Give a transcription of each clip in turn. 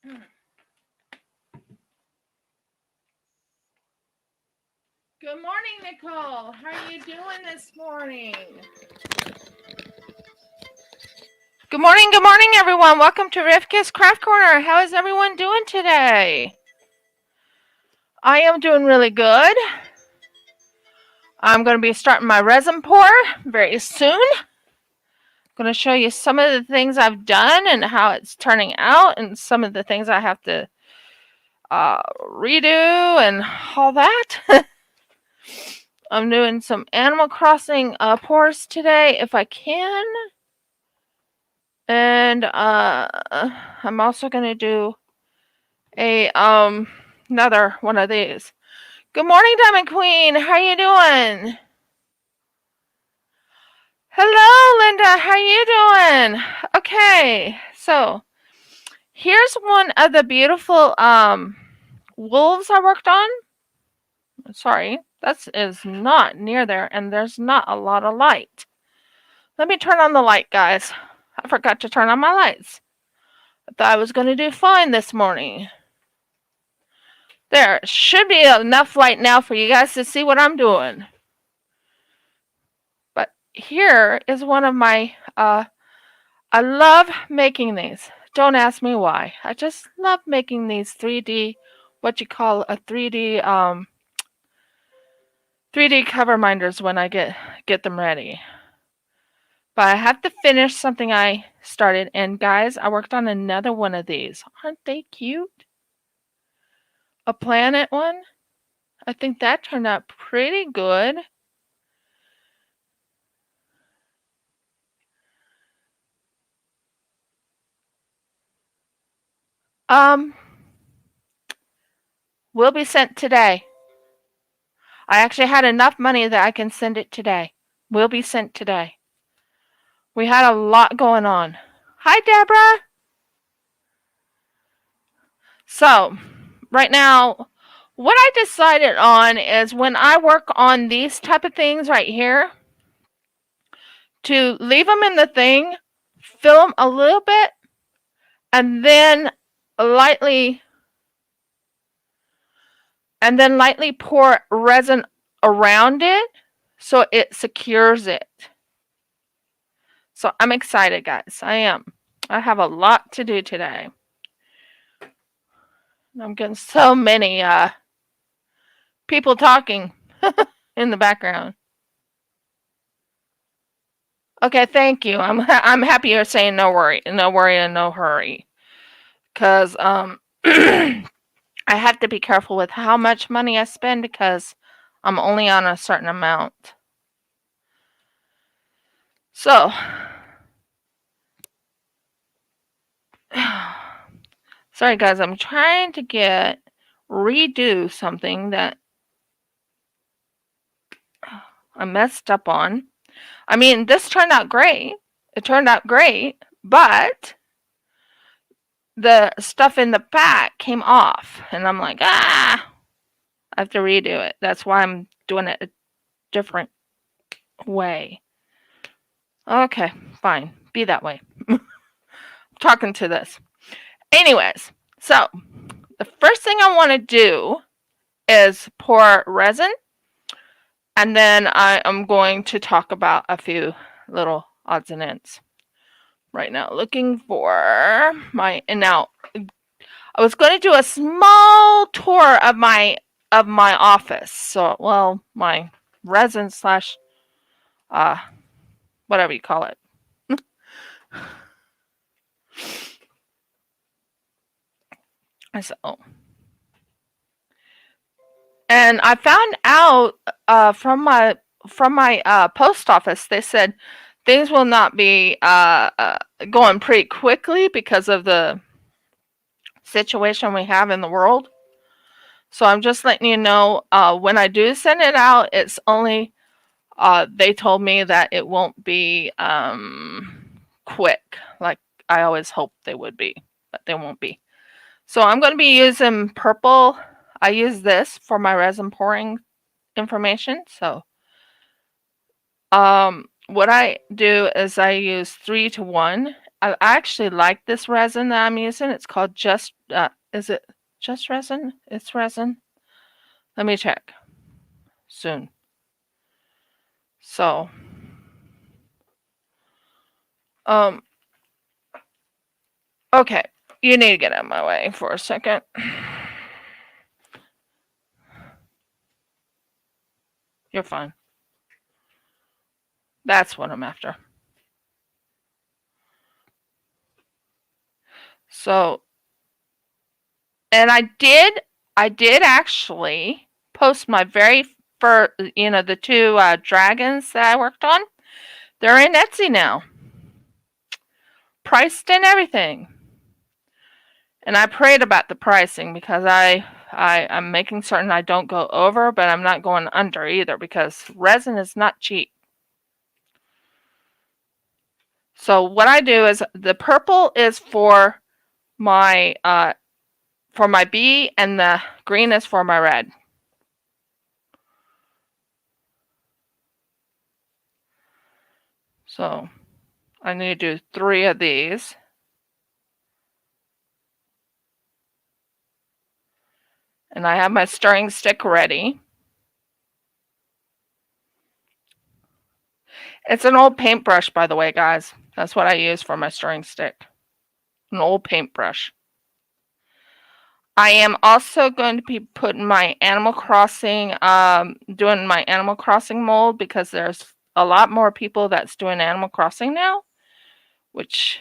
Good morning, Nicole. How are you doing this morning? Good morning, everyone. Welcome to Rivka's Craft Corner. How is everyone doing today? I am doing really good. I'm going to be starting my resin pour very soon. I'm going to show you some of the things I've done and how it's turning out, and some of the things I have to redo and all that. I'm doing some Animal Crossing pours today if I can. And I'm also going to do a another one of these. Good morning, Diamond Queen. How you doing? Hello, Linda. How you doing? Okay, so here's one of the beautiful wolves I worked on. Sorry, that is not near there, and there's not a lot of light. Let me turn on the light, guys. I forgot to turn on my lights. I thought I was going to do fine this morning. There should be enough light now for you guys to see what I'm doing. But here is one of my, I love making these. Don't ask me why. I just love making these 3D, what you call a 3D, 3D cover minders when I get them ready. But I have to finish something I started. And guys, I worked on another one of these. Aren't they cute? A planet one. I think that turned out pretty good. Will be sent today. I actually had enough money that I can send it today. Will be sent today. We had a lot going on. Hi, Deborah. So, right now, what I decided on is when I work on these type of things right here, to leave them in the thing, fill them a little bit, and then lightly pour resin around it so it secures it. So I'm excited, guys. I am. I have a lot to do today. I'm getting so many people talking in the background. Okay, thank you. I'm happy you're saying no worry, and no hurry, because I have to be careful with how much money I spend because I'm only on a certain amount. So, sorry guys, I'm trying to redo something that I messed up on. I mean, this turned out great. It turned out great, but the stuff in the back came off, and I'm like, I have to redo it. That's why I'm doing it a different way. Okay, fine. Be that way. Talking to this. Anyways, so the first thing I want to do is pour resin, and then I am going to talk about a few little odds and ends. Right now, looking for my, and now I was going to do a small tour of my office. So, well, my resin slash whatever you call it. So, and I found out from my post office, they said things will not be going pretty quickly because of the situation we have in the world. So I'm just letting you know, when I do send it out, it's only, they told me that it won't be quick, like I always hoped they would be, but they won't be. So I'm going to be using purple. I use this for my resin pouring information. So what I do is I use 3 to 1. I actually like this resin that I'm using. It's called is it Justresin? It's resin. Let me check soon. So, um, okay, you need to get out of my way for a second. You're fine. That's what I'm after. So, and I did actually post my very first, the two dragons that I worked on. They're in Etsy now, priced and everything. And I prayed about the pricing because I'm making certain I don't go over, but I'm not going under either because resin is not cheap. So what I do is the purple is for my bee and the green is for my red. So I need to do 3 of these. And I have my stirring stick ready. It's an old paintbrush, by the way, guys. That's what I use for my stirring stick. An old paintbrush. I am also going to be putting my Animal Crossing, doing my Animal Crossing mold because there's a lot more people that's doing Animal Crossing now, which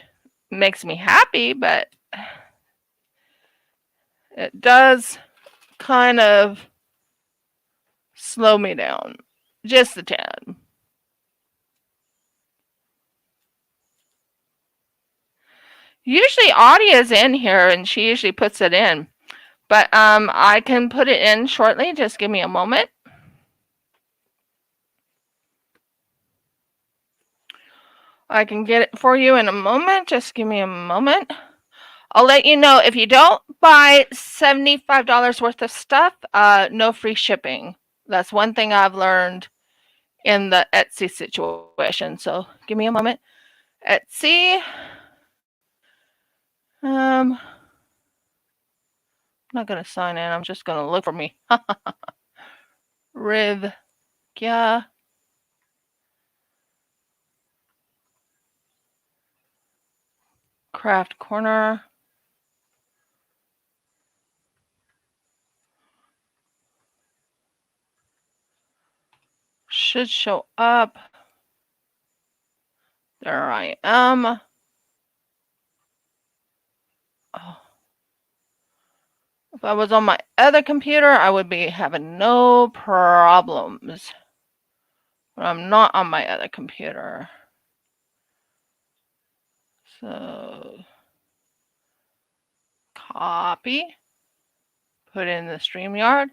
makes me happy, but it does kind of slow me down just a tad. Usually Audia's in here and she usually puts it in. But I can put it in shortly. Just give me a moment. I can get it for you in a moment. Just give me a moment. I'll let you know if you don't buy $75 worth of stuff, no free shipping. That's one thing I've learned in the Etsy situation. So give me a moment. Etsy. I'm not going to sign in. I'm just going to look for me. Riv. Yeah. Craft Corner. Should show up. There I am. Oh. If I was on my other computer, I would be having no problems. But I'm not on my other computer. So, copy. Put in the StreamYard.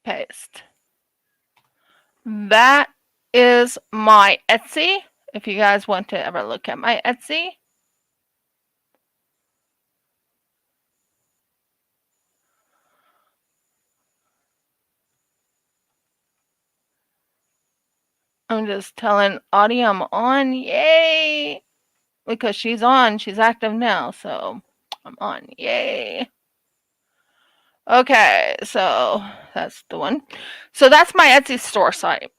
Paste. That is my Etsy. If you guys want to ever look at my Etsy. I'm just telling Audie I'm on. Yay! Because she's on. She's active now. So I'm on. Yay! Okay, so that's the one. So that's my Etsy store site.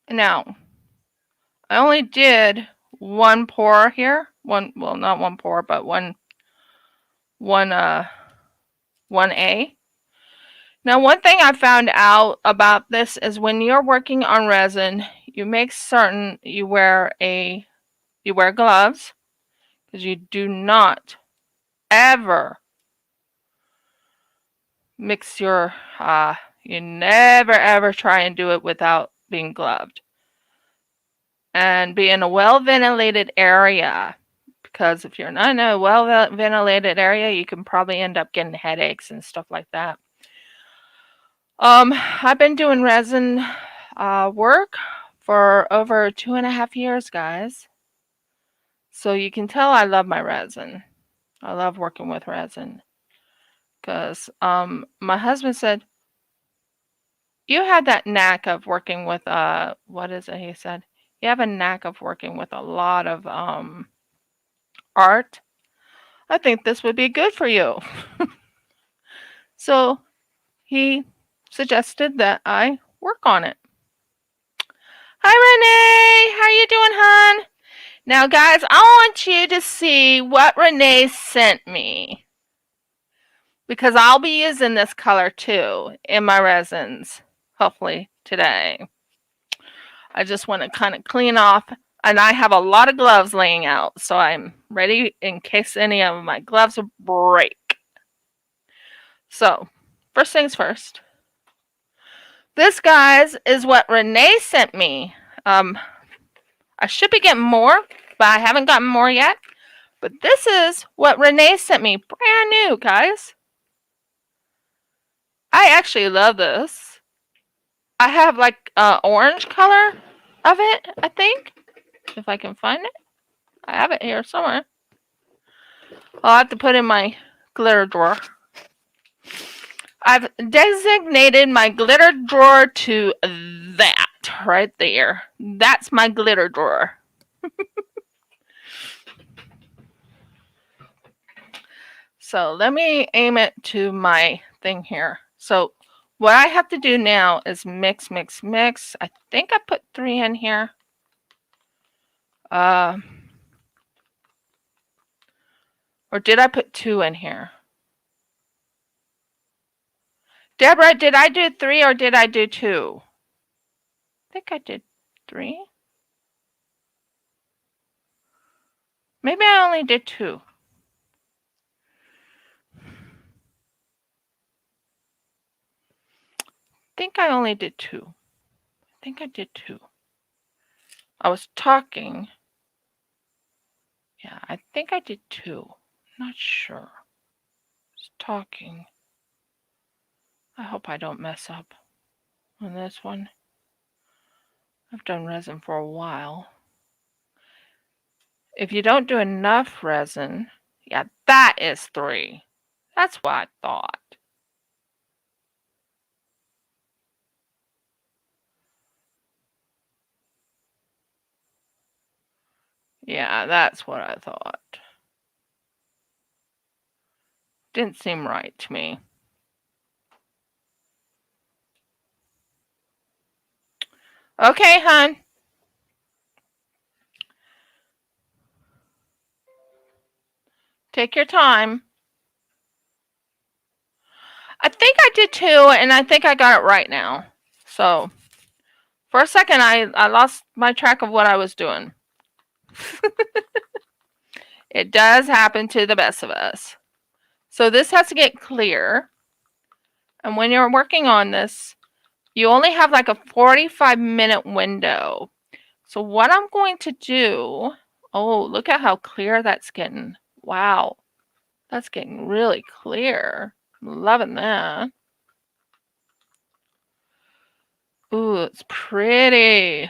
Now, I only did one pour here. Well, not one pour, but one A. Now, one thing I found out about this is when you're working on resin, you make certain you wear gloves because you do not ever mix your you never ever try and do it without being gloved and be in a well ventilated area, because if you're not in a well ventilated area you can probably end up getting headaches and stuff like that. I've been doing resin work for over 2.5 years, guys, so you can tell I love my resin. I love working with resin because my husband said, you had that knack of working with, what is it he said? You have a knack of working with a lot of art. I think this would be good for you. So he suggested that I work on it. Hi, Renee. How you doing, hon? Now, guys, I want you to see what Renee sent me, because I'll be using this color too in my resins, hopefully today. I just want to kind of clean off, and I have a lot of gloves laying out, so I'm ready in case any of my gloves break. So, first things first. This, guys, is what Renee sent me. I should be getting more, but I haven't gotten more yet. But this is what Renee sent me. Brand new, guys. I actually love this. I have like orange color of it, I think. If I can find it. I have it here somewhere. I'll have to put in my glitter drawer. I've designated my glitter drawer to that right there. That's my glitter drawer. So let me aim it to my thing here. So what I have to do now is mix, mix, mix. I think I put 3 in here. Or did I put 2 in here? Deborah, did I do 3 or did I do 2? I think I did 3. Maybe I only did 2. I think I only did 2. I think I did 2. I was talking. Yeah, I think I did 2. Not sure. I was talking. I hope I don't mess up on this one. I've done resin for a while. If you don't do enough resin, yeah, that is 3. That's what I thought. Yeah, that's what I thought. Didn't seem right to me. Okay, hon. Take your time. I think I did 2, and I think I got it right now. So, for a second, I lost my track of what I was doing. It does happen to the best of us. So this has to get clear. And when you're working on this, you only have like a 45-minute window. So what I'm going to do, oh, look at how clear that's getting. Wow, that's getting really clear. I'm loving that. Ooh, it's pretty.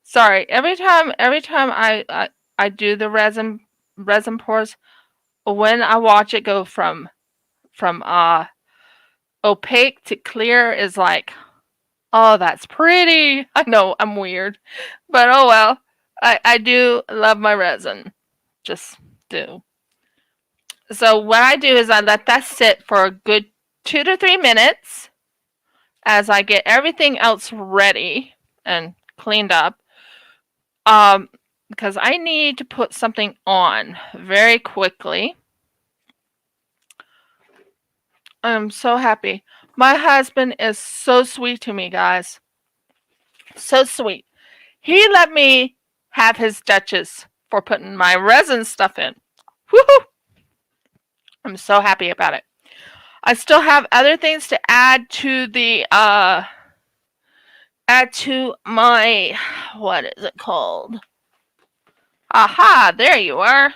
Sorry, every time I do the resin pours, when I watch it go from opaque to clear is like, oh, that's pretty. I know I'm weird, but oh well. I do love my resin. Just do. So what I do is I let that sit for a good 2 to 3 minutes as I get everything else ready and cleaned up. Because I need to put something on very quickly. I'm so happy. My husband is so sweet to me, guys. So sweet. He let me have his Dutchess for putting my resin stuff in. Woohoo! I'm so happy about it. I still have other things to add to the my, what is it called? Aha, there you are.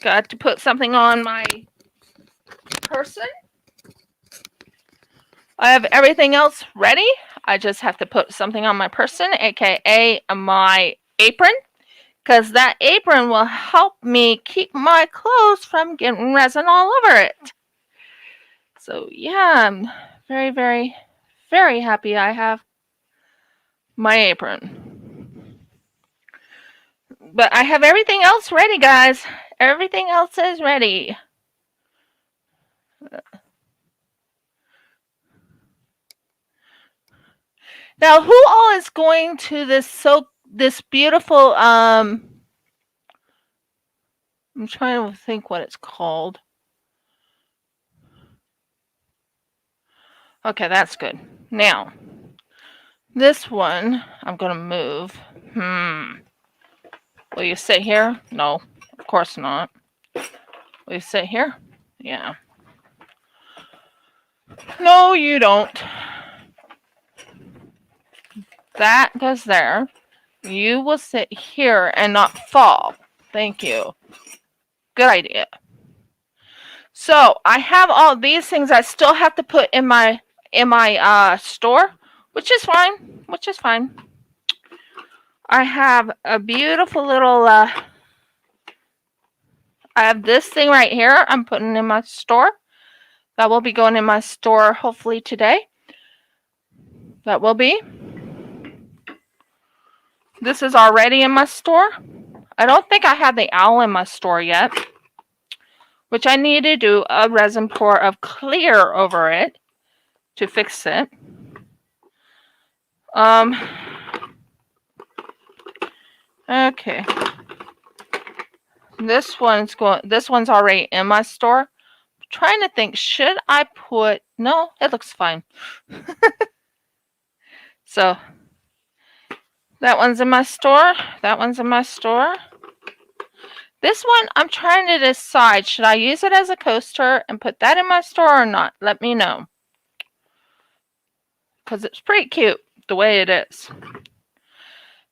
Got to put something on my person. I have everything else ready. I just have to put something on my person, aka my apron, because that apron will help me keep my clothes from getting resin all over it. So yeah, I'm very, very, very happy I have my apron. But I have everything else ready, guys. Everything else is ready. Now, who all is going to this beautiful I'm trying to think what it's called. Okay, that's good. Now, this one I'm going to move. Will you sit here? No, of course not. Will you sit here? Yeah. No, you don't. That goes there. You will sit here and not fall. Thank you. Good idea. So I have all these things I still have to put in my store, which is fine. Which is fine. I have a beautiful little I have this thing right here I'm putting in my store. That will be going in my store hopefully today. That will be. This is already in my store. I don't think I have the owl in my store yet, which I need to do a resin pour of clear over it to fix it. Okay. This one's already in my store. I'm trying to think, should I put, no, it looks fine. So that one's in my store. That one's in my store. This one, I'm trying to decide, should I use it as a coaster and put that in my store or not? Let me know. Because it's pretty cute the way it is.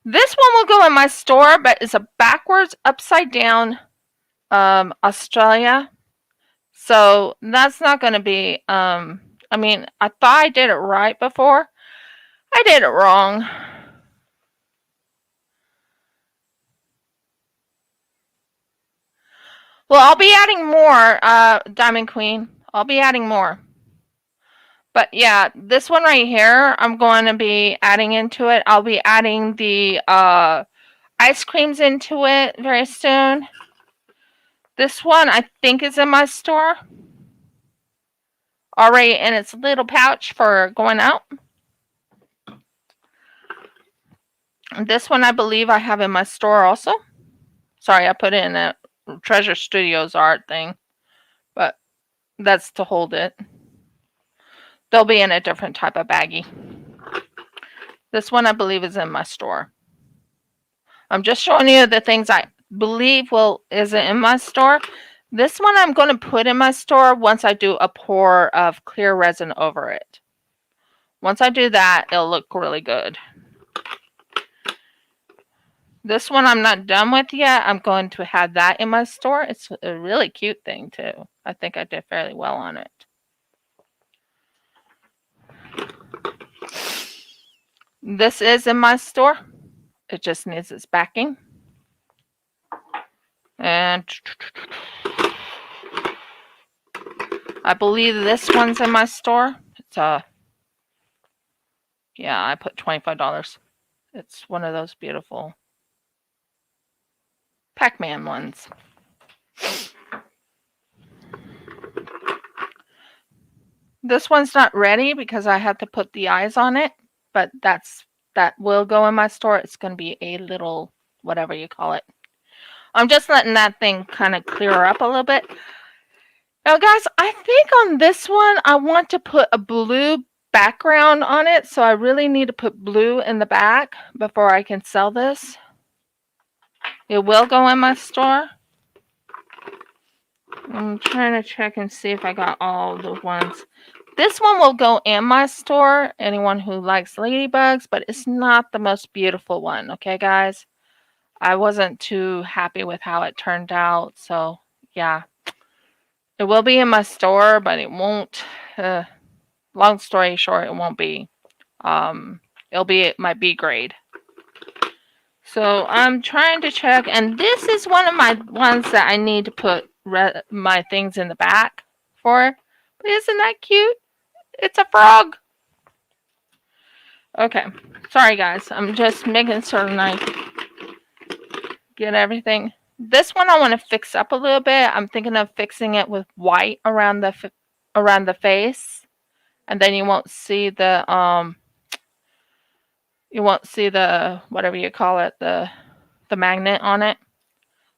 This one will go in my store, but it's a backwards, upside down Australia. So that's not going to be, I mean, I thought I did it right before. I did it wrong. Well, I'll be adding more, Diamond Queen. I'll be adding more. But yeah, this one right here, I'm going to be adding into it. I'll be adding the ice creams into it very soon. This one, I think, is in my store. Already in its little pouch for going out. This one, I believe I have in my store also. Sorry, I put it in a Treasure Studios art thing. But that's to hold it. They'll be in a different type of baggie. This one, I believe, is in my store. I'm just showing you the things I believe is in my store. This one I'm going to put in my store once I do a pour of clear resin over it. Once I do that, it'll look really good. This one I'm not done with yet. I'm going to have that in my store. It's a really cute thing too. I think I did fairly well on it. This is in my store. It just needs its backing. And I believe this one's in my store. It's yeah, I put $25. It's one of those beautiful Pac-Man ones. This one's not ready because I had to put the eyes on it, but that will go in my store. It's going to be a little whatever you call it. I'm just letting that thing kind of clear up a little bit. Now, guys, I think on this one, I want to put a blue background on it, so I really need to put blue in the back before I can sell this. It will go in my store. I'm trying to check and see if I got all the ones. This one will go in my store, anyone who likes ladybugs, but it's not the most beautiful one, okay, guys? I wasn't too happy with how it turned out, so yeah. It will be in my store, but it won't, long story short, it won't be. It'll be my B grade. So I'm trying to check, and this is one of my ones that I need to put my things in the back for. But isn't that cute? It's a frog. Okay, sorry guys. I'm just making certain I get everything. This one I want to fix up a little bit. I'm thinking of fixing it with white around the face, and then you won't see the whatever you call it, the magnet on it.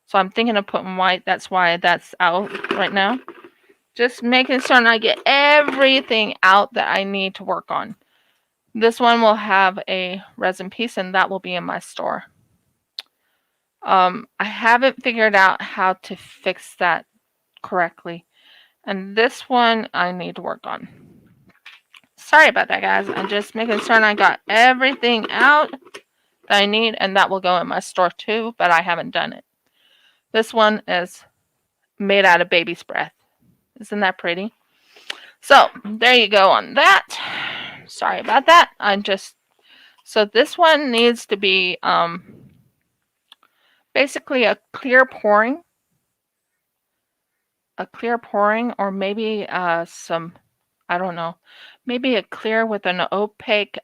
So I'm thinking of putting white. That's why that's out right now. Just making certain I get everything out that I need to work on. This one will have a resin piece, and that will be in my store. I haven't figured out how to fix that correctly. And this one I need to work on. Sorry about that, guys. I'm just making certain I got everything out that I need, and that will go in my store too, but I haven't done it. This one is made out of baby's breath. Isn't that pretty? So there you go on that. Sorry about that. So this one needs to be basically a clear pouring, or maybe some, I don't know, maybe a clear with an opaque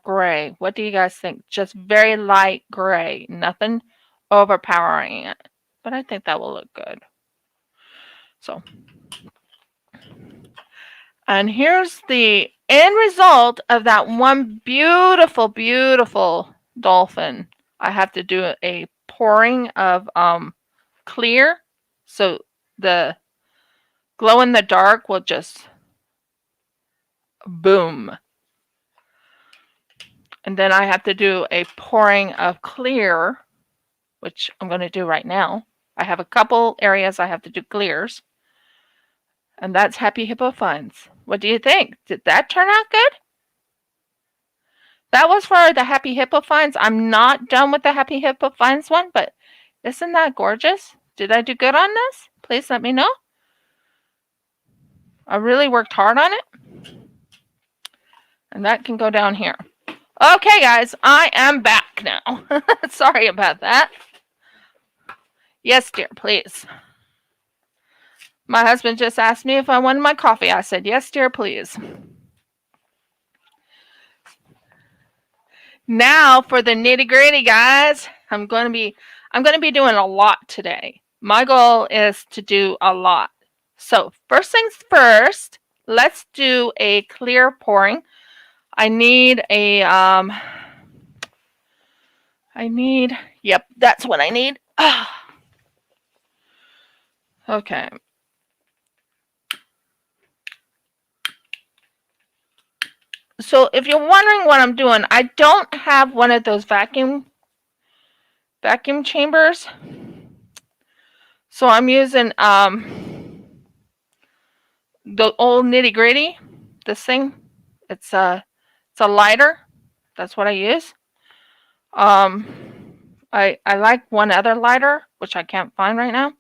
gray. What do you guys think? Just very light gray, nothing overpowering it, but I think that will look good. So, and here's the end result of that one beautiful, beautiful dolphin. I have to do a pouring of clear, so the glow in the dark will just boom. And then I have to do a pouring of clear, which I'm going to do right now. I have a couple areas I have to do clears. And that's Happy Hippo Funds. What do you think? Did that turn out good? That was for the Happy Hippo Funds. I'm not done with the Happy Hippo Funds one, but isn't that gorgeous? Did I do good on this? Please let me know. I really worked hard on it. And that can go down here. Okay, guys, I am back now. Sorry about that. Yes, dear, please. My husband just asked me if I wanted my coffee. I said, yes, dear, please. Now for the nitty-gritty, guys. I'm going to be doing a lot today. My goal is to do a lot. So first things first, let's do a clear pouring. I need a yep, that's what I need. Okay. So if you're wondering what I'm doing, I don't have one of those vacuum chambers. So I'm using the old Nitty Gritty. This thing, it's a lighter. That's what I use. I like one other lighter, which I can't find right now.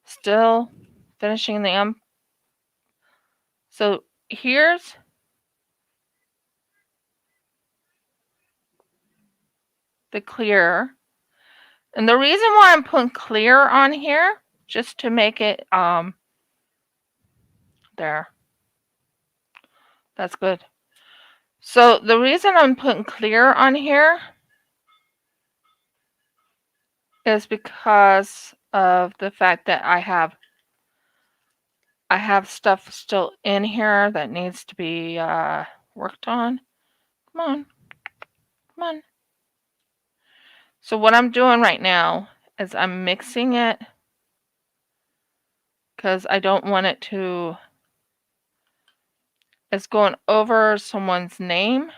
Still finishing the So here's the clear. And the reason why I'm putting clear on here, just to make it there. That's good. So the reason I'm putting clear on here is because of the fact that I have stuff still in here that needs to be worked on. Come on. Come on. So what I'm doing right now is I'm mixing it because I don't want it to, it's going over someone's name.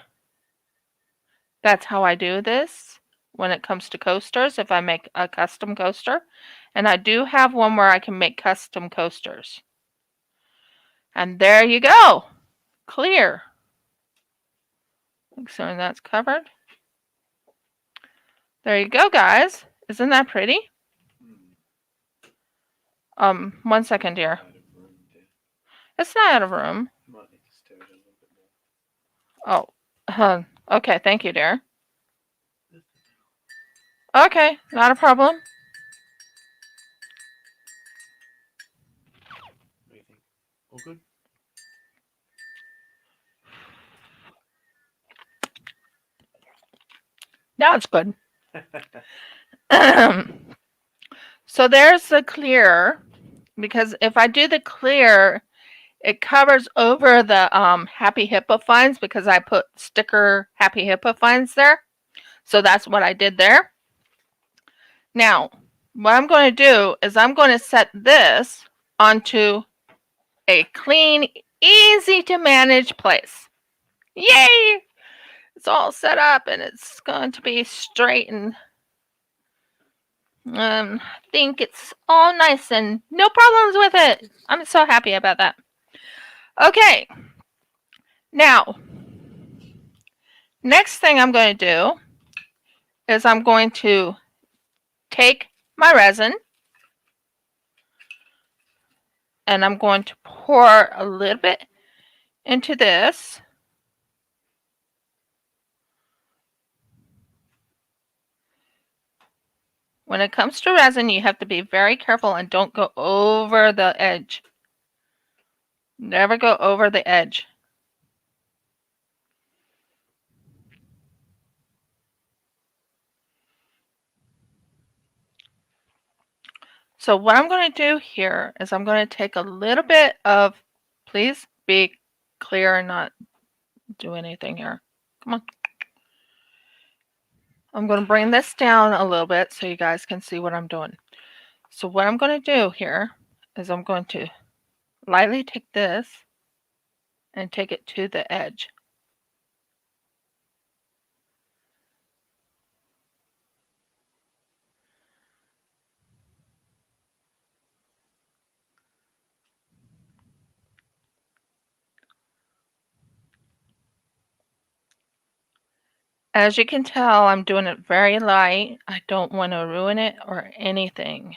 That's how I do this when it comes to coasters, if I make a custom coaster. And I do have one where I can make custom coasters. And there you go. Clear. So that's covered. There you go, guys. Isn't that pretty? 1 second, dear. It's not out of room. Oh, okay. Thank you, dear. Okay, not a problem. What do you think? All good? Now it's good. So there's the clear, because if I do the clear, it covers over the Happy Hippo finds because I put sticker Happy Hippo finds there. So that's what I did there. Now, what I'm going to do is I'm going to set this onto a clean, easy to manage place. Yay! It's all set up and it's going to be straight, and I think it's all nice and no problems with it. I'm so happy about that. Okay, now, next thing I'm going to do is I'm going to take my resin and I'm going to pour a little bit into this. When it comes to resin, you have to be very careful and don't go over the edge. Never go over the edge. So what I'm going to do here is I'm going to take a little bit of, please be clear and not do anything here. Come on. I'm going to bring this down a little bit so you guys can see what I'm doing. So what I'm going to do here is I'm going to lightly take this and take it to the edge. As you can tell, I'm doing it very light. I don't want to ruin it or anything.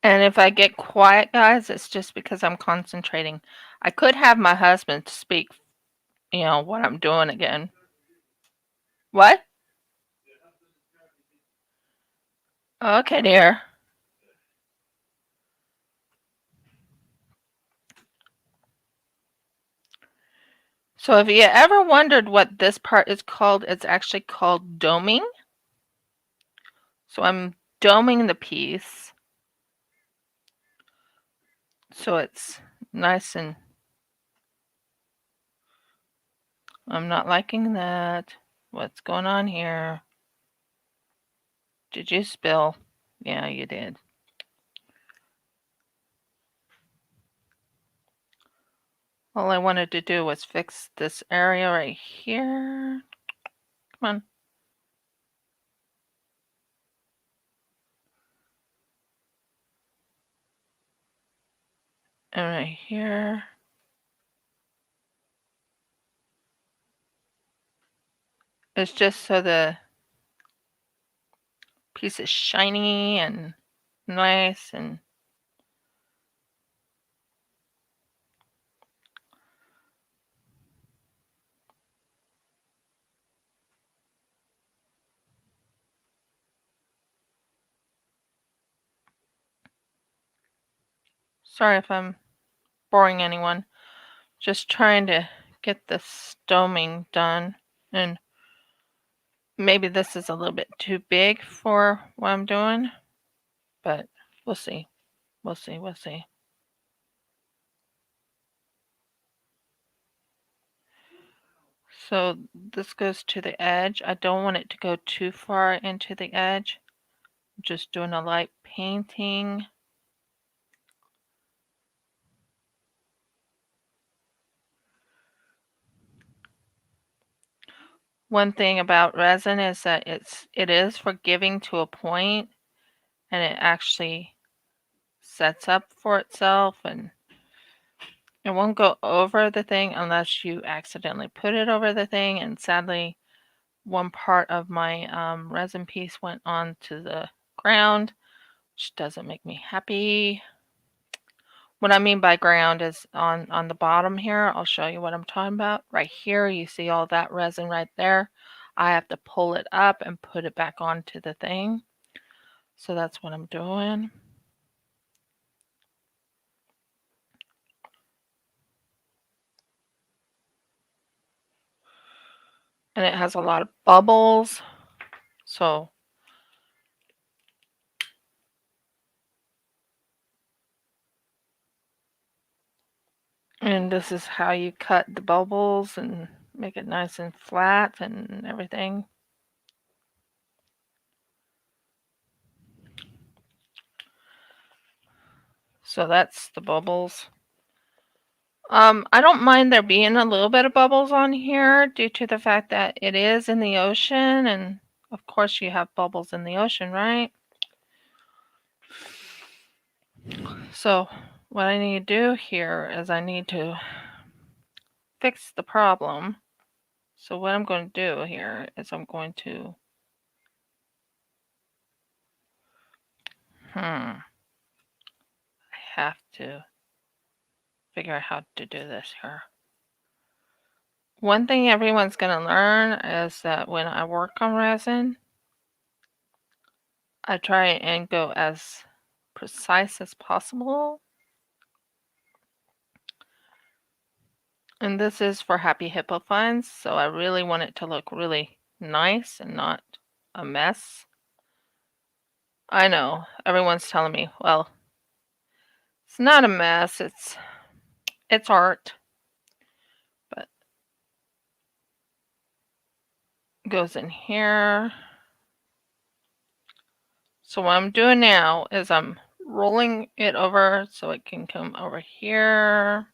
And if I get quiet, guys, it's just because I'm concentrating. I could have my husband speak, what I'm doing again. What? Okay, dear. So if you ever wondered what this part is called, it's actually called doming. So I'm doming the piece so it's nice, and I'm not liking that. What's going on here? Did you spill? Yeah, you did. All I wanted to do was fix this area right here. Come on. And right here. It's just so the piece is shiny and nice, and sorry if I'm boring anyone. Just trying to get the doming done, and maybe this is a little bit too big for what I'm doing, but we'll see. We'll see. We'll see. So this goes to the edge. I don't want it to go too far into the edge. I'm just doing a light painting. One thing about resin is that it is forgiving to a point, and it actually sets up for itself, and It won't go over the thing unless you accidentally put it over the thing, and sadly one part of my resin piece went onto the ground, which doesn't make me happy. What I mean by ground is on the bottom here. I'll show you what I'm talking about. Right here, you see all that resin right there. I have to pull it up and put it back onto the thing. So that's what I'm doing. And it has a lot of bubbles. So and this is how you cut the bubbles and make it nice and flat and everything. So that's the bubbles. I don't mind there being a little bit of bubbles on here due to the fact that it is in the ocean, and of course you have bubbles in the ocean, right? So what I need to do here is I need to fix the problem. So what I'm going to do here is I'm going to I have to figure out how to do this here. One thing everyone's going to learn is that when I work on resin, I try and go as precise as possible. And this is for Happy Hippo Funds, so I really want it to look really nice and not a mess. I know, everyone's telling me, well, it's not a mess, it's art. But it goes in here. So what I'm doing now is I'm rolling it over so it can come over here.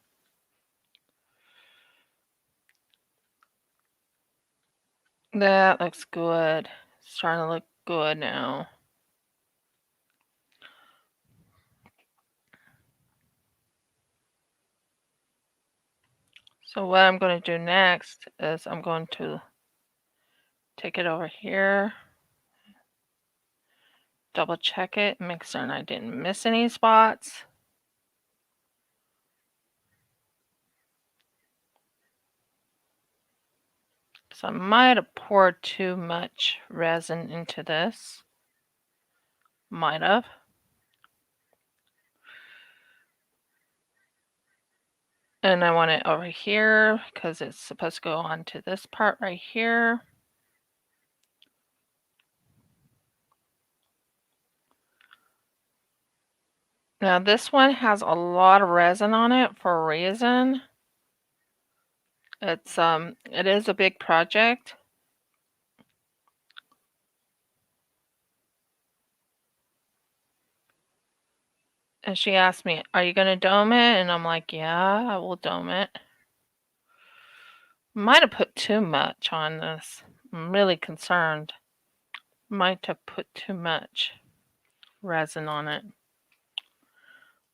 That looks good. It's starting to look good now. So what I'm going to do next is I'm going to take it over here, double check it, make certain I didn't miss any spots. So I might have poured too much resin into this. Might have. And I want it over here because it's supposed to go onto this part right here. Now this one has a lot of resin on it for a reason. It is a big project. And she asked me, "Are you gonna dome it?" And I'm like, "Yeah, I will dome it." Might have put too much on this. I'm really concerned. Might have put too much resin on it.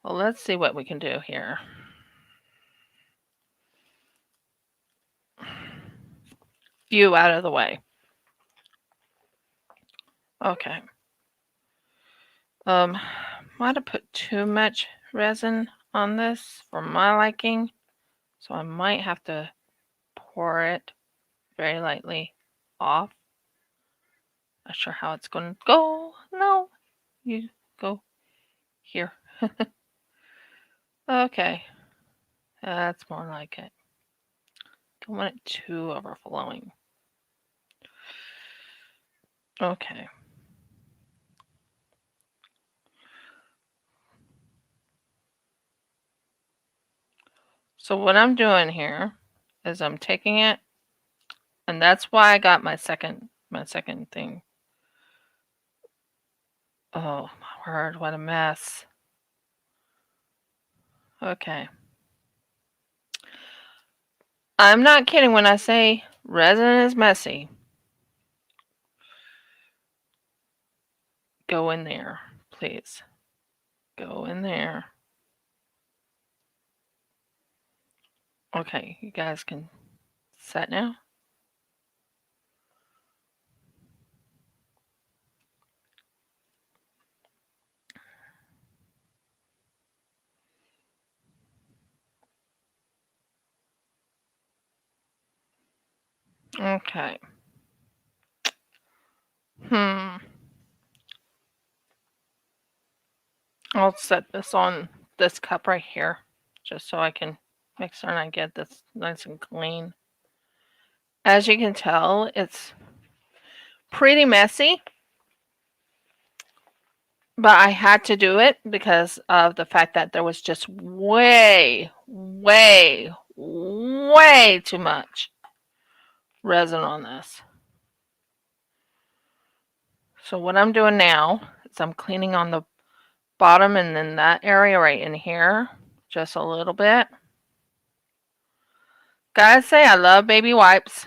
Well, let's see what we can do here. You out of the way. Okay. Might have put too much resin on this for my liking, so I might have to pour it very lightly off. Not sure how it's going to go. No, you go here. Okay, that's more like it. Don't want it too overflowing. Okay. So what I'm doing here is I'm taking it, and that's why I got my second thing. Oh my word, what a mess. Okay. I'm not kidding when I say resin is messy. Go in there, please. Go in there. Okay, you guys can set now. Okay. I'll set this on this cup right here, just so I can make sure I get this nice and clean. As you can tell, it's pretty messy, but I had to do it because of the fact that there was just way too much resin on this. So what I'm doing now is I'm cleaning on the bottom and then that area right in here, just a little bit. Gotta say, I love baby wipes.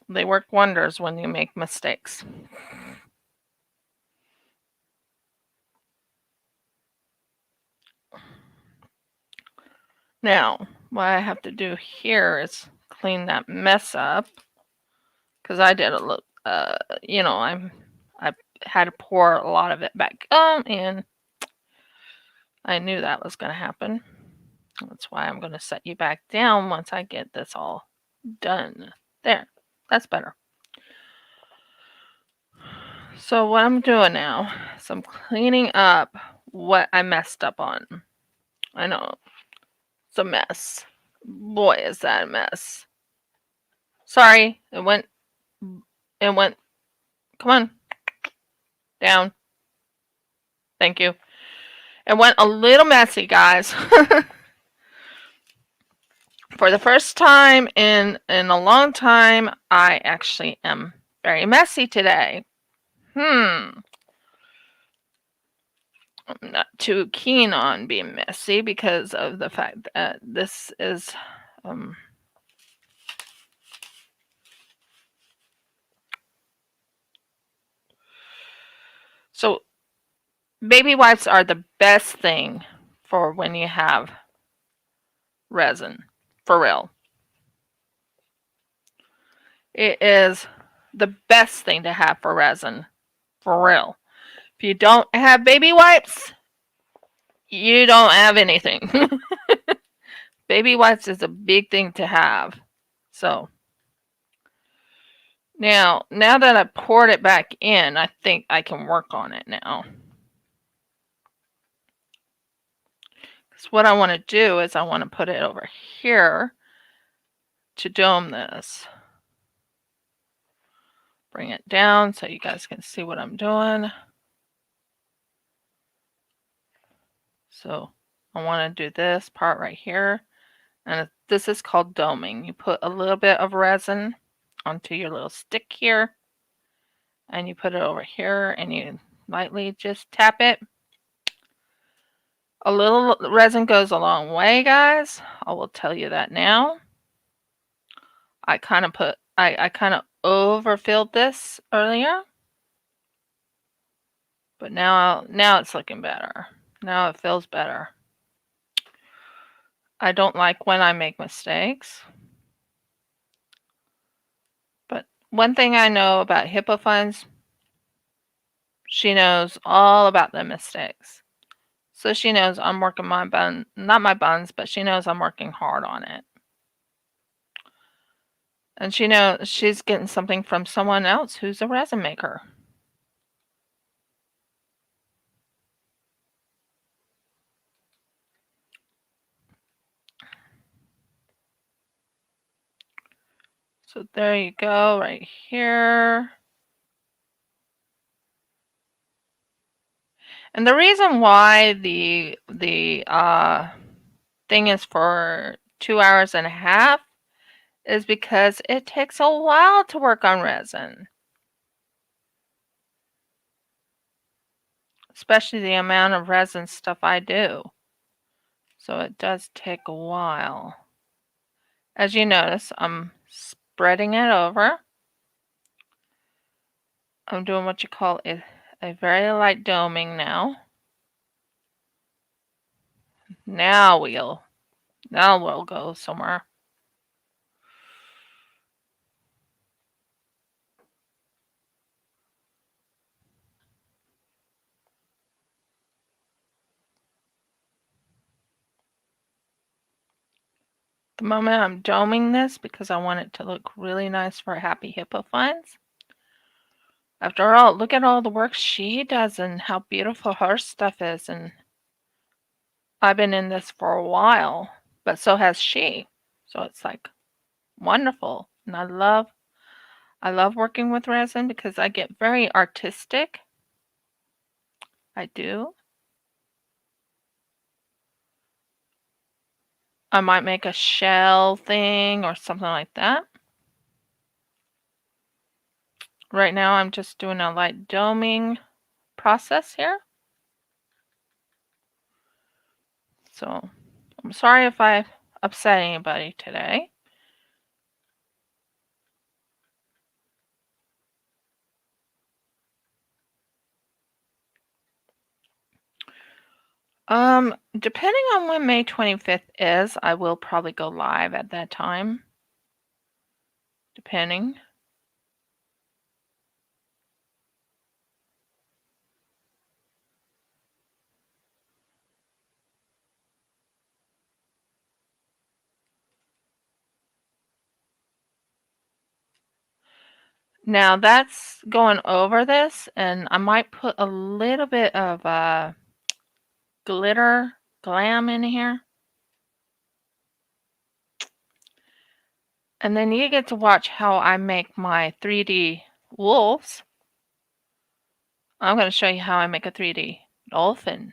They work wonders when you make mistakes. Now, what I have to do here is clean that mess up, because I did a little, you know, I had to pour a lot of it back and I knew that was going to happen. That's why I'm going to set you back down once I get this all done. There, that's better. So what I'm doing now is I'm cleaning up what I messed up on. I know, it's a mess. Boy, is that a mess. Sorry, it went, come on, down. Thank you. It went a little messy, guys. For the first time in a long time, I actually am very messy today. I'm not too keen on being messy because of the fact that this is so baby wipes are the best thing for when you have resin, for real. It is the best thing to have for resin, for real. If you don't have baby wipes, you don't have anything. Baby wipes is a big thing to have. So now that I poured it back in, I think I can work on it now. Because what I want to do is I want to put it over here to dome this. Bring it down so you guys can see what I'm doing. So I want to do this part right here. And this is called doming. You put a little bit of resin onto your little stick here. And you put it over here and you lightly just tap it. A little resin goes a long way, guys. I will tell you that now. I kind of overfilled this earlier. But now it's looking better. Now it feels better. I don't like when I make mistakes. But one thing I know about Hippo Funds, she knows all about the mistakes. So she knows I'm working my bun, not my buns, but she knows I'm working hard on it. And she knows she's getting something from someone else who's a resin maker. So there you go, right here. And the reason why the thing is for 2.5 hours is because it takes a while to work on resin. Especially the amount of resin stuff I do. So it does take a while. As you notice, I'm spreading it over. I'm doing what you call a very light doming now. Now we'll Now we'll go somewhere. The moment I'm doming this because I want it to look really nice for Happy Hippo Finds. After all, look at all the work she does and how beautiful her stuff is. And I've been in this for a while, but so has she. So it's like wonderful. And I love working with resin because I get very artistic. I do. I might make a shell thing or something like that. Right now I'm just doing a light doming process here. So I'm sorry if I upset anybody today. Depending on when May 25th is, I will probably go live at that time. Depending. Now that's going over this, and I might put a little bit of glitter glam in here. And then you get to watch how I make my 3D wolves. I'm going to show you how I make a 3D dolphin.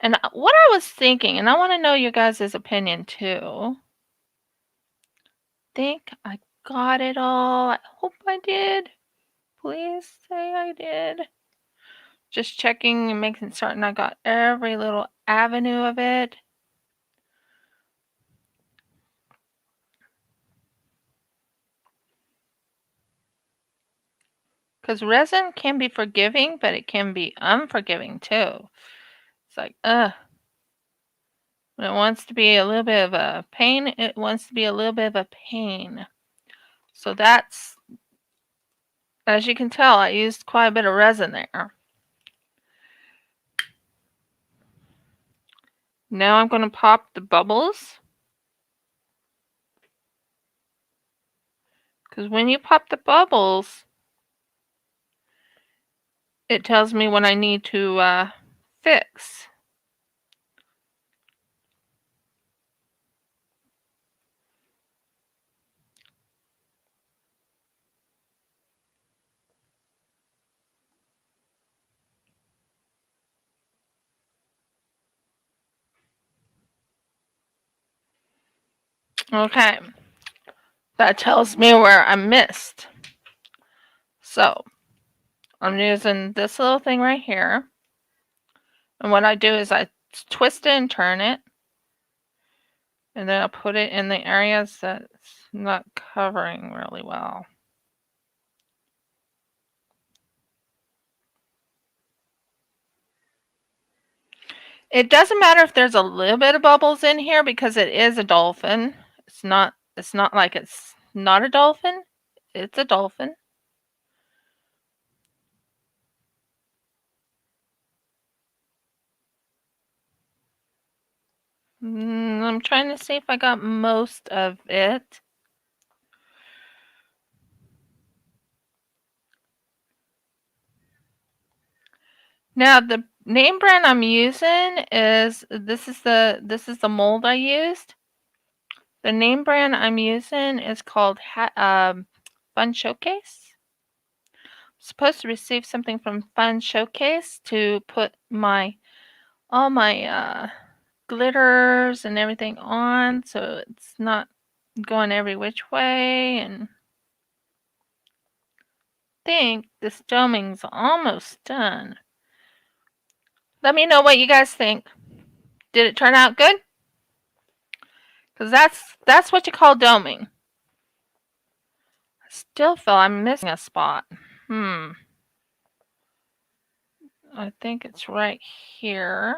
And what I was thinking, and I want to know your guys' opinion too. Think I got it all. I hope I did. Please say I did. Just checking and making certain I got every little avenue of it. Because resin can be forgiving, but it can be unforgiving too. It's like, when it wants to be a little bit of a pain, it wants to be a little bit of a pain. So that's, as you can tell, I used quite a bit of resin there. Now I'm going to pop the bubbles. Because when you pop the bubbles, it tells me when I need to fix. Okay. That tells me where I missed. So, I'm using this little thing right here. And what I do is I twist it and turn it. And then I'll put it in the areas that's not covering really well. It doesn't matter if there's a little bit of bubbles in here because it is a dolphin. It's not like it's not a dolphin. It's a dolphin. I'm trying to see if I got most of it. Now the name brand I'm using is this is the mold I used. The name brand I'm using is called Funshowcase. I'm supposed to receive something from Funshowcase to put all my glitters and everything on, so it's not going every which way. And I think this doming's almost done. Let me know what you guys think. Did it turn out good? Because that's what you call doming. I still feel I'm missing a spot. I think it's right here.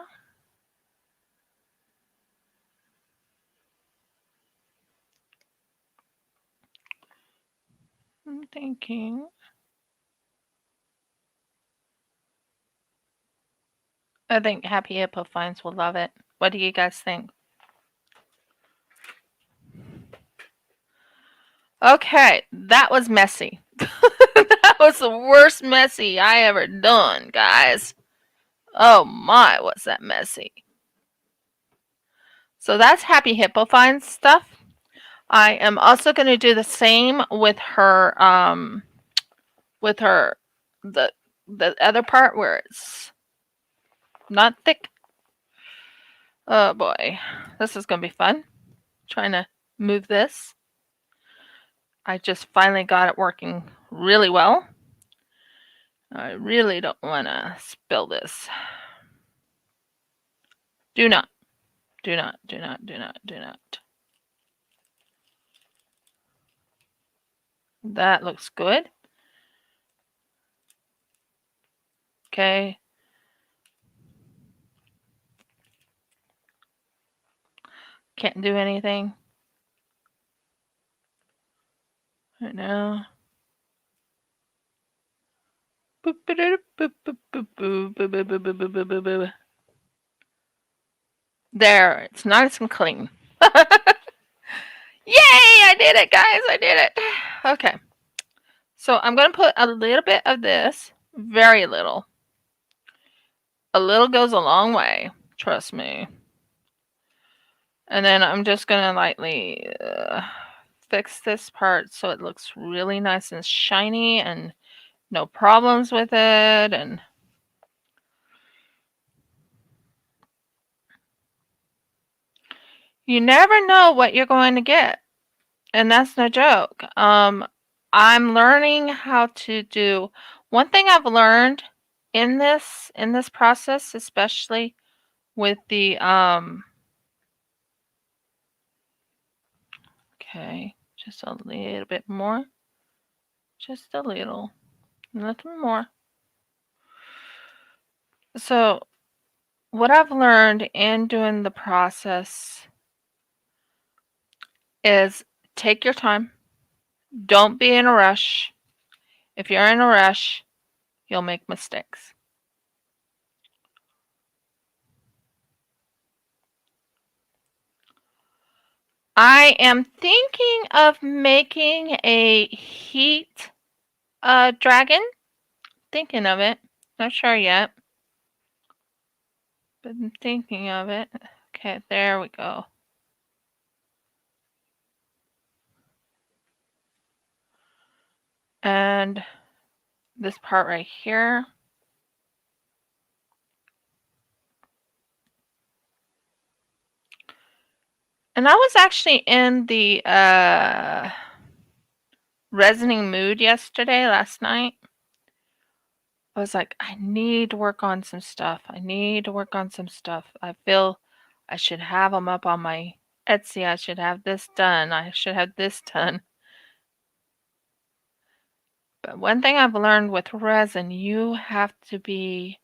I'm thinking. I think Happy Hippo Finds will love it. What do you guys think? Okay, that was messy. That was the worst messy I ever done, guys. Oh my, was that messy. So that's Happy Hippo Finds stuff. I am also going to do the same with her, the other part where it's not thick. Oh boy, this is going to be fun. Trying to move this. I just finally got it working really well. I really don't want to spill this. Do not, do not, do not, do not, do not. That looks good. Okay. Can't do anything right now. There, it's nice and clean. Yay! I did it, guys. I did it. Okay. So I'm going to put a little bit of this. Very little. A little goes a long way. Trust me. And then I'm just going to lightly fix this part so it looks really nice and shiny and no problems with it. And you never know what you're going to get. And that's no joke. I'm learning how to do one thing I've learned in this process, especially with the okay, just a little bit more. Just a little. Nothing more. So what I've learned in doing the process is take your time. Don't be in a rush. If you're in a rush, you'll make mistakes. I am thinking of making a heat dragon. Thinking of it. Not sure yet. But I'm thinking of it. Okay, there we go. And this part right here. And I was actually in the resining mood last night. I was like, I need to work on some stuff. I feel I should have them up on my Etsy. I should have this done. I should have this done. But one thing I've learned with resin, you have to be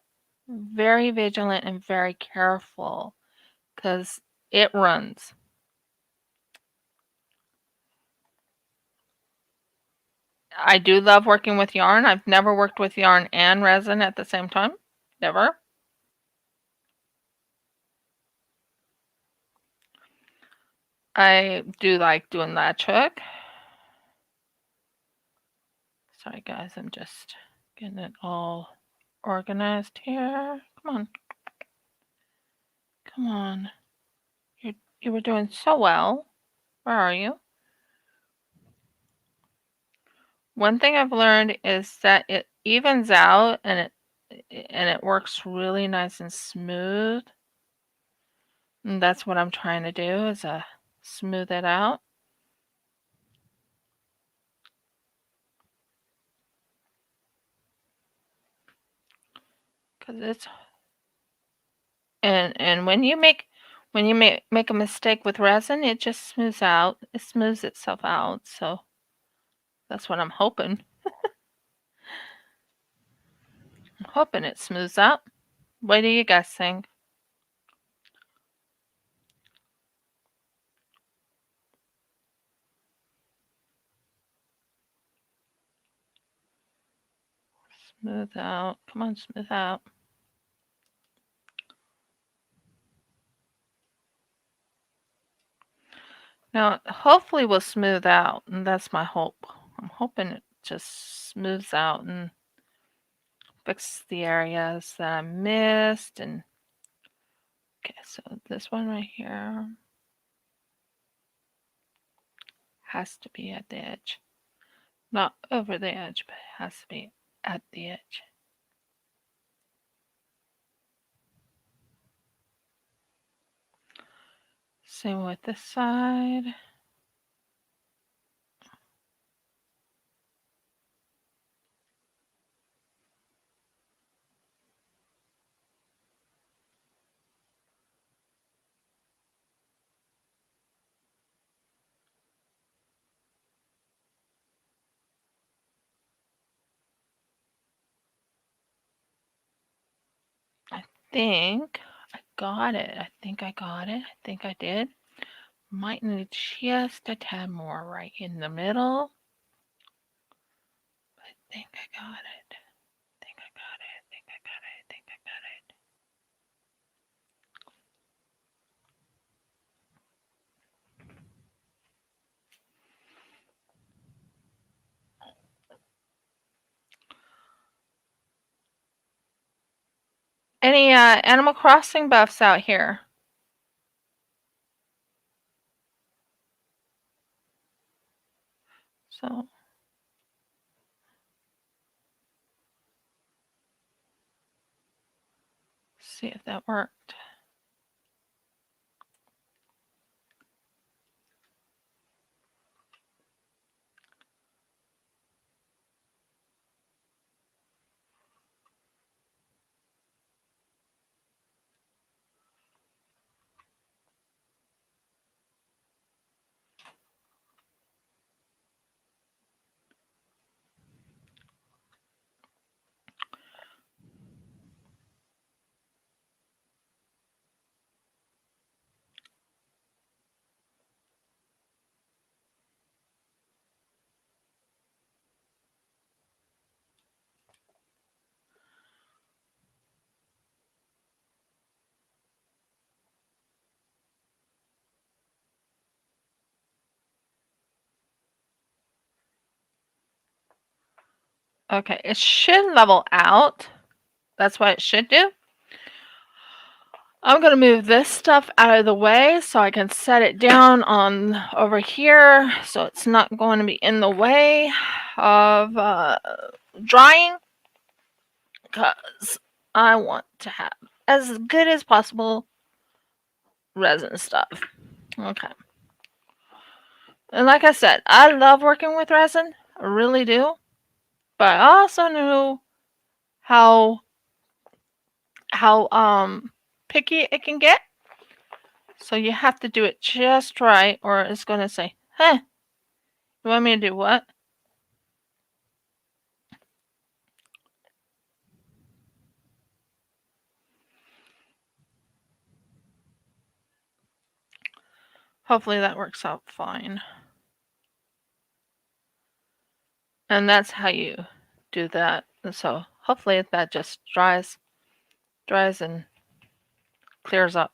very vigilant and very careful because it runs. I do love working with yarn. I've never worked with yarn and resin at the same time. Never. I do like doing latch hook. Sorry guys, I'm just getting it all organized here. Come on. Come on. You were doing so well. Where are you? One thing I've learned is that it evens out and it works really nice and smooth. And that's what I'm trying to do is smooth it out. Cuz it's and when you make a mistake with resin, it just smooths out. It smooths itself out. So that's what I'm hoping. I'm hoping it smooths out. What do you guys think? Smooth out. Come on, smooth out. Now, hopefully we'll smooth out, and that's my hope. I'm hoping it just smooths out and fix the areas that I missed. And okay, so this one right here has to be at the edge. Not over the edge, but it has to be at the edge. Same with this side. I think I got it. I think I got it. I think I did. Might need just a tad more right in the middle. I think I got it. I think I got it. I think I got it. I think I got it. Any Animal Crossing buffs out here? So see if that worked. Okay, it should level out. That's what it should do. I'm going to move this stuff out of the way so I can set it down on over here so it's not going to be in the way of drying, because I want to have as good as possible resin stuff. Okay. And like I said, I love working with resin. I really do. But I also know how picky it can get. So you have to do it just right, or it's going to say, "Huh, you want me to do what?" Hopefully that works out fine. And that's how you do that. And so hopefully that just dries and clears up.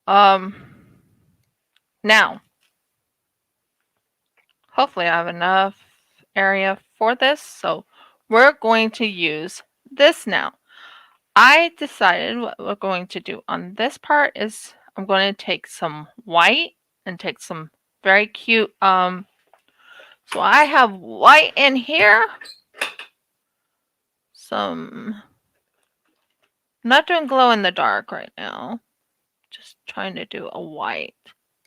Now, hopefully I have enough area for this. So we're going to use this now. I decided what we're going to do on this part is I'm going to take some white and take some very cute, so I have white in here. I'm not doing glow in the dark right now. Just trying to do a white.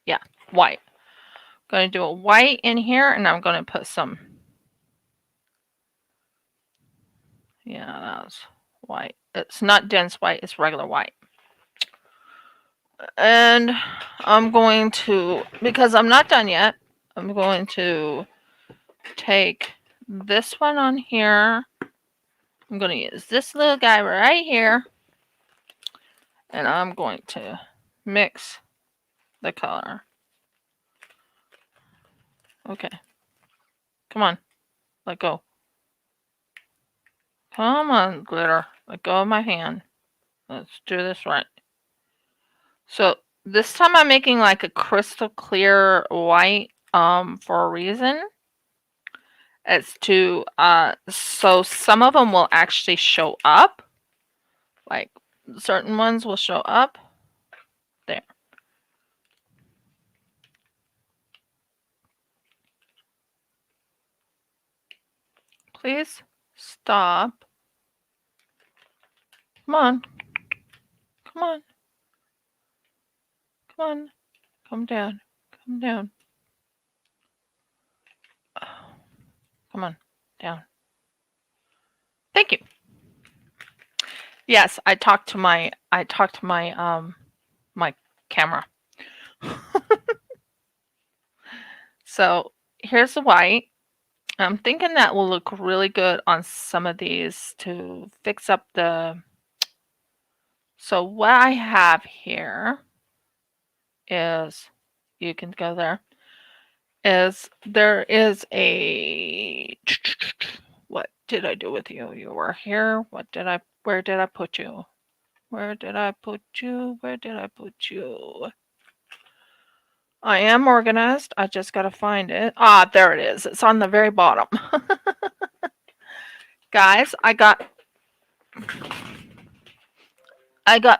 Yeah, white. I'm going to do a white in here, and I'm going to put some. Yeah, that was white. It's not dense white, it's regular white. And I'm going to, because I'm not done yet, I'm going to take this one on here. I'm going to use this little guy right here. And I'm going to mix the color. Okay. Come on. Let go. Come on, glitter. Let go of my hand. Let's do this right. So this time I'm making like a crystal clear white for a reason. It's to so some of them will actually show up. Like certain ones will show up. There. Please stop. Come on. Come on. Come on. Come down. Come down. Come on. Down. Thank you. Yes, I talked to my my camera. So here's the white. I'm thinking that will look really good on some of these to fix up the. So what I have here is, you can go there, is there is a, what did I do with you? You were here. Where did I put you? Where did I put you? Where did I put you? I am organized. I just got to find it. Ah, there it is. It's on the very bottom. Guys, I got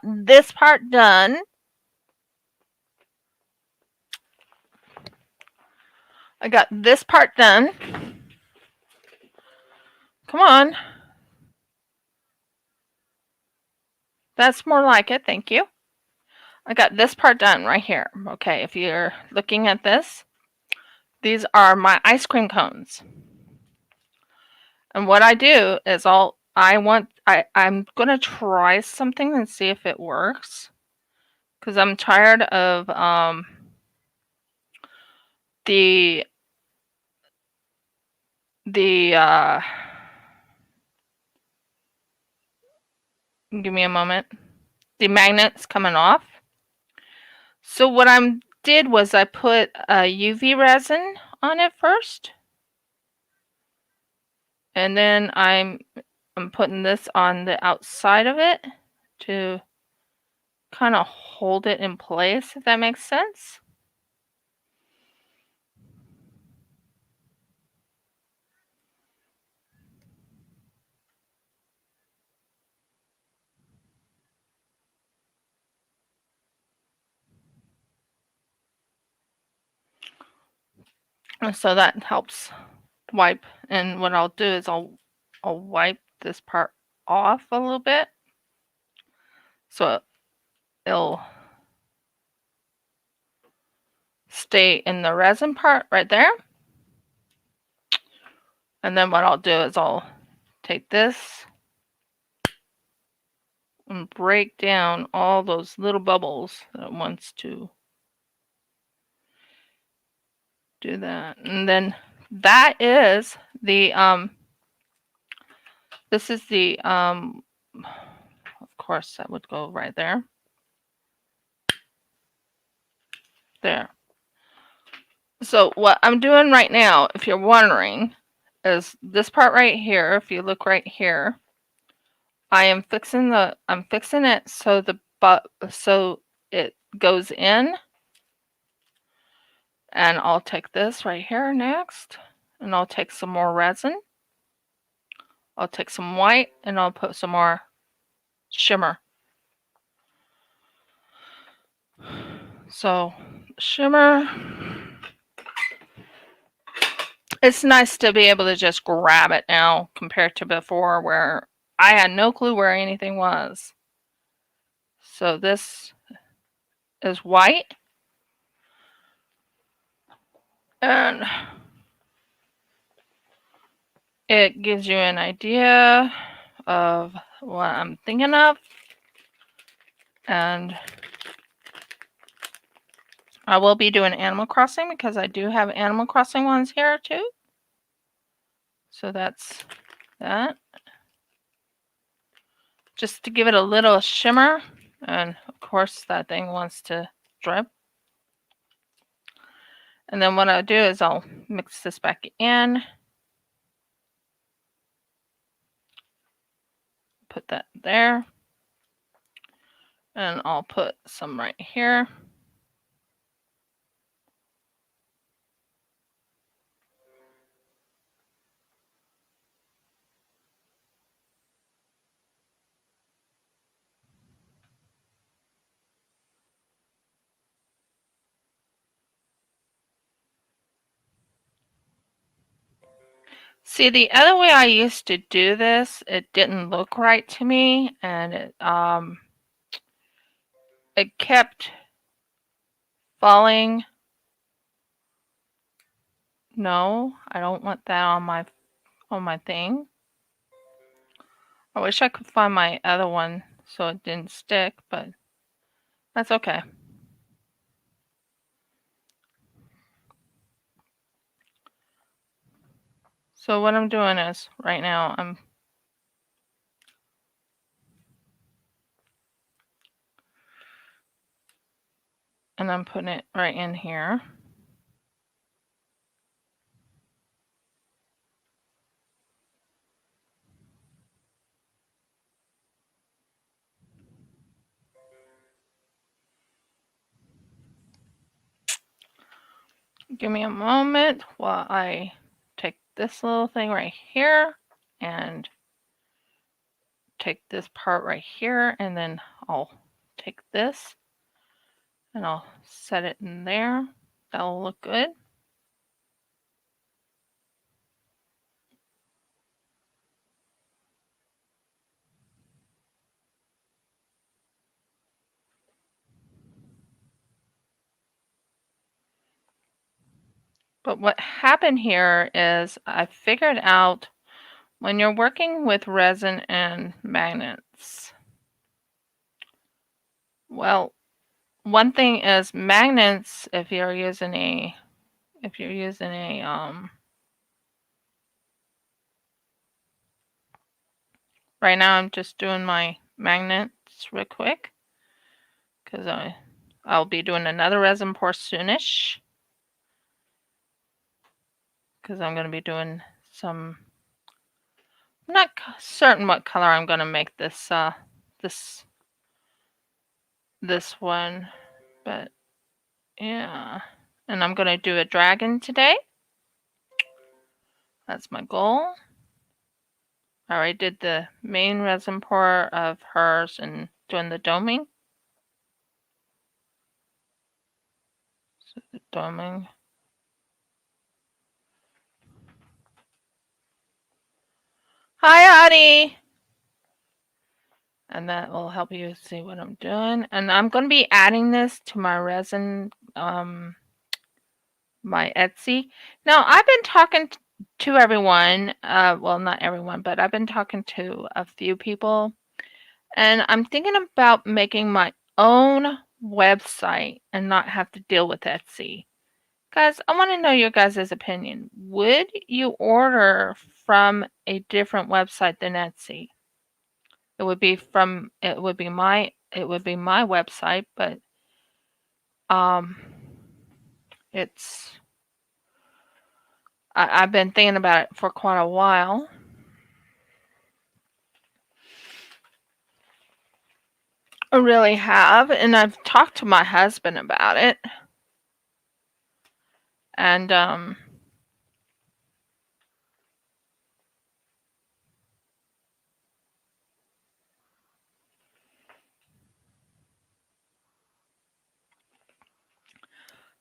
this part done. I got this part done. Come on. That's more like it. Thank you. I got this part done right here. Okay, if you're looking at this, these are my ice cream cones. And what I do is I'm going to try something and see if it works. Because I'm tired of the give me a moment. The magnets coming off. So what I did was I put a UV resin on it first. And then I'm putting this on the outside of it to kind of hold it in place, if that makes sense. And so that helps wipe. And what I'll do is I'll wipe this part off a little bit, so it'll stay in the resin part right there. And then what I'll do is I'll take this and break down all those little bubbles that it wants to do that. And then that is the this is the of course that would go right there. There. So what I'm doing right now, if you're wondering, is this part right here. If you look right here, I'm fixing it so it goes in. And I'll take this right here next, and I'll take some more resin. I'll take some white, and I'll put some more shimmer. So shimmer. It's nice to be able to just grab it now compared to before where I had no clue where anything was. So this is white. And it gives you an idea of what I'm thinking of. And I will be doing Animal Crossing because I do have Animal Crossing ones here too. So that's that. Just to give it a little shimmer. And of course that thing wants to drip. And then what I'll do is I'll mix this back in. put that there. And I'll put some right here. See, the other way I used to do this, it didn't look right to me, and it kept falling. No, I don't want that on my thing. I wish I could find my other one so it didn't stick, but that's okay. So what I'm doing is, right now, I'm putting it right in here. Give me a moment while I take this little thing right here and take this part right here, and then I'll take this and I'll set it in there. That'll look good. But what happened here is I figured out when you're working with resin and magnets, well, one thing is magnets, if you're using a right now I'm just doing my magnets real quick because I'll be doing another resin pour soonish, because I'm going to be doing some, I'm not certain what color I'm going to make this this one, but yeah. And I'm going to do a dragon today. That's my goal. I already did the main resin pour of hers and doing the doming. So the doming. Hi, Audie! And that will help you see what I'm doing. And I'm going to be adding this to my resin, my Etsy. Now, I've been talking to everyone, well, not everyone, but I've been talking to a few people, and I'm thinking about making my own website and not have to deal with Etsy. Guys, I want to know your guys' opinion. Would you order from a different website than Etsy? It would be my website, but it's I've been thinking about it for quite a while. I really have, and I've talked to my husband about it. And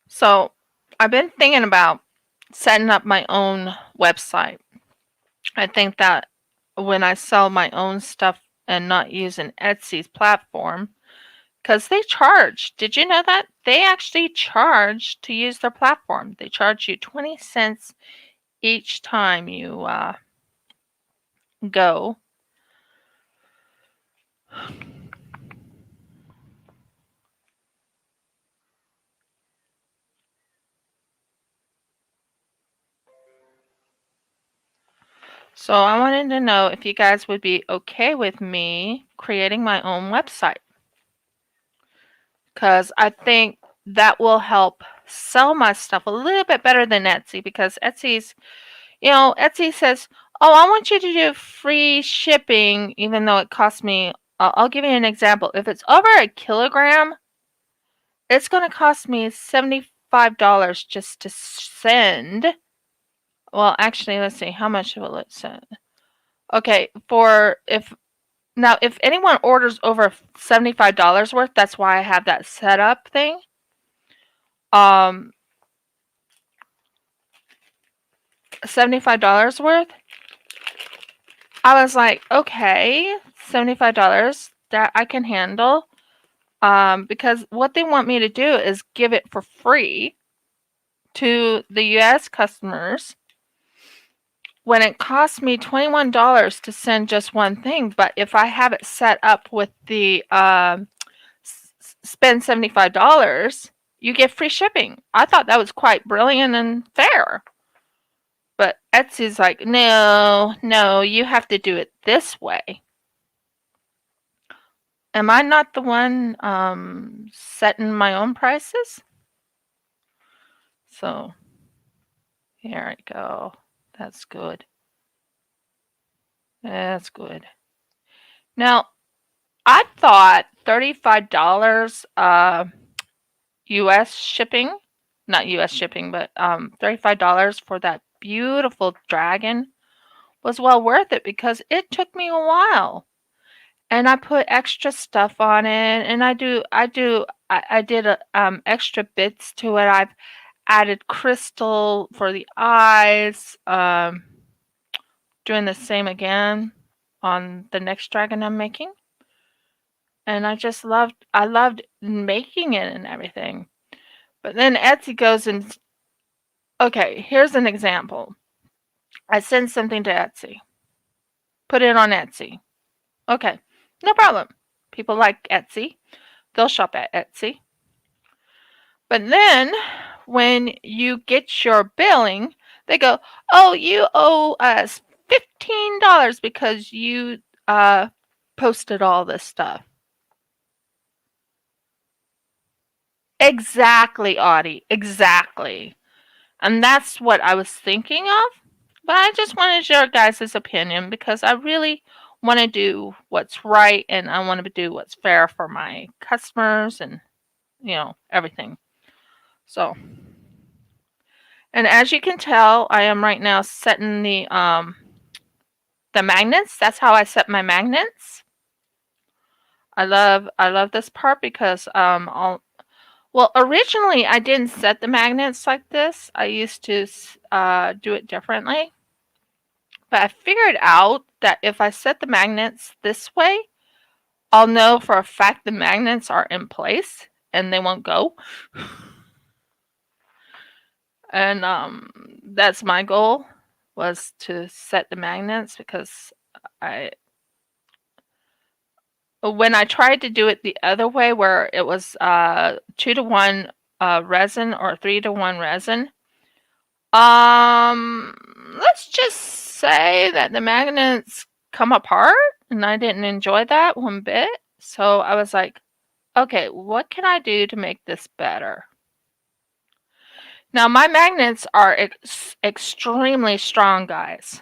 so I've been thinking about setting up my own website. I think that when I sell my own stuff and not using Etsy's platform, because they charge. Did you know that? They actually charge to use their platform. They charge you 20 cents each time you go. So I wanted to know if you guys would be okay with me creating my own website, because I think that will help sell my stuff a little bit better than Etsy, because Etsy's, Etsy says, Oh, I want you to do free shipping, even though it costs me. I'll give you an example. If it's over a kilogram, it's going to cost me $75 just to send. Well, actually, let's see. How much will it send? Okay, if anyone orders over $75 worth, that's why I have that setup thing. $75 worth. I was like, okay, $75 that I can handle. Because what they want me to do is give it for free to the US customers when it costs me $21 to send just one thing. But if I have it set up with the spend $75, you get free shipping. I thought that was quite brilliant and fair. But Etsy's like, no, you have to do it this way. Am I not the one setting my own prices? So here I go. That's good. That's good. Now, I thought $35 US shipping, not US shipping, but $35 for that beautiful dragon was well worth it because it took me a while. And I put extra stuff on it, and I did extra bits to it. I've added crystal for the eyes. Doing the same again on the next dragon I'm making. And I loved making it and everything. But then Etsy goes and, okay, here's an example. I send something to Etsy. Put it on Etsy. Okay, no problem. People like Etsy. They'll shop at Etsy. But then when you get your billing, they go, oh, you owe us $15 because you posted all this stuff. Exactly, Audie. Exactly. And that's what I was thinking of. But I just wanted your guys' opinion because I really want to do what's right and I want to do what's fair for my customers and, everything. So, and as you can tell, I am right now setting the magnets. That's how I set my magnets. I love this part because well, originally I didn't set the magnets like this. I used to do it differently. But I figured out that if I set the magnets this way, I'll know for a fact the magnets are in place and they won't go. And that's my goal, was to set the magnets because when I tried to do it the other way where it was 2-to-1 resin or 3-to-1 resin, let's just say that the magnets come apart and I didn't enjoy that one bit. So I was like, okay, what can I do to make this better? Now my magnets are extremely strong, guys.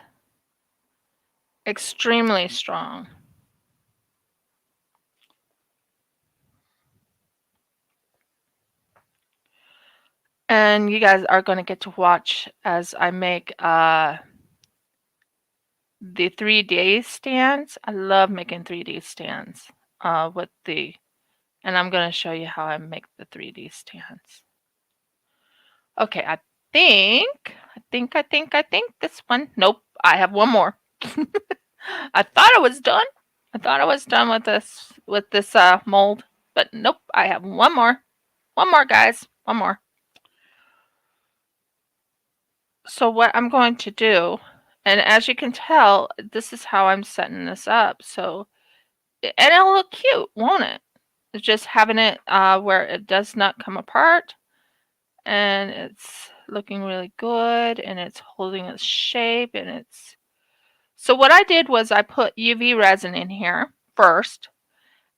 Extremely strong. And you guys are going to get to watch as I make the 3D stands. I love making 3D stands and I'm going to show you how I make the 3D stands. Okay, I think this one. Nope, I have one more. I thought I was done. I thought I was done with this mold, but nope, I have one more. One more, guys. One more. So what I'm going to do, and as you can tell, this is how I'm setting this up. So, and it'll look cute, won't it? It's just having it where it does not come apart, and it's looking really good, and it's holding its shape, and it's. So what I did was I put UV resin in here first,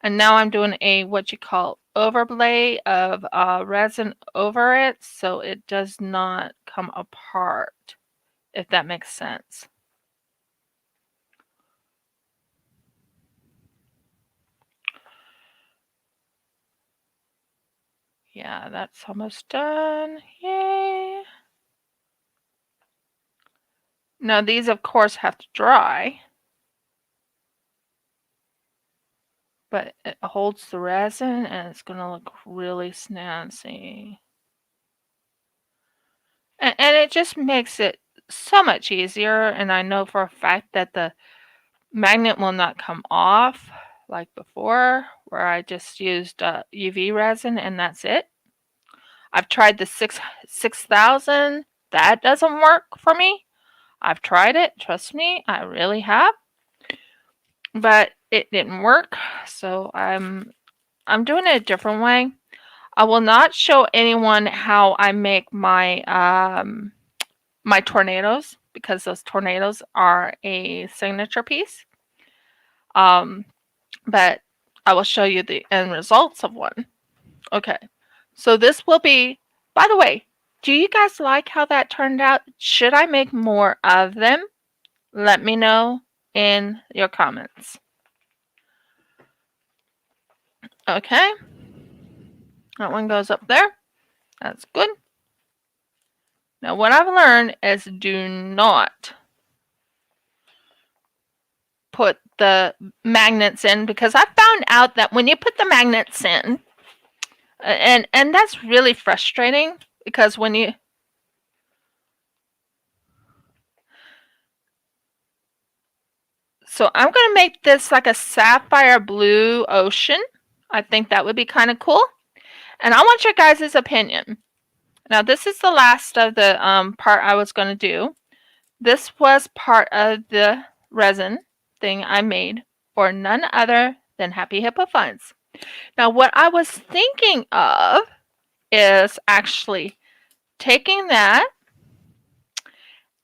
and now I'm doing a what you call overlay of resin over it, so it does not come apart, if that makes sense. Yeah, that's almost done. Yay. Now these, of course, have to dry, but it holds the resin and it's going to look really snazzy. And it just makes it so much easier, and I know for a fact that the magnet will not come off like before, where I just used UV resin and that's it. I've tried the 6000. That doesn't work for me. I've tried it, trust me, I really have. But it didn't work, so I'm doing it a different way. I will not show anyone how I make my my tornadoes, because those tornadoes are a signature piece. But I will show you the end results of one. Okay, so this will be, by the way, do you guys like how that turned out? Should I make more of them? Let me know in your comments. Okay, that one goes up there. That's good. Now what I've learned is do not put the magnets in, because I found out that when you put the magnets in, and that's really frustrating, because when you, so I'm going to make this like a sapphire blue ocean. I think that would be kind of cool. And I want your guys' opinion. Now this is the last of the part I was going to do. This was part of the resin thing I made for none other than Happy Hippo Funds. Now what I was thinking of is actually taking that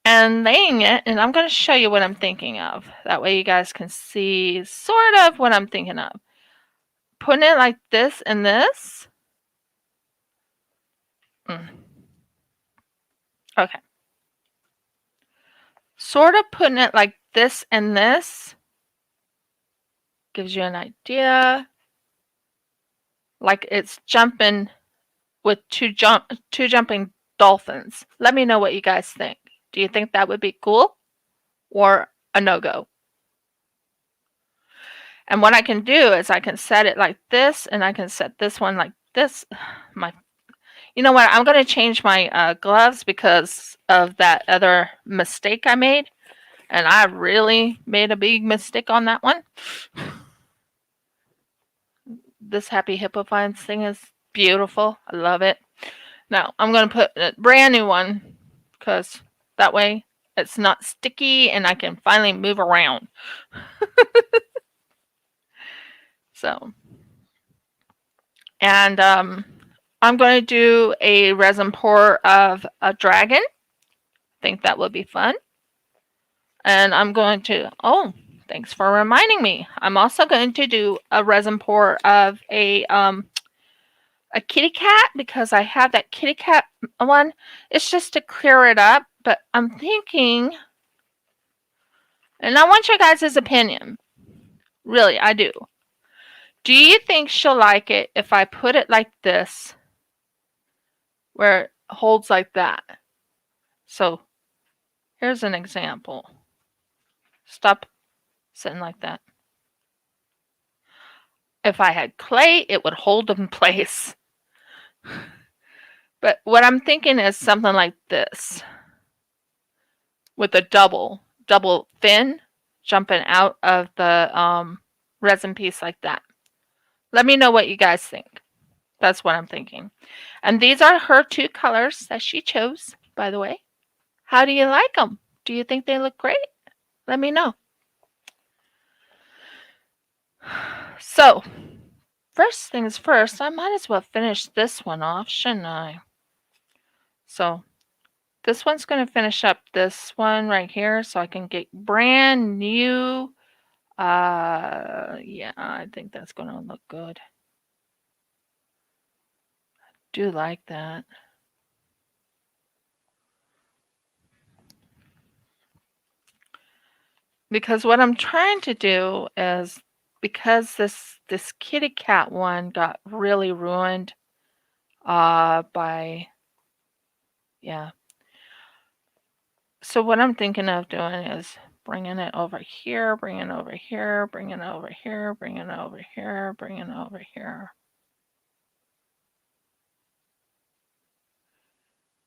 and laying it, and I'm going to show you what I'm thinking of. That way you guys can see sort of what I'm thinking of. Putting it like this and this. Okay. Sort of putting it like this and this gives you an idea. Like it's jumping with two jumping dolphins. Let me know what you guys think. Do you think that would be cool or a no-go? And what I can do is I can set it like this, and I can set this one like this. You know what? I'm going to change my gloves because of that other mistake I made. And I really made a big mistake on that one. This Happy Hippo Finds thing is beautiful. I love it. Now, I'm going to put a brand new one, because that way it's not sticky and I can finally move around. So, and I'm going to do a resin pour of a dragon. I think that would be fun. And I'm going to, oh, thanks for reminding me. I'm also going to do a resin pour of a kitty cat, because I have that kitty cat one. It's just to clear it up, but I'm thinking, and I want your guys' opinion. Really, I do. Do you think she'll like it if I put it like this, where it holds like that? So here's an example. Stop sitting like that. If I had clay, it would hold in place. But what I'm thinking is something like this, with a double fin jumping out of the resin piece like that. Let me know what you guys think. That's what I'm thinking. And these are her two colors that she chose, by the way. How do you like them? Do you think they look great? Let me know. So, first things first, I might as well finish this one off, shouldn't I? So, this one's going to finish up this one right here, so I can get brand new. Yeah, I think that's going to look good. I do like that. Because what I'm trying to do is, because this kitty cat one got really ruined, yeah. So what I'm thinking of doing is bringing it over here, bringing it over here, bringing it over here, bringing it over here, bringing it over here.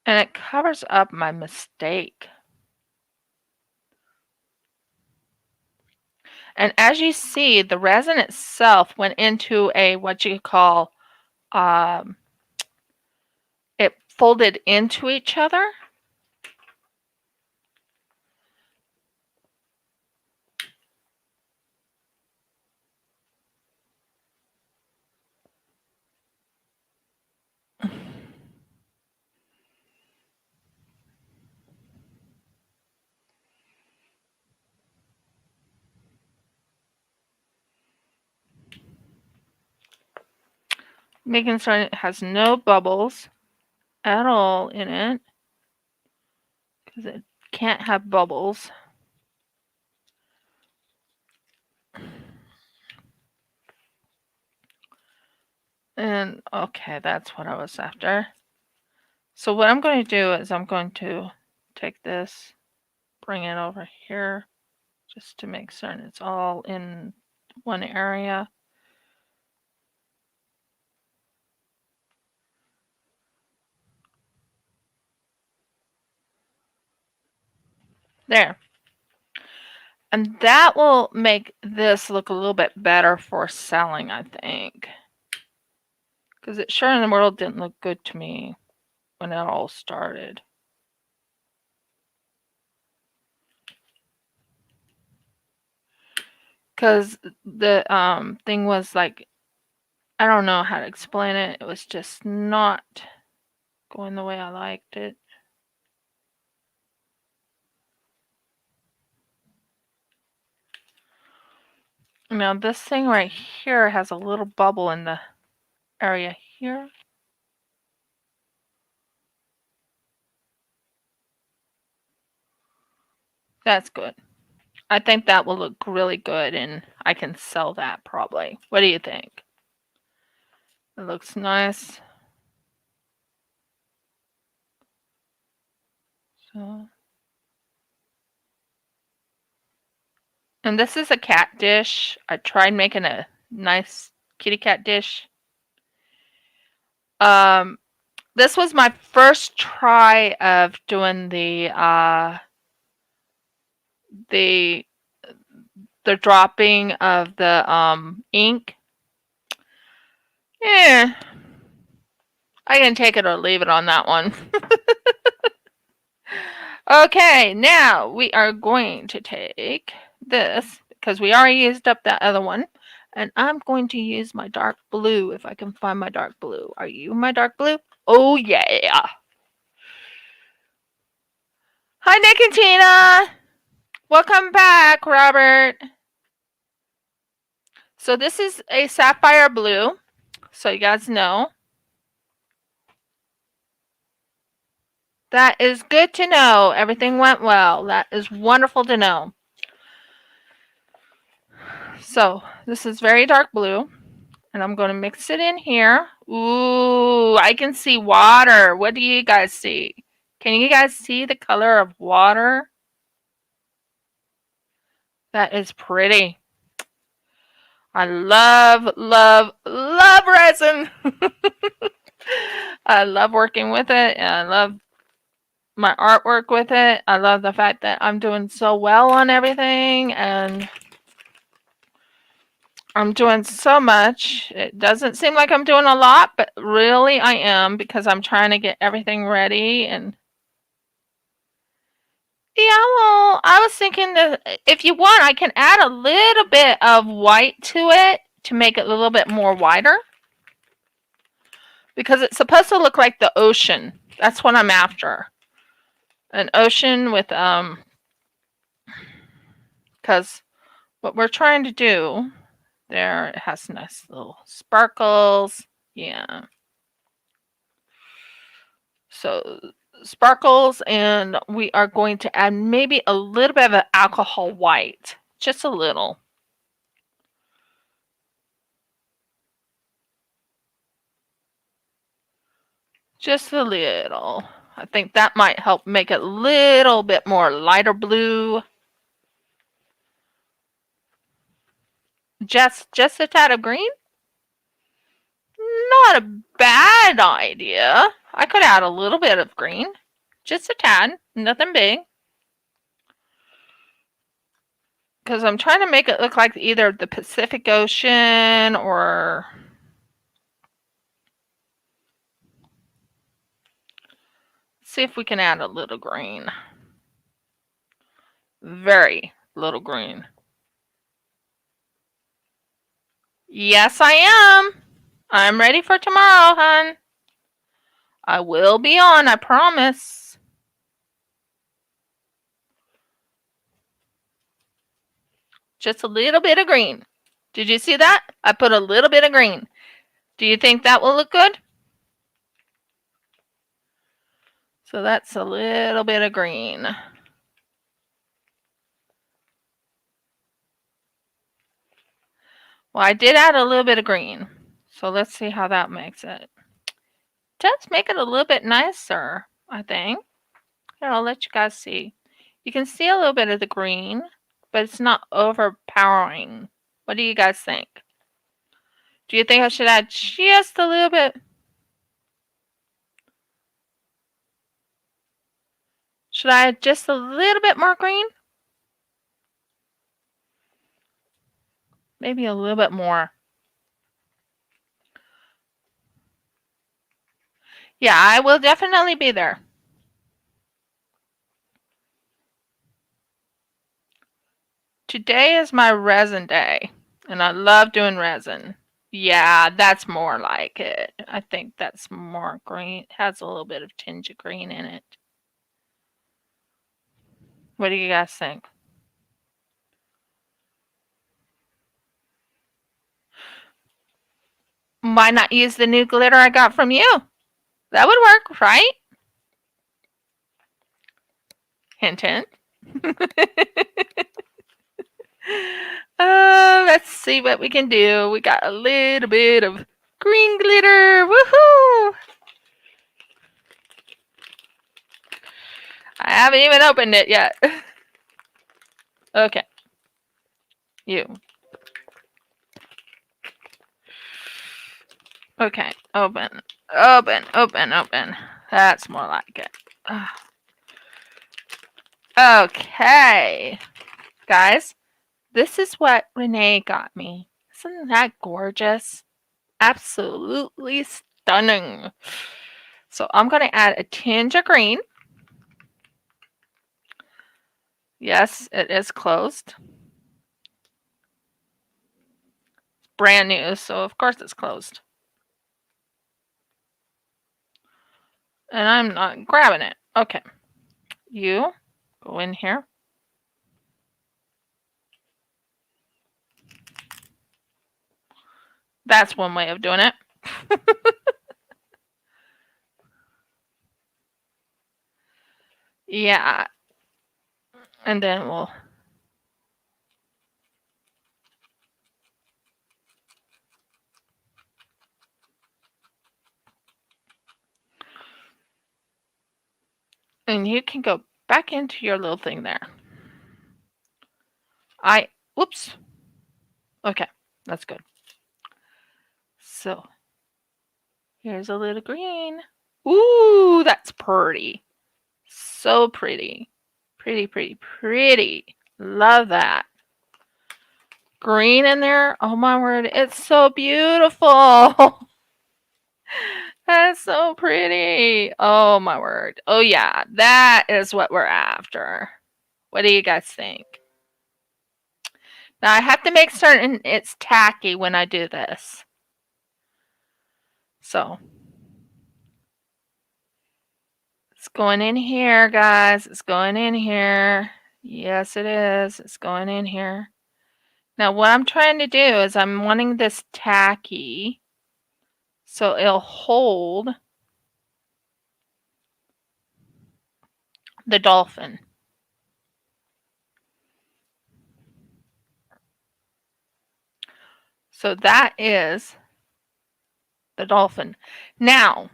And it covers up my mistake. And as you see, the resin itself went into a, what you call, it folded into each other. Making sure it has no bubbles at all in it, because it can't have bubbles. And okay, that's what I was after. So what I'm going to do is I'm going to take this, bring it over here, just to make certain it's all in one area. There. And that will make this look a little bit better for selling, I think. Because it sure in the world didn't look good to me when it all started. Because the thing was like, I don't know how to explain it. It was just not going the way I liked it. Now this thing right here has a little bubble in the area here. That's good. I think that will look really good and I can sell that probably. What do you think? It looks nice. So, and this is a cat dish. I tried making a nice kitty cat dish. This was my first try of doing the dropping of the ink. Yeah, I can take it or leave it on that one. Okay, now we are going to take this because we already used up that other one. And I'm going to use my dark blue if I can find my dark blue. Are you my dark blue? Oh, yeah. Hi, Nick and Tina. Welcome back, Robert. So this is a sapphire blue, so you guys know. That is good to know. Everything went well. That is wonderful to know. So this is very dark blue. And I'm going to mix it in here. Ooh, I can see water. What do you guys see? Can you guys see the color of water? That is pretty. I love, love, love resin. I love working with it, and I love my artwork with it. I love the fact that I'm doing so well on everything, and I'm doing so much. It doesn't seem like I'm doing a lot, but really I am, because I'm trying to get everything ready. And yeah, well, I was thinking that if you want, I can add a little bit of white to it to make it a little bit more whiter, because it's supposed to look like the ocean. That's what I'm after. An ocean with because what we're trying to do there, it has nice little sparkles. Yeah. So sparkles, and we are going to add maybe a little bit of an alcohol white, just a little. Just a little. I think that might help make it a little bit more lighter blue. Just a tad of green? Not a bad idea. I could add a little bit of green. Just a tad. Nothing big. Because I'm trying to make it look like either the Pacific Ocean or... see if we can add a little green. Very little green. Yes, I am. I'm ready for tomorrow, hon. I will be on, I promise. Just a little bit of green. Did you see that? I put a little bit of green. Do you think that will look good? So that's a little bit of green. Well, I did add a little bit of green. So let's see how that makes it. Does make it a little bit nicer, I think. Here, I'll let you guys see. You can see a little bit of the green, but it's not overpowering. What do you guys think? Do you think I should add just a little bit? Should I add just a little bit more green? Maybe a little bit more. Yeah, I will definitely be there. Today is my resin day, and I love doing resin. Yeah, that's more like it. I think that's more green. It has a little bit of tinge of green in it. What do you guys think? Why not use the new glitter I got from you? That would work, right? Hint, hint. Let's see what we can do. We got a little bit of green glitter. Woohoo! I haven't even opened it yet. Okay. You. Okay. Open. Open. Open. Open. That's more like it. Okay. Guys, this is what Renee got me. Isn't that gorgeous? Absolutely stunning. So I'm going to add a tinge of green. Yes, it is closed. Brand new, so of course it's closed. And I'm not grabbing it. Okay. You go in here. That's one way of doing it. Yeah. And then we'll... and you can go back into your little thing there. Whoops. Okay, that's good. So, here's a little green. Ooh, that's pretty. So pretty. Pretty, pretty, pretty. Love that. Green in there. Oh my word, it's so beautiful. That's so pretty. Oh my word. Oh yeah, that is what we're after. What do you guys think? Now I have to make certain it's tacky when I do this. So it's going in here, guys. It's going in here. Yes, it is. It's going in here. Now what I'm trying to do is I'm wanting this tacky so it'll hold the dolphin. So that is the dolphin. Now,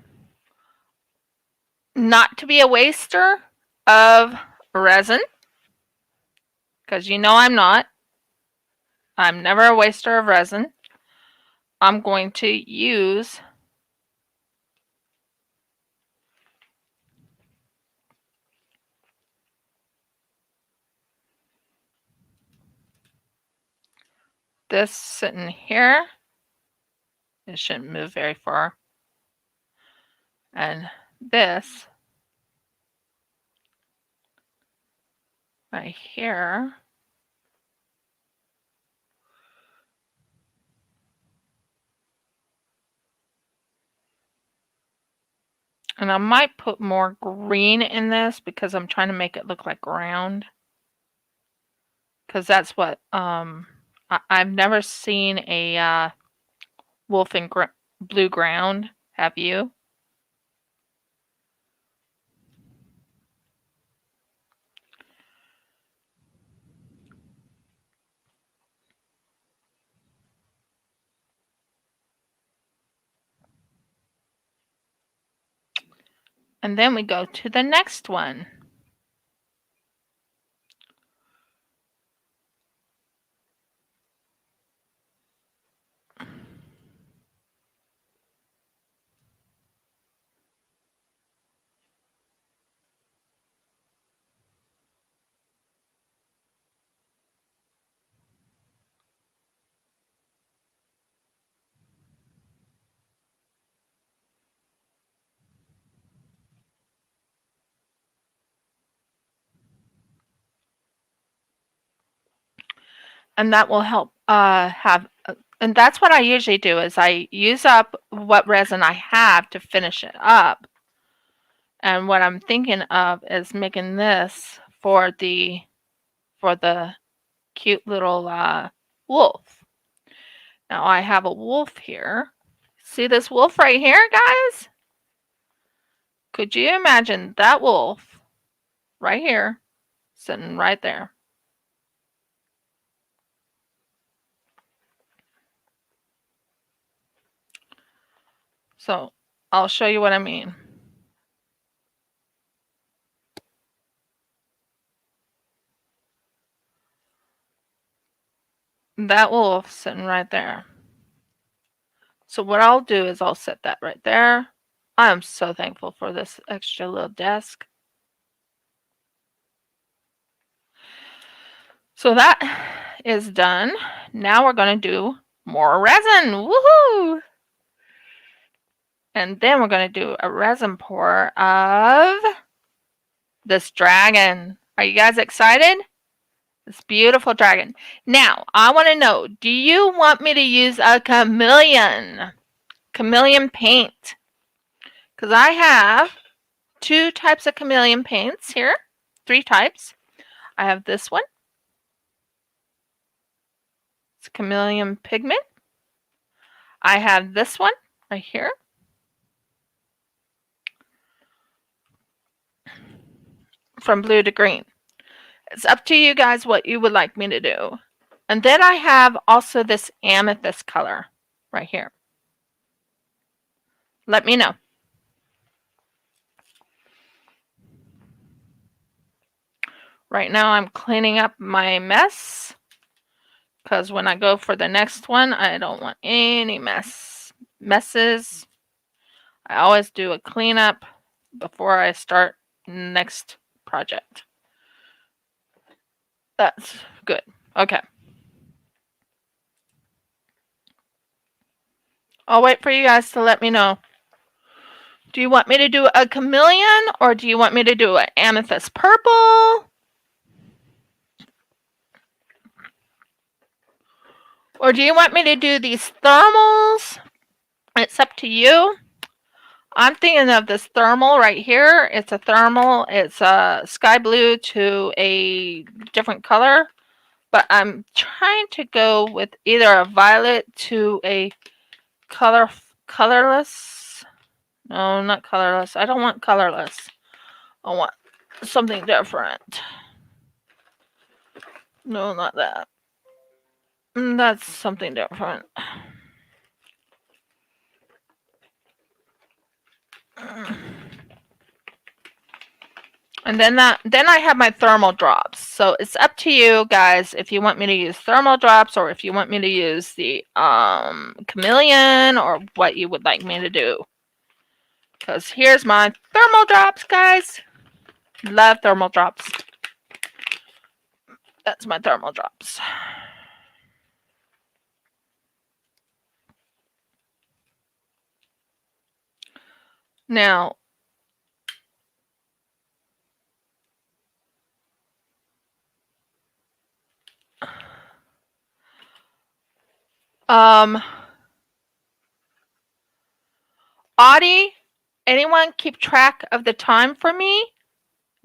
not to be a waster of resin, because you know I'm not. I'm never a waster of resin. I'm going to use this sitting here. It shouldn't move very far. And this right here. And I might put more green in this because I'm trying to make it look like ground. Because that's what I've never seen a wolf in blue ground. Have you? And then we go to the next one. And that will help and that's what I usually do is I use up what resin I have to finish it up. And what I'm thinking of is making this for the cute little wolf. Now I have a wolf here. See this wolf right here, guys? Could you imagine that wolf right here, sitting right there? So I'll show you what I mean. That wolf sitting right there. So what I'll do is I'll set that right there. I am so thankful for this extra little desk. So that is done. Now we're going to do more resin. Woohoo! And then we're going to do a resin pour of this dragon. Are you guys excited? This beautiful dragon. Now, I want to know, do you want me to use a chameleon paint? Because I have 2 types of chameleon paints here. 3 types. I have this one. It's chameleon pigment. I have this one right here. From blue to green. It's up to you guys what you would like me to do. And then I have also this amethyst color right here. Let me know. Right now I'm cleaning up my mess because when I go for the next one, I don't want any messes. I always do a cleanup before I start next project. That's good. Okay. I'll wait for you guys to let me know. Do you want me to do a chameleon or do you want me to do an amethyst purple? Or do you want me to do these thermals? It's up to you. I'm thinking of this thermal right here. It's a thermal. It's a sky blue to a different color. But I'm trying to go with either a violet to a colorless. No, not colorless. I don't want colorless. I want something different. No, not that. That's something different. And then I have my thermal drops. So it's up to you guys if you want me to use thermal drops or if you want me to use the chameleon or what you would like me to do. Because here's my thermal drops, guys. Love thermal drops. That's my thermal drops. Now, Audie, anyone keep track of the time for me?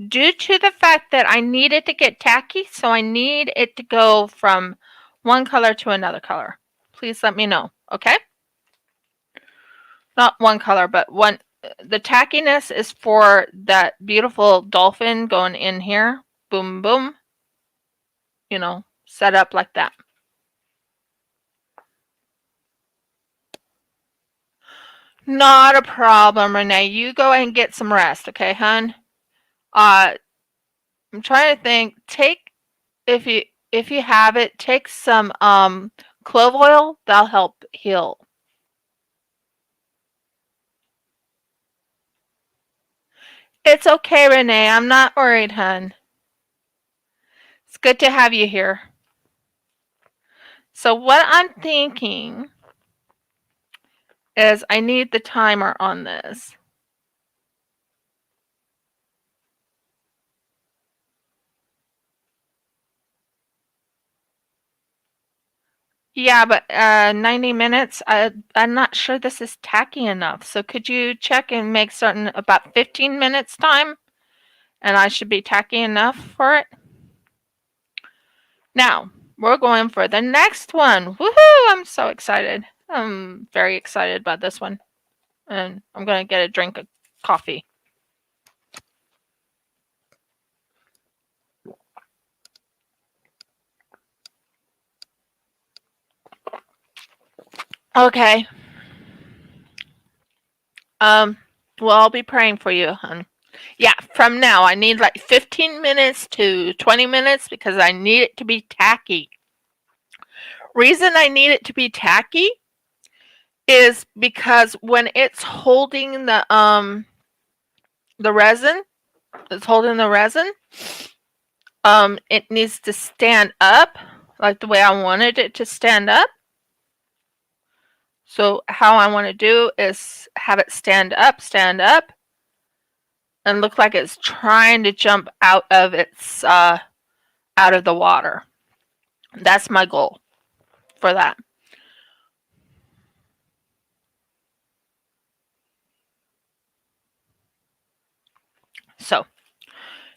Due to the fact that I need it to get tacky, so I need it to go from one color to another color. Please let me know, okay? Not one color, but one. The tackiness is for that beautiful dolphin going in here. Boom, boom. You know, set up like that. Not a problem, Renee. You go and get some rest, okay, hun? I'm trying to think. If you have it, take some clove oil. That'll help heal. It's okay, Renee. I'm not worried, hun. It's good to have you here. So what I'm thinking is I need the timer on this. Yeah, but 90 minutes, I'm not sure this is tacky enough. So could you check and make certain about 15 minutes time? And I should be tacky enough for it? Now, we're going for the next one. Woohoo! I'm so excited. I'm very excited about this one. And I'm going to get a drink of coffee. Okay. Well, I'll be praying for you, hon. Yeah, from now, I need like 15 minutes to 20 minutes because I need it to be tacky. Reason I need it to be tacky is because when it's holding the resin, it needs to stand up like the way I wanted it to stand up. So how I want to do is have it stand up, and look like it's trying to jump out of the water. That's my goal for that. So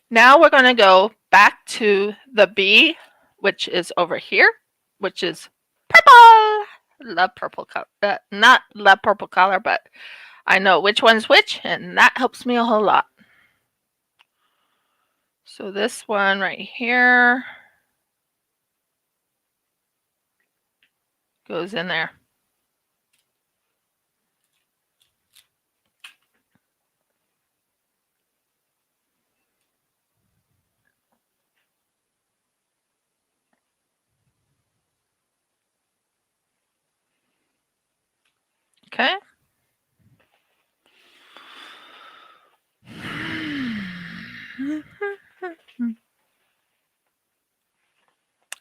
now we're going to go back to the bee, which is over here, which is purple. Love purple color. Not love purple color, but I know which one's which, and that helps me a whole lot. So this one right here goes in there. Okay.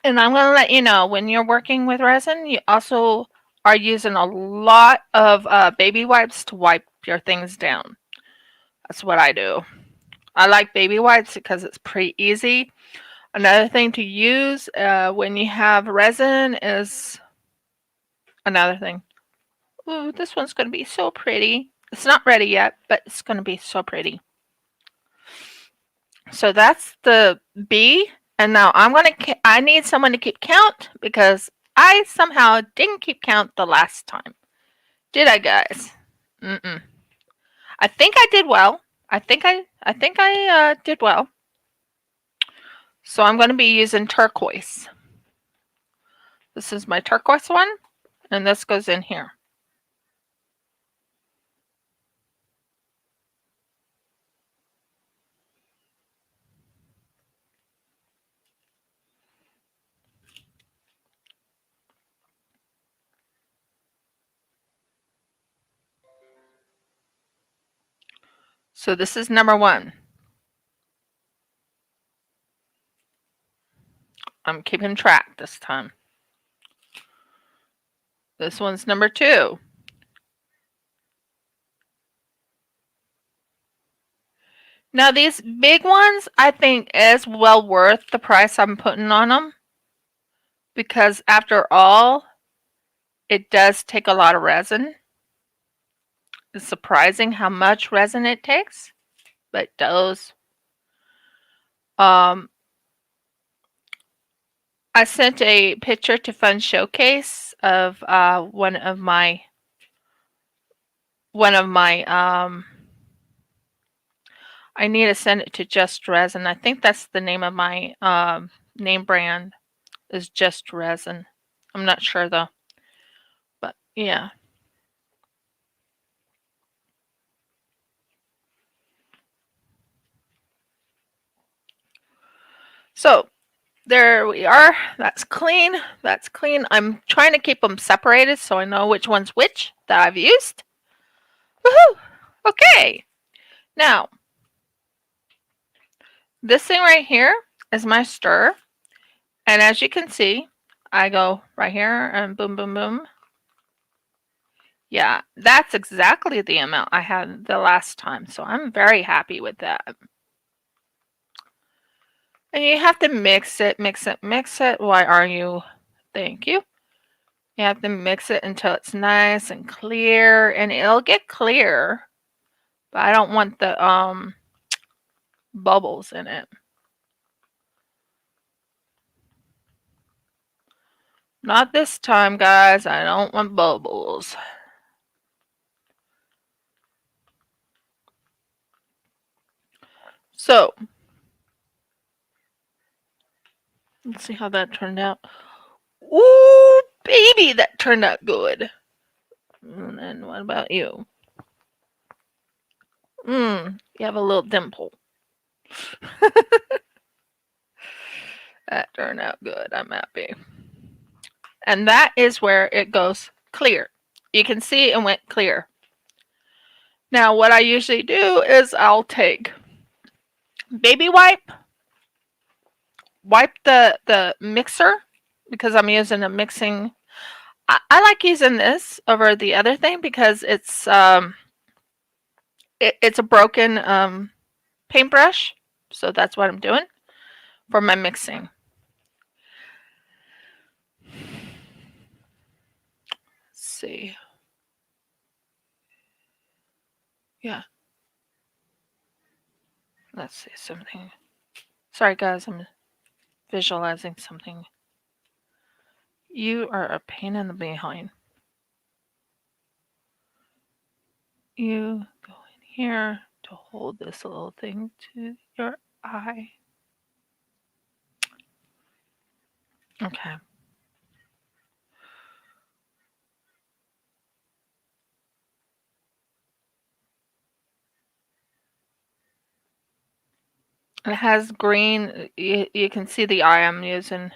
And I'm going to let you know, when you're working with resin, you also are using a lot of baby wipes to wipe your things down. That's what I do. I like baby wipes because it's pretty easy. Another thing to use when you have resin is another thing. Ooh, this one's going to be so pretty. It's not ready yet, but it's going to be so pretty. So that's the bee. And now I need someone to keep count because I somehow didn't keep count the last time. Did I, guys? Mm-mm. I think I did well. I think I did well. So I'm going to be using turquoise. This is my turquoise one, and this goes in here. So this is number 1. I'm keeping track this time. This one's number 2. Now these big ones, I think is well worth the price I'm putting on them. Because after all, it does take a lot of resin. It's surprising how much resin it takes, but it does. I sent a picture to Funshowcase of one of my I need to send it to Justresin. I think that's the name of my name brand is Justresin. I'm not sure though. But yeah. So there we are. That's clean. That's clean. I'm trying to keep them separated so I know which one's which that I've used. Woohoo! Okay. Now, this thing right here is my stir. And as you can see, I go right here and boom, boom, boom. Yeah, that's exactly the amount I had the last time. So I'm very happy with that. And you have to mix it, mix it, mix it. Why are you? Thank you. You have to mix it until it's nice and clear, and it'll get clear. But I don't want the bubbles in it. Not this time, guys. I don't want bubbles. So, let's see how that turned out. Ooh, baby, that turned out good. And then what about you? You have a little dimple. That turned out good. I'm happy. And that is where it goes clear. You can see it went clear. Now, what I usually do is I'll take baby wipe the mixer because I'm using a mixing. I like using this over the other thing because it's it's a broken paintbrush, so that's what I'm doing for my mixing. Let's see. Yeah. Let's see something. Sorry guys, I'm visualizing something. You are a pain in the behind. You go in here to hold this little thing to your eye. Okay. It has green. You can see the eye I'm using.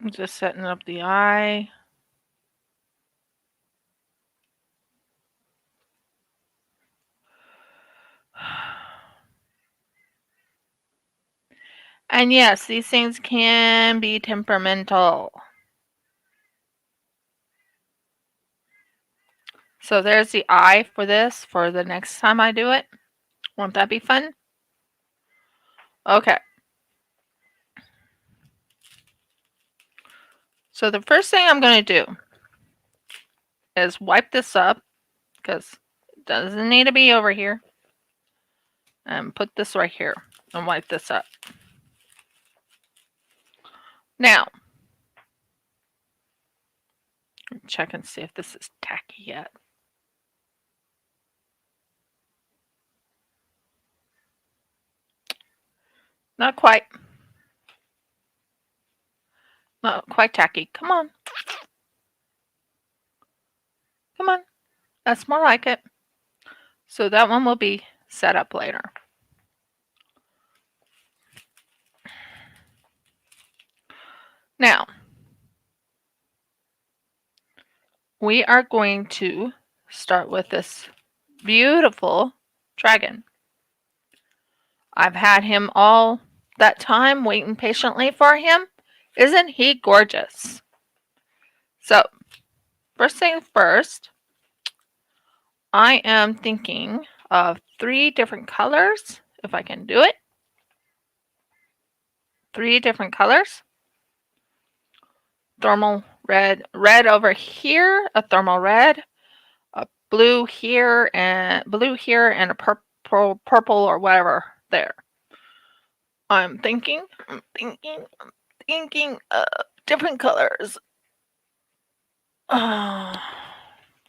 I'm just setting up the eye. And yes, these things can be temperamental. So there's the eye for this for the next time I do it. Won't that be fun? Okay. So the first thing I'm going to do is wipe this up because it doesn't need to be over here. And put this right here and wipe this up. Now, check and see if this is tacky yet. Not quite. Not quite tacky. Come on. Come on. That's more like it. So that one will be set up later. Now, we are going to start with this beautiful dragon. I've had him all that time waiting patiently for him. Isn't he gorgeous? So, first things first, I am thinking of 3 different colors, if I can do it. 3 different colors. Thermal red, red over here, a thermal red, a blue here, and a purple or whatever there. I'm thinking of different colors.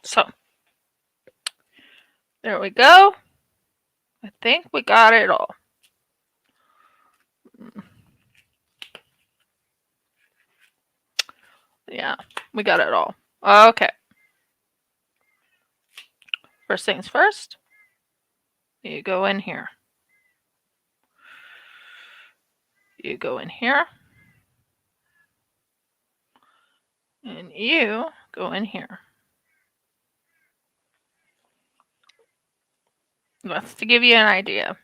So, there we go. I think we got it all. Yeah, we got it all. Okay. First things first, you go in here. You go in here. And you go in here. That's to give you an idea.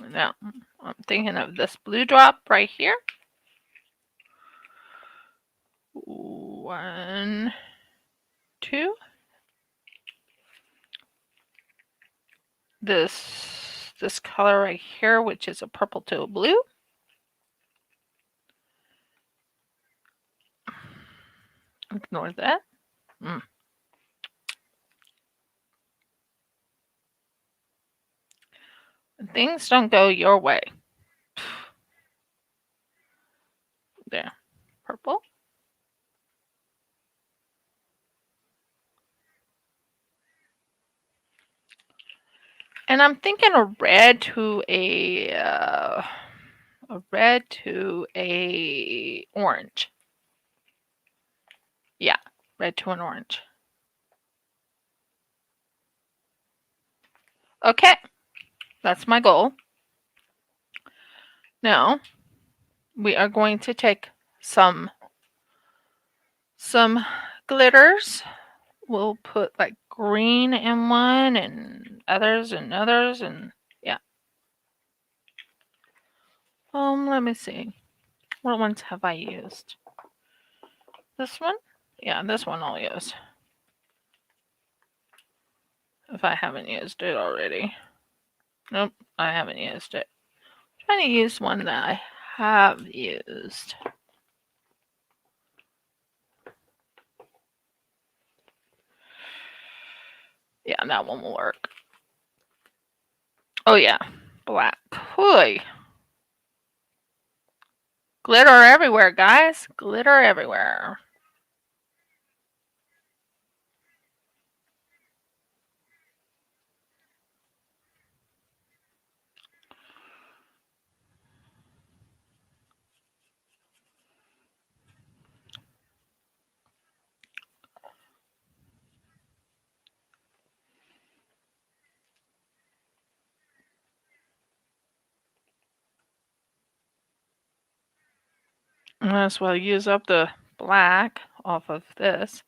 Now, I'm thinking of this blue drop right here. 1, 2. This color right here, which is a purple to a blue. Ignore that. Things don't go your way. There. Purple. And I'm thinking a red to a orange. Yeah, red to an orange. Okay, that's my goal. Now, we are going to take some glitters. We'll put like green in one and others and yeah. Let me see. What ones have I used? This one? Yeah, this one I'll use. If I haven't used it already. Nope, I haven't used it. I'm trying to use one that I have used. Yeah, that one will work. Oh yeah, black. Hooey. Glitter everywhere, guys. Glitter everywhere. Might as well use up the black off of this.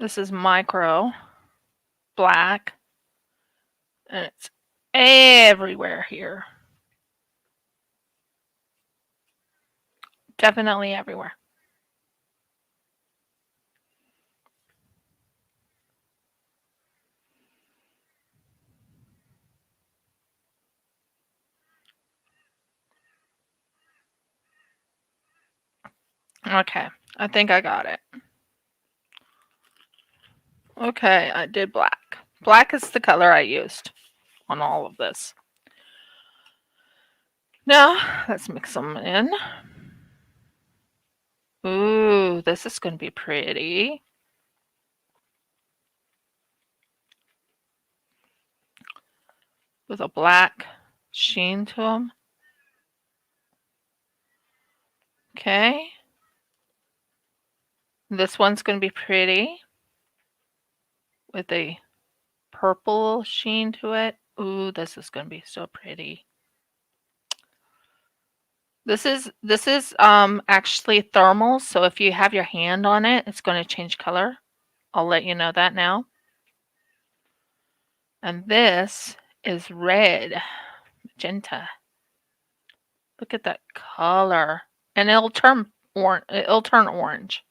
This is micro black, and it's everywhere here. Definitely everywhere. Okay, I think I got it. Okay, I did black. Black is the color I used on all of this. Now, let's mix them in. Ooh, this is going to be pretty. With a black sheen to them. Okay. This one's going to be pretty. With a purple sheen to it. Ooh, this is going to be so pretty. This is actually thermal, so if you have your hand on it, it's going to change color. I'll let you know that now. And this is red, magenta. Look at that color. And it'll turn orange.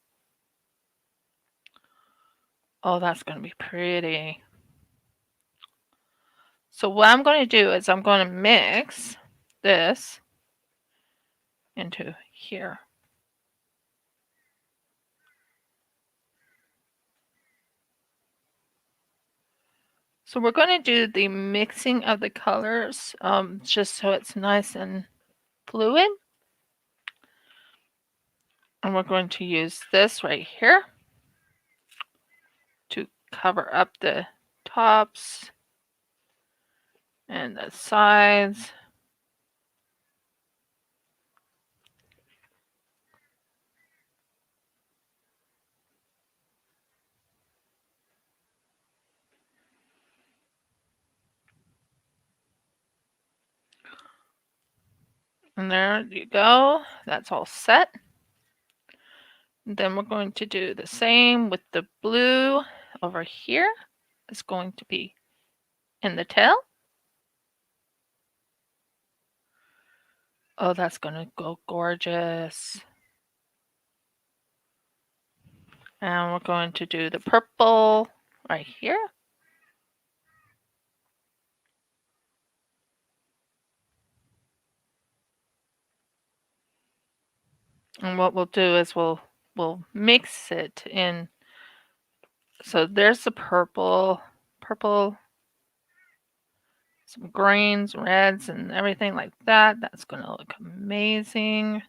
Oh, that's going to be pretty. So what I'm going to do is I'm going to mix this into here. So we're going to do the mixing of the colors just so it's nice and fluid. And we're going to use this right here to cover up the tops and the sides. And there you go. That's all set. And then we're going to do the same with the blue over here. It's going to be in the tail. Oh, that's going to go gorgeous. And we're going to do the purple right here. And what we'll do is we'll mix it in. So there's the purple, some greens, reds, and everything like that. That's going to look amazing.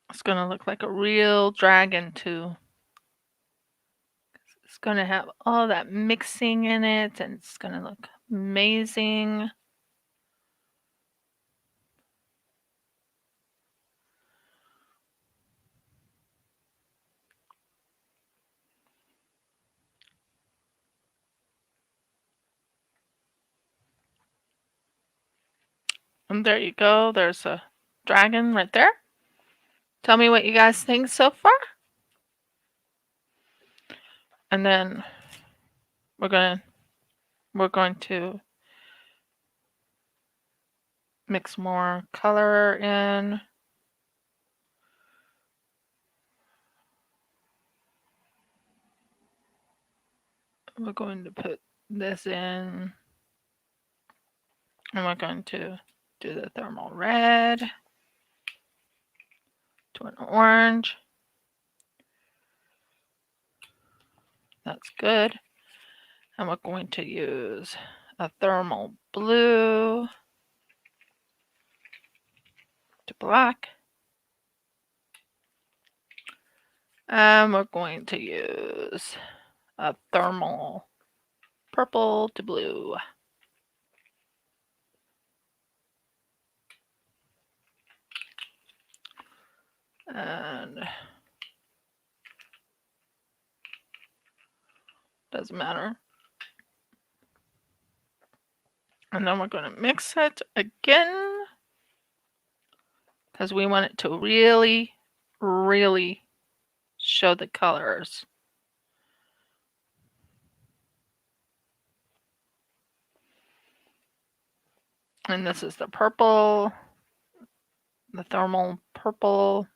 It's going to look like a real dragon too. It's going to have all that mixing in it, and it's going to look amazing. And there you go. There's a dragon right there. Tell me what you guys think so far. And then we're going to mix more color in. We're going to put this in. And we're going to do the thermal red to an orange. That's good. And we're going to use a thermal blue to black. And we're going to use a thermal purple to blue. And doesn't matter. And then we're going to mix it again because we want it to really, really show the colors. And this is the purple, the thermal purple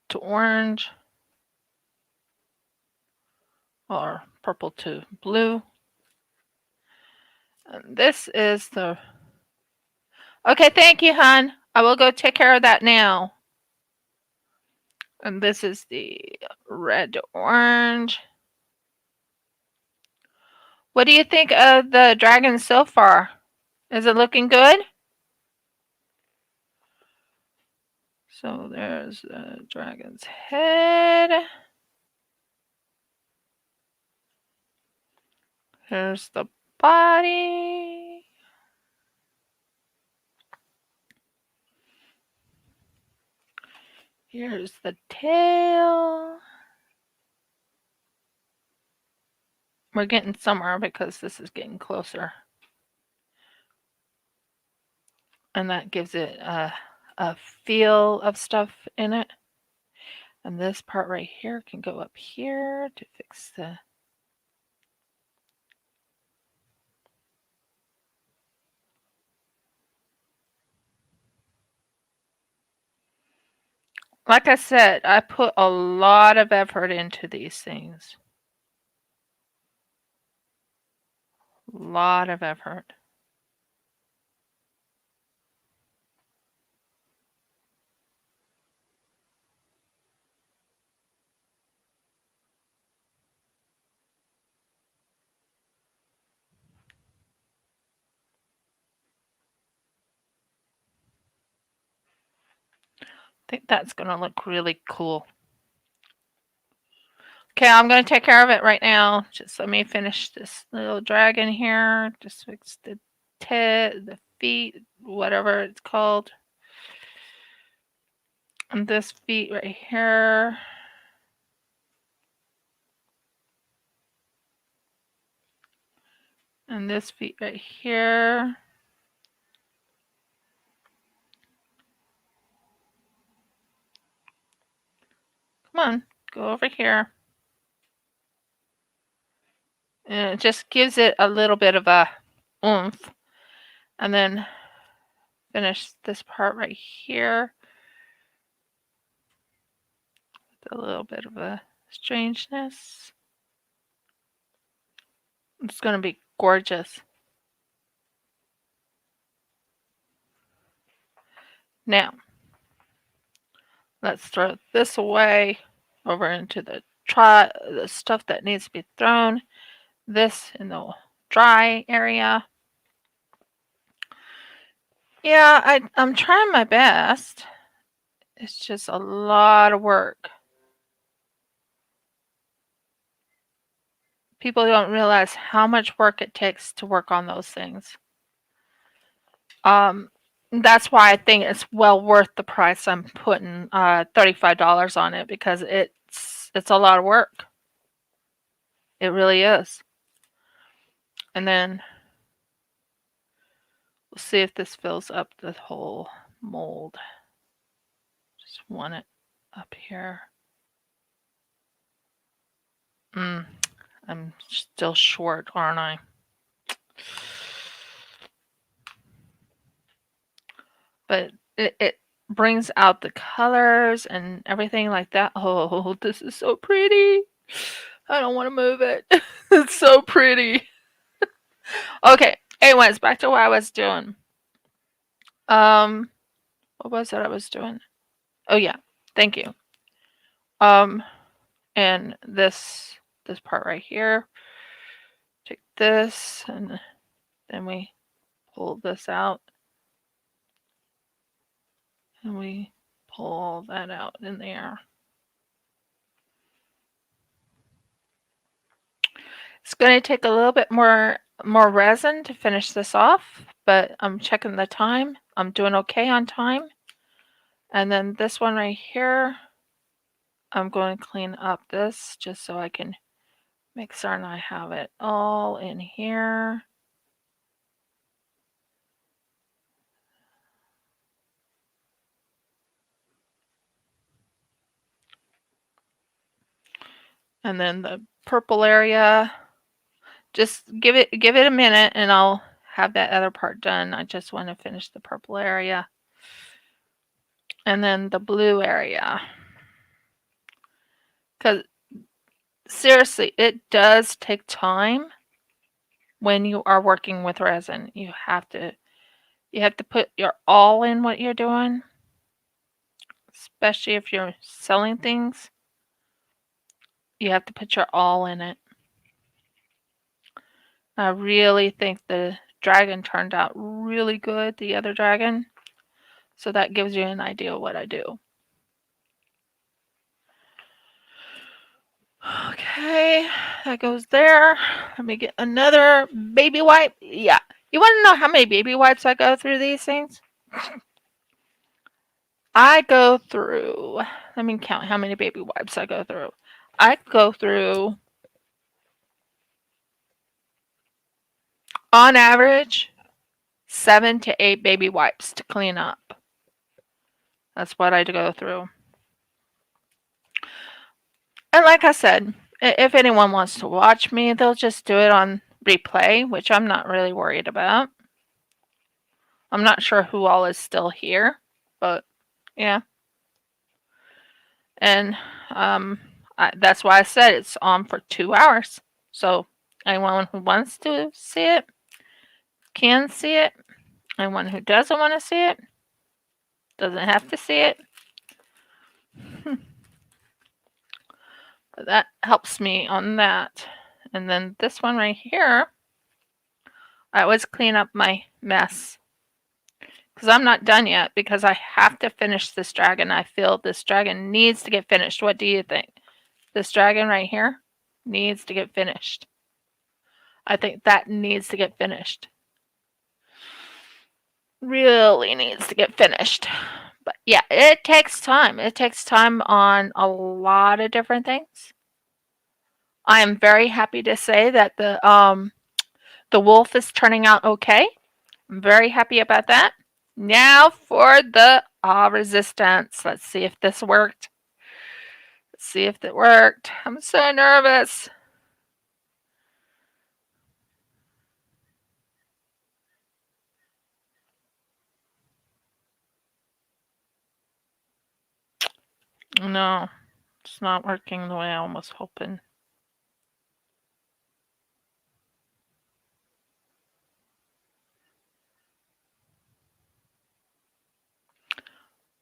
to orange, or purple to blue. And this is the... Okay, thank you, hon. I will go take care of that now. And this is the red to orange. What do you think of the dragon so far? Is it looking good? So there's the dragon's head. Here's the body. Here's the tail. We're getting somewhere because this is getting closer. And that gives it a feel of stuff in it. And this part right here can go up here to fix the... Like I said, I put a lot of effort into these things. A lot of effort. I think that's going to look really cool. Okay, I'm going to take care of it right now. Just let me finish this little dragon here. Just fix the the feet, whatever it's called. And this feet right here. And this feet right here. Come on, go over here. And it just gives it a little bit of a oomph. And then finish this part right here with a little bit of a strangeness. It's going to be gorgeous. Now, let's throw this away over into the stuff that needs to be thrown. This in the dry area. Yeah, I'm trying my best. It's just a lot of work. People don't realize how much work it takes to work on those things. That's why I think it's well worth the price. I'm putting $35 on it because it's a lot of work. It really is. And then we'll see if this fills up the whole mold. Just want it up here. I'm still short, aren't I? But it brings out the colors and everything like that. Oh, this is so pretty. I don't want to move it. It's so pretty. Okay. Anyways, back to what I was doing. What was it I was doing? Oh yeah, thank you. And this part right here. Take this and then we pull this out. And we pull that out in there. It's going to take a little bit more resin to finish this off, but I'm checking the time. I'm doing okay on time. And then this one right here, I'm going to clean up this just so I can make certain I have it all in here. And then the purple area, just give it a minute and I'll have that other part done. I just want to finish the purple area. And then the blue area. Because seriously, it does take time when you are working with resin. You have to put your all in what you're doing, especially if you're selling things. You have to put your all in it. I really think the dragon turned out really good, the other dragon. So that gives you an idea of what I do. Okay, that goes there. Let me get another baby wipe. Yeah. You want to know how many baby wipes I go through these things? I go through, let me count how many baby wipes I go through. I go through, on average, 7 to 8 baby wipes to clean up. That's what I go through. And like I said, if anyone wants to watch me, they'll just do it on replay, which I'm not really worried about. I'm not sure who all is still here, but yeah. And that's why I said it's on for 2 hours. So anyone who wants to see it can see it. Anyone who doesn't want to see it doesn't have to see it. But that helps me on that. And then this one right here, I always clean up my mess. Because I'm not done yet, because I have to finish this dragon. I feel this dragon needs to get finished. What do you think? This dragon right here needs to get finished. I think that needs to get finished. Really needs to get finished. But yeah, it takes time. It takes time on a lot of different things. I am very happy to say that the wolf is turning out okay. I'm very happy about that. Now for the resistance. Let's see if this worked. Let's see if it worked. I'm so nervous. No, it's not working the way I was hoping.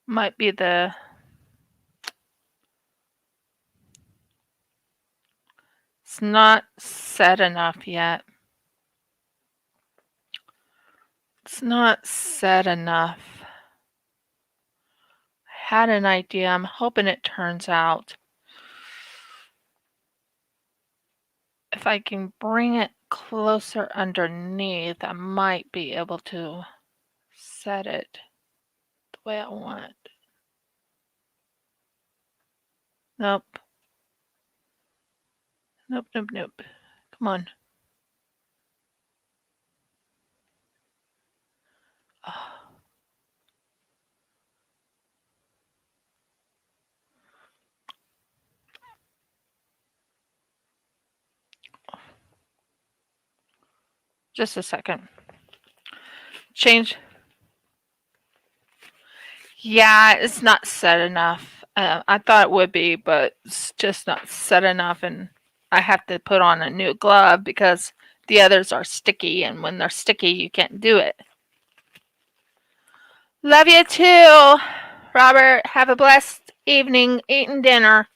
Might be it's not set enough yet. It's not set enough. I had an idea. I'm hoping it turns out. If I can bring it closer underneath, I might be able to set it the way I want. Nope. Nope, nope, nope. Come on. Oh. Just a second. Change. Yeah, it's not set enough. I thought it would be, but it's just not set enough, and I have to put on a new glove because the others are sticky, and when they're sticky, you can't do it. Love you too, Robert. Have a blessed evening eating dinner.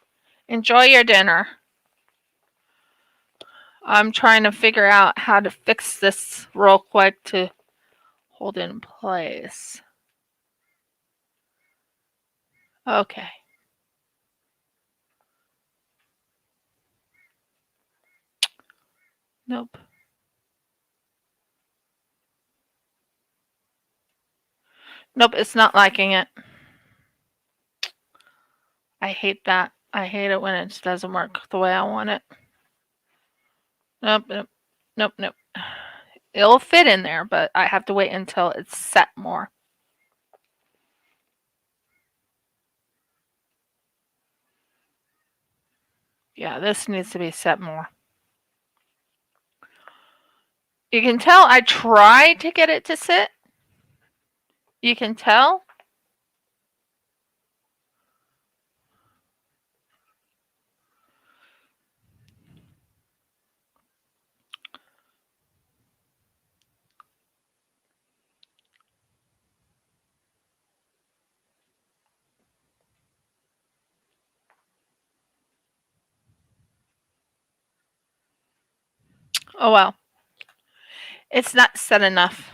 Enjoy your dinner. I'm trying to figure out how to fix this real quick to hold it in place. Okay. Nope. Nope, it's not liking it. I hate that. I hate it when it doesn't work the way I want it. Nope, nope, nope, nope. It'll fit in there, but I have to wait until it's set more. Yeah, this needs to be set more. You can tell I tried to get it to sit. You can tell. Oh well. It's not set enough.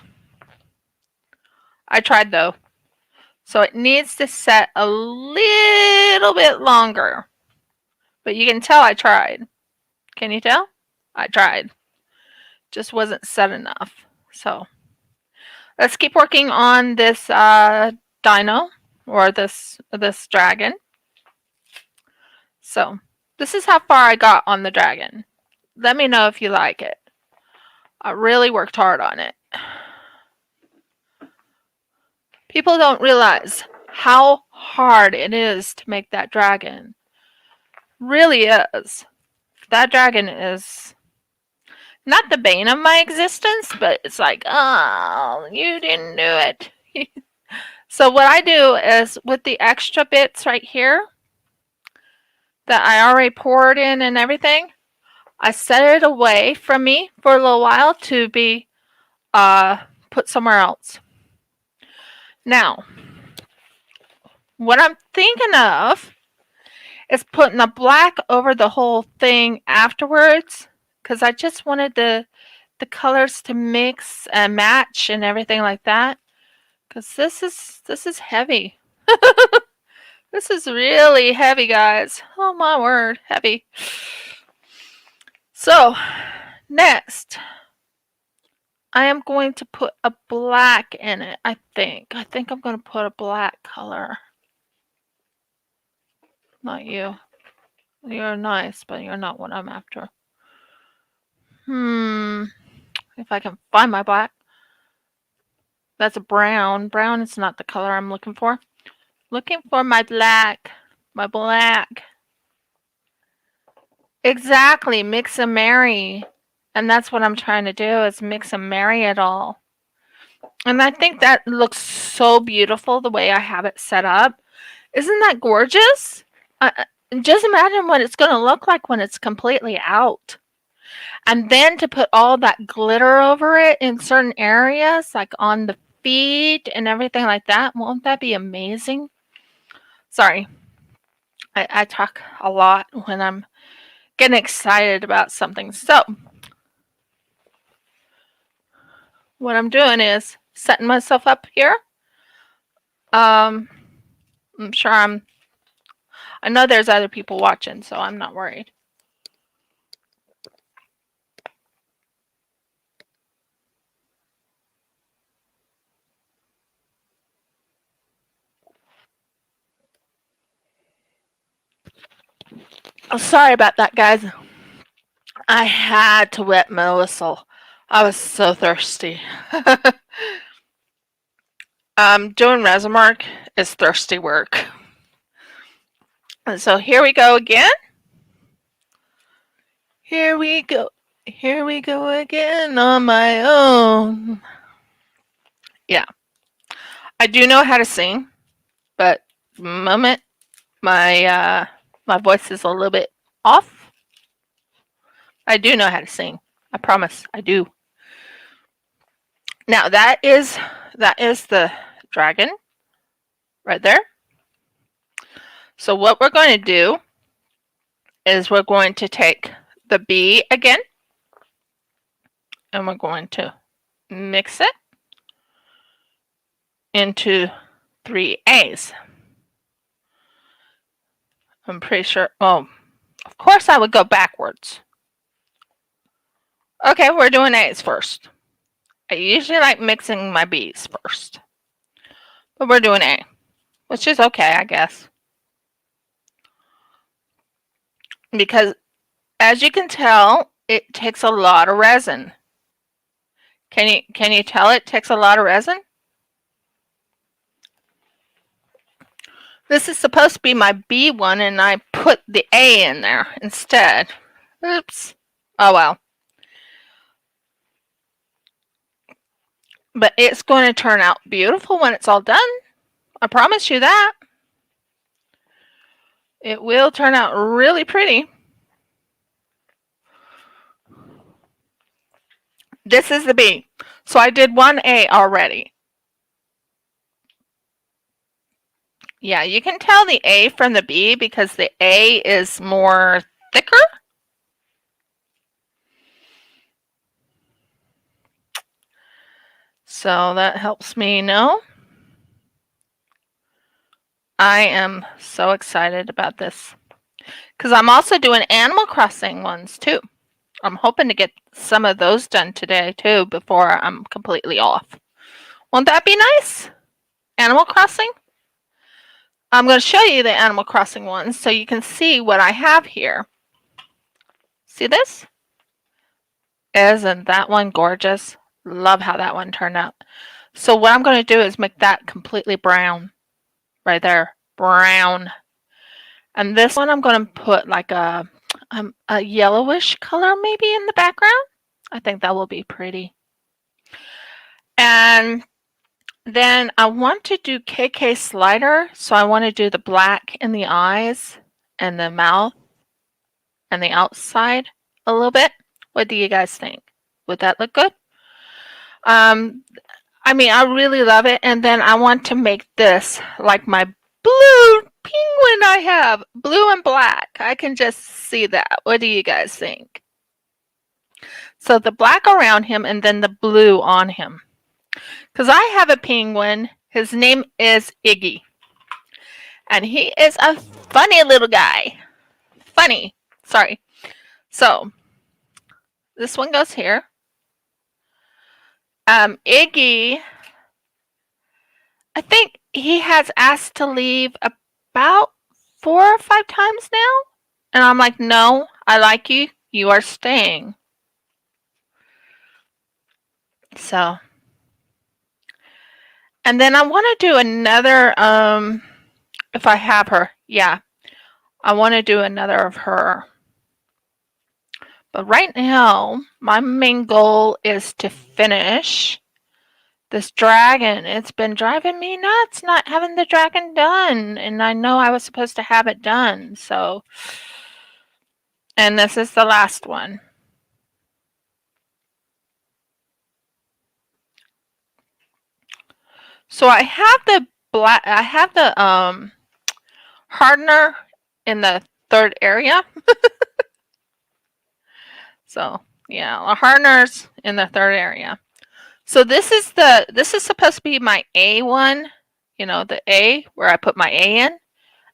I tried though. So it needs to set a little bit longer. But you can tell I tried. Can you tell? I tried. Just wasn't set enough. So let's keep working on this dino. or this dragon. So this is how far I got on the dragon. Let me know if you like it. I really worked hard on it. People don't realize how hard it is to make that dragon. Really is. That dragon is not the bane of my existence, but it's like, oh, you didn't do it. So what I do is with the extra bits right here that I already poured in and everything, I set it away from me for a little while to be put somewhere else. Now, what I'm thinking of is putting a black over the whole thing afterwards, because I just wanted the colors to mix and match and everything like that. Because this is heavy. This is really heavy, guys. Oh my word, heavy. So, next, I am going to put a black in it, I think. I think I'm going to put a black color. Not you. You're nice, but you're not what I'm after. If I can find my black. That's a brown. Brown is not the color I'm looking for. Looking for my black. My black. Exactly. Mix and marry. And that's what I'm trying to do, is mix and marry it all. And I think that looks so beautiful the way I have it set up. Isn't that gorgeous? Just imagine what it's going to look like when it's completely out. And then to put all that glitter over it in certain areas, like on the feet and everything like that. Won't that be amazing? Sorry. I talk a lot when I'm getting excited about something. So, what I'm doing is setting myself up here. I'm sure I know there's other people watching, so I'm not worried. Oh, sorry about that, guys. I had to wet my whistle. I was so thirsty. Doing resin work is thirsty work. And so here we go again. Here we go. Here we go again on my own. Yeah. I do know how to sing, but the moment my voice is a little bit off, I do know how to sing. I promise I do. Now that is the dragon right there. So what we're going to do is we're going to take the bee again, and we're going to mix it into 3 A's. I'm pretty sure, well, of course I would go backwards. Okay, we're doing A's first. I usually like mixing my B's first. But we're doing A, which is okay, I guess. Because as you can tell, it takes a lot of resin. Can you tell it takes a lot of resin? This is supposed to be my B one, and I put the A in there instead. Oops. Oh well. But it's going to turn out beautiful when it's all done. I promise you that. It will turn out really pretty. This is the B. So I did 1A already. Yeah, you can tell the A from the B because the A is more thicker. So that helps me know. I am so excited about this. Because I'm also doing Animal Crossing ones too. I'm hoping to get some of those done today too before I'm completely off. Won't that be nice? Animal Crossing? I'm going to show you the Animal Crossing ones so you can see what I have here. See this? Isn't that one gorgeous? Love how that one turned out. So what I'm going to do is make that completely brown. Right there. Brown. And this one I'm going to put like a yellowish color maybe in the background. I think that will be pretty. And then I want to do KK slider. So I want to do the black in the eyes and the mouth and the outside a little bit. What do you guys think? Would that look good? I mean, I really love it. And then I want to make this like my blue penguin I have. Blue and black. I can just see that. What do you guys think? So the black around him and then the blue on him. Because I have a penguin. His name is Iggy. And he is a funny little guy. Funny. Sorry. So this one goes here. Iggy, I think he has asked to leave about 4 or 5 times now. And I'm like, no, I like you. You are staying. So. And then I want to do another, if I have her. Yeah. I want to do another of her. But right now, my main goal is to finish this dragon. It's been driving me nuts not having the dragon done. And I know I was supposed to have it done. So, and this is the last one. So I have the black, I have the hardener in the third area. So yeah, the hardeners in the third area. So this is supposed to be my A one, you know, the A where I put my A in,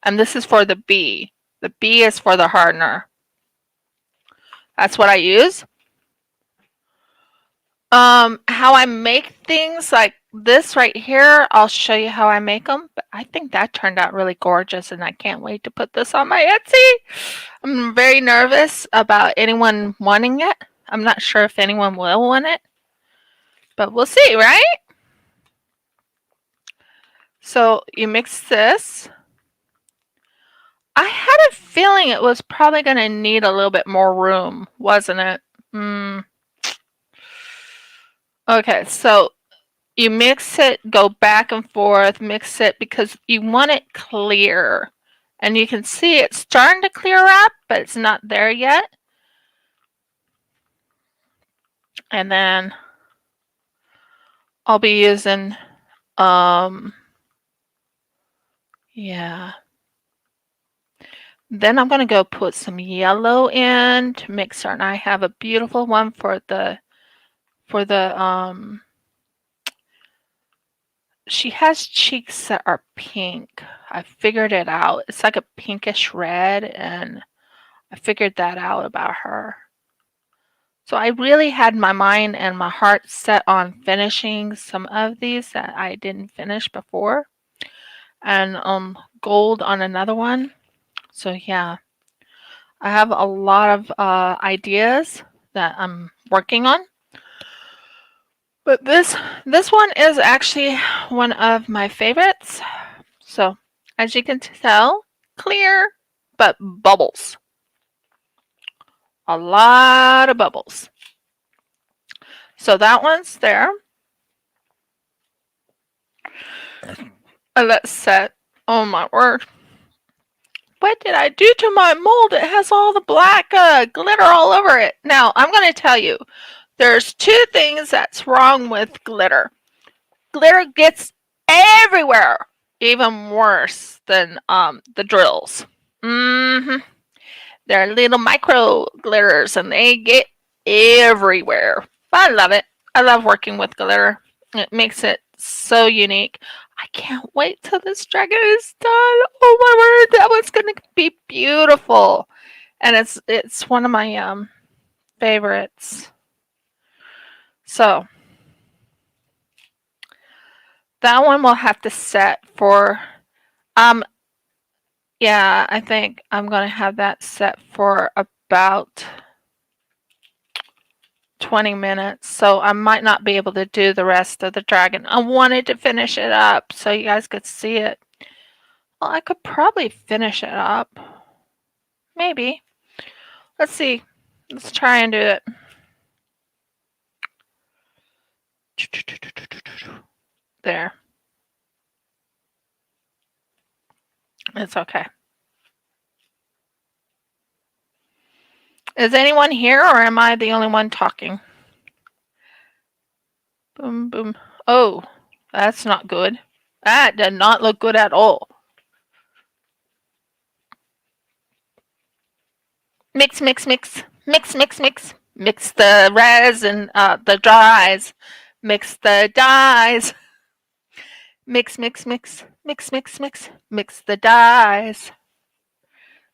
and this is for the B. The B is for the hardener. That's what I use. How I make things like this right here, I'll show you how I make them. But I think that turned out really gorgeous, and I can't wait to put this on my Etsy. I'm very nervous about anyone wanting it. I'm not sure if anyone will want it, but we'll see, right? So you mix this. I had a feeling it was probably going to need a little bit more room, wasn't it? Okay, so you mix it, go back and forth, mix it because you want it clear. And you can see it's starting to clear up, but it's not there yet. And then I'll be using, yeah. Then I'm going to go put some yellow in to make certain I have a beautiful one for the, she has cheeks that are pink. I figured it out. It's like a pinkish red, and I figured that out about her. So I really had my mind and my heart set on finishing some of these that I didn't finish before. And gold on another one. So yeah, I have a lot of ideas that I'm working on. But this one is actually one of my favorites. So as you can tell, clear, but bubbles. A lot of bubbles. So that one's there. And let's set. Oh my word. What did I do to my mold? It has all the black glitter all over it. Now, I'm going to tell you, there's 2 things that's wrong with glitter. Glitter gets everywhere, even worse than the drills. They're little micro glitters, and they get everywhere. But I love it. I love working with glitter. It makes it so unique. I can't wait till this dragon is done. Oh my word, that one's gonna be beautiful. And it's one of my favorites. So that one will have to set for Yeah, I think I'm going to have that set for about 20 minutes. So I might not be able to do the rest of the dragon. I wanted to finish it up so you guys could see it. Well, I could probably finish it up. Maybe. Let's see. Let's try and do it. There. It's okay. Is anyone here or am I the only one talking? Boom, boom. Oh, that's not good. That did not look good at all. Mix, mix, mix. Mix, mix, mix. Mix the resin, the dyes. Mix the dyes. Mix, mix, mix. Mix, mix, mix. Mix the dyes.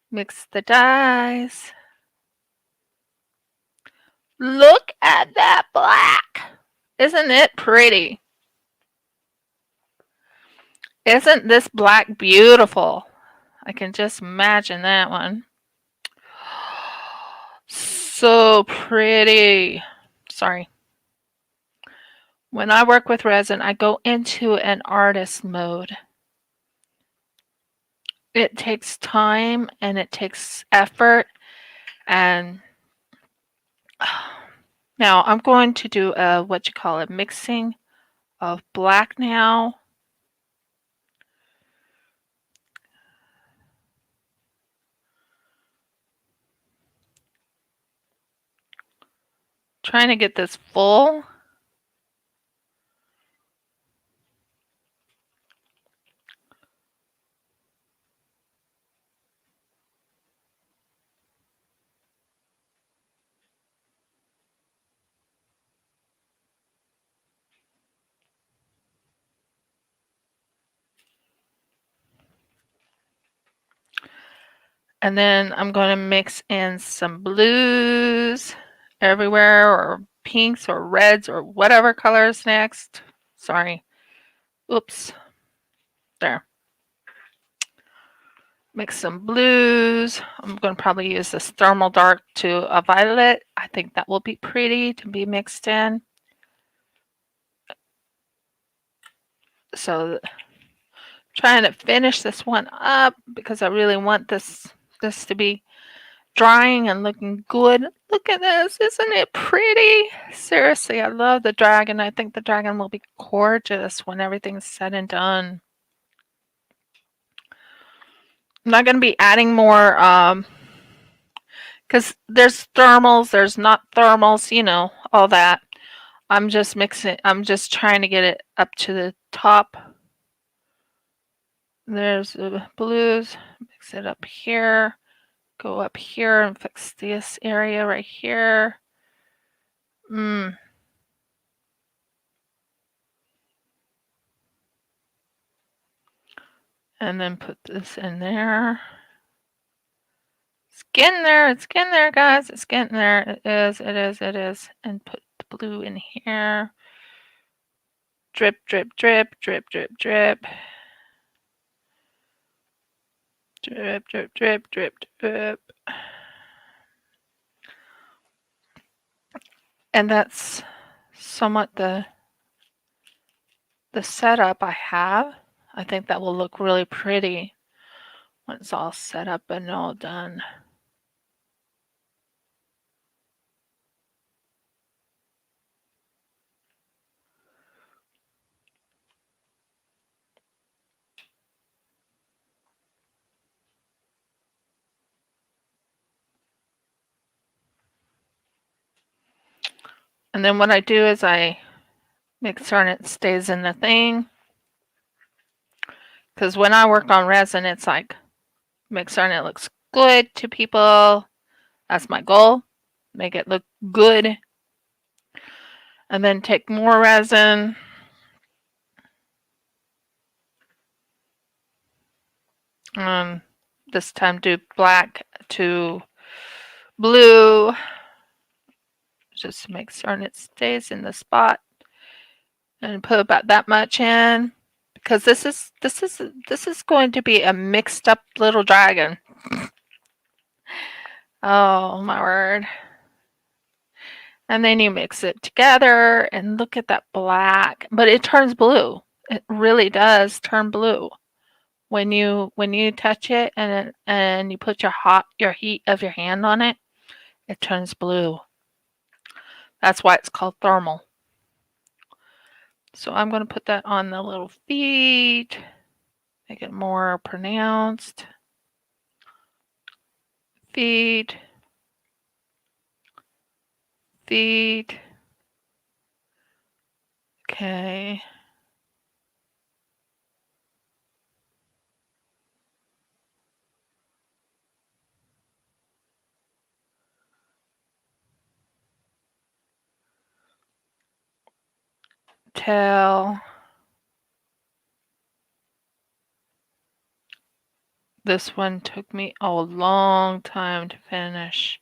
Mix the dyes. Look at that black. Isn't it pretty? Isn't this black beautiful? I can just imagine that one. So pretty. Sorry. When I work with resin, I go into an artist mode. It takes time and it takes effort. And now I'm going to do a, what you call it, mixing of black now. Trying to get this full. And then I'm going to mix in some blues everywhere, or pinks or reds or whatever color is next. Sorry. Oops. There. Mix some blues. I'm going to probably use this thermal dark to a violet. I think that will be pretty to be mixed in. So trying to finish this one up because I really want this to be drying and looking good. Look at this. Isn't it pretty? Seriously, I love the dragon. I think the dragon will be gorgeous when everything's said and done. I'm not going to be adding more because there's thermals, there's not thermals, you know, all that. I'm just mixing, I'm just trying to get it up to the top. There's the blues, mix it up here, go up here and fix this area right here. And then put this in there. It's getting there, it's getting there, guys. It's getting there. It is, it is, it is. And put the blue in here. Drip, drip, drip, drip, drip, drip. Drip, drip, drip, drip, drip. And that's somewhat the setup I have. I think that will look really pretty when it's all set up and all done. And then what I do is I make certain it stays in the thing. Because when I work on resin, it's like make certain it looks good to people. That's my goal. Make it look good. And then take more resin. This time do black to blue. Just to make certain it stays in the spot. And put about that much in. because this is going to be a mixed up little dragon. Oh my word. And then you mix it together and look at that black, but it turns blue. It really does turn blue when you touch it and you put your heat of your hand on it. It turns blue. That's why it's called thermal. So I'm going to put that on the little feet, make it more pronounced. Feet, feet. Okay. Tail. This one took me a long time to finish.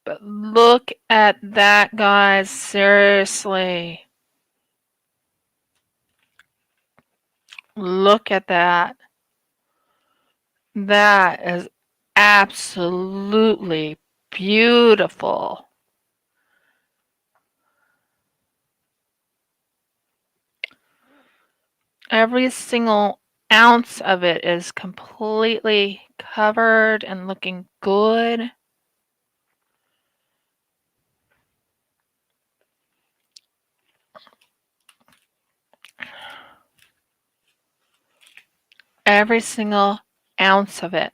But look at that, guys. Seriously. Look at that. That is absolutely beautiful. Every single ounce of it is completely covered and looking good. Every single ounce of it.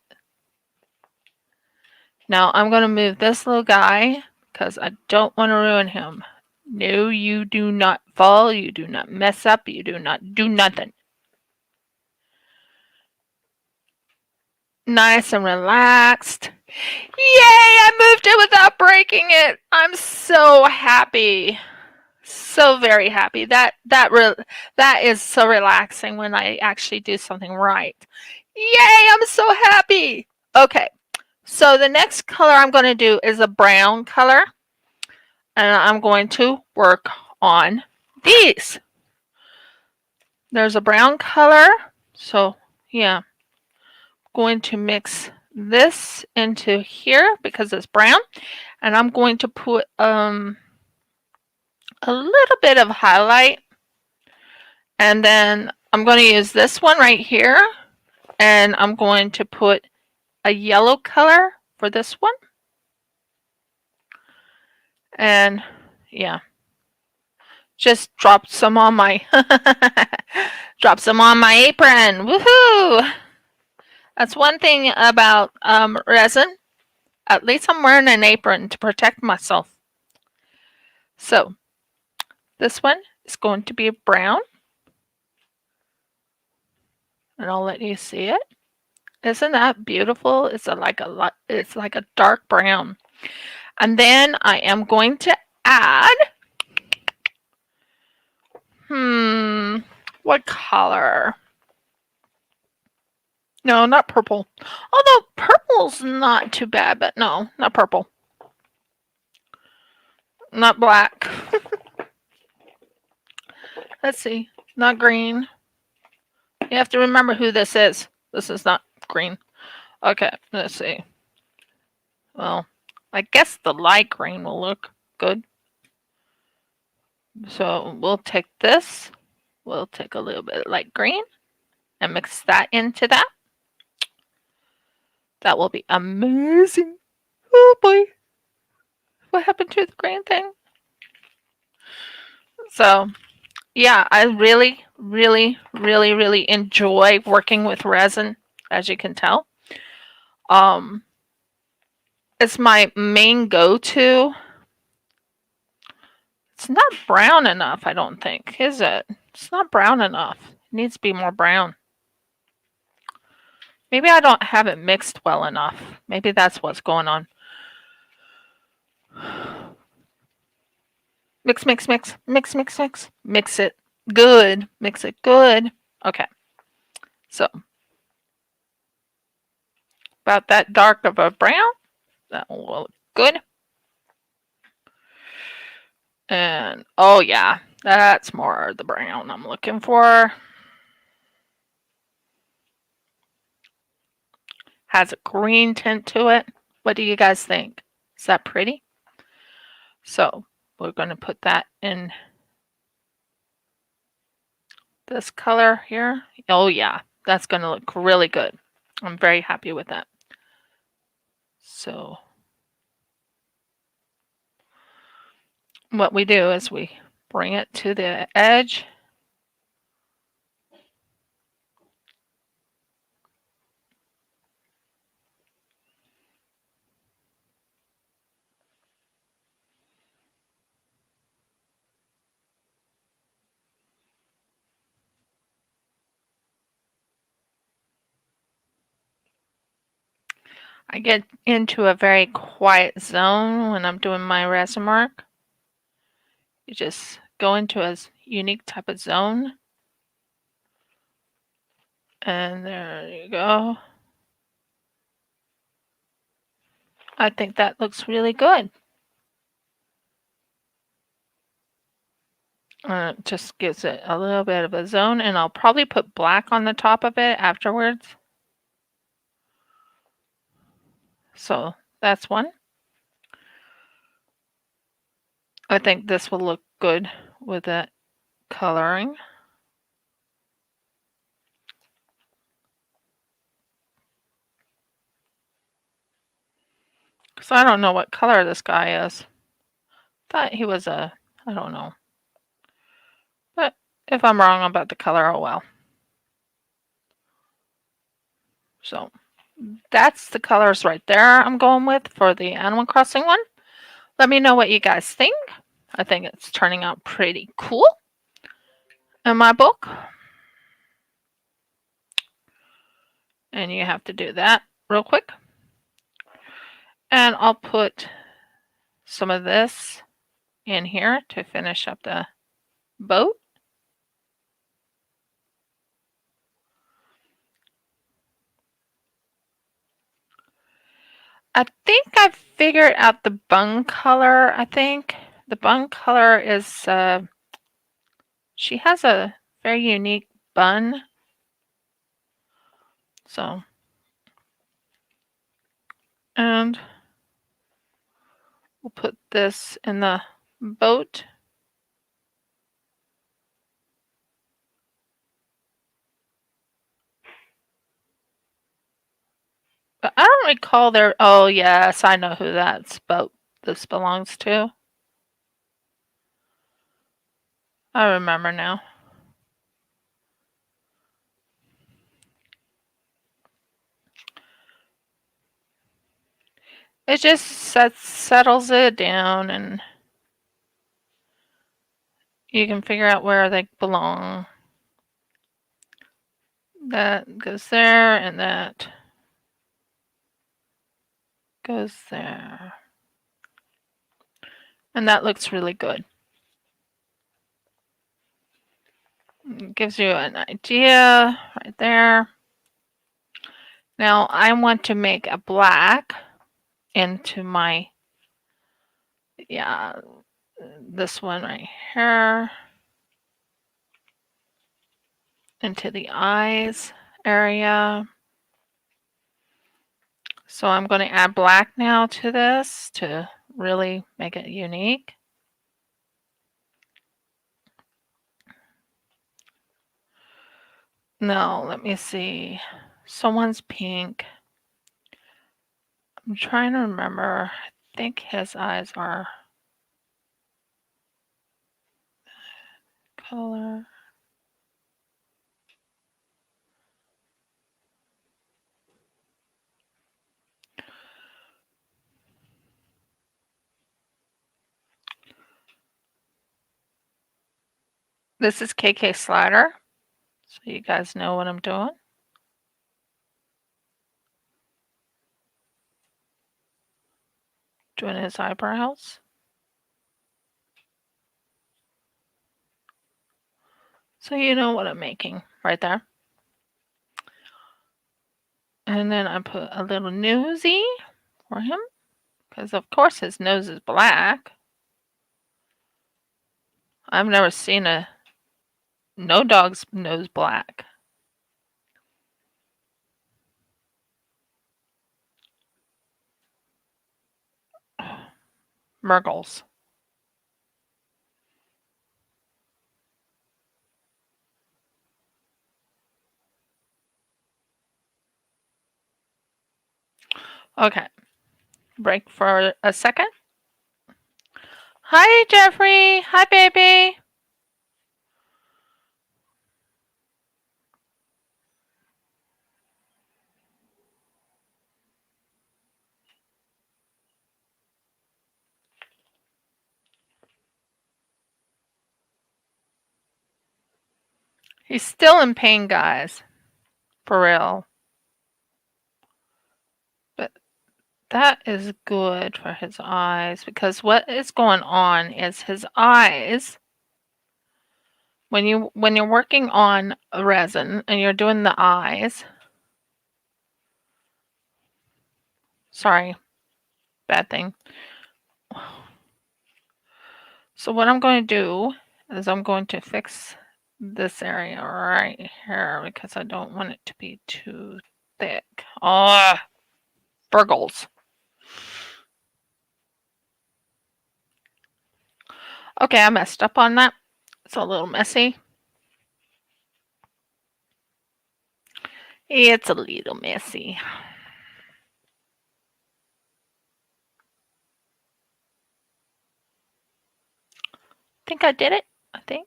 Now I'm going to move this little guy because I don't want to ruin him. No, you do not fall. You do not mess up. You do not do nothing. Nice and relaxed. Yay! I moved it without breaking it. I'm so happy. So very happy. That is so relaxing when I actually do something right. Yay! I'm so happy. Okay. So the next color I'm going to do is a brown color. And I'm going to work on these. There's a brown color. So yeah, I'm going to mix this into here because it's brown. And I'm going to put a little bit of highlight. And then I'm going to use this one right here. And I'm going to put a yellow color for this one. And yeah, just drop some on my apron. Woohoo! That's one thing about resin. At least I'm wearing an apron to protect myself. So this one is going to be brown. And I'll let you see it. Isn't that beautiful? It's like a dark brown. And then I am going to add what color? No, not purple. Although purple's not too bad, but no, not purple. Not black. Let's see. Not green. You have to remember who this is. This is not green. Okay, let's see. Well, I guess the light green will look good. So we'll take this. We'll take a little bit of light green and mix that into that. That will be amazing. Oh boy. What happened to the green thing? So yeah, I really, really, really, really enjoy working with resin, as you can tell. It's my main go-to. It's not brown enough, I don't think, is it? It's not brown enough. It needs to be more brown. Maybe I don't have it mixed well enough. Maybe that's what's going on. Mix, mix, mix, mix, mix, mix. Mix it good. Mix it good. Okay. So, about that dark of a brown. That will look good. And, oh yeah. That's more the brown I'm looking for. Has a green tint to it. What do you guys think? Is that pretty? So we're going to put that in this color here. Oh yeah, that's going to look really good. I'm very happy with that. So what we do is we bring it to the edge. I get into a very quiet zone when I'm doing my resin work. You just go into a unique type of zone. And there you go. I think that looks really good. It just gives it a little bit of a zone, and I'll probably put black on the top of it afterwards. So that's one. I think this will look good with that coloring. Because I don't know what color this guy is. Thought he was I don't know. But if I'm wrong about the color, oh well. So that's the colors right there I'm going with for the Animal Crossing one. Let me know what you guys think. I think it's turning out pretty cool in my book. And you have to do that real quick. And I'll put some of this in here to finish up the boat. I think I figured out the bun color. I think the bun color is, she has a very unique bun. So, and we'll put this in the boat. But I don't recall their, oh yes, I know who that's boat this belongs to. I remember now. It just settles it down, and you can figure out where they belong. That goes there, and that goes there. And that looks really good. It gives you an idea right there. Now I want to make a black into my, yeah, this one right here, into the eyes area. So I'm going to add black now to this to really make it unique. No, let me see. Someone's pink. I'm trying to remember. I think his eyes are color. This is KK Slider, so you guys know what I'm doing. Doing his eyebrows. So you know what I'm making right there. And then I put a little nosy for him, because of course his nose is black. I've never seen no dog's nose black. Murgles. Okay. Break for a second. Hi, Jeffrey. Hi, baby. He's still in pain, guys. For real. But that is good for his eyes because what is going on is his eyes. When you're working on resin and you're doing the eyes. Sorry, bad thing. So what I'm going to do is I'm going to fix this area right here because I don't want it to be too thick. Oh, burgles. Okay, I messed up on that. It's a little messy. It's a little messy. I think I did it. I think.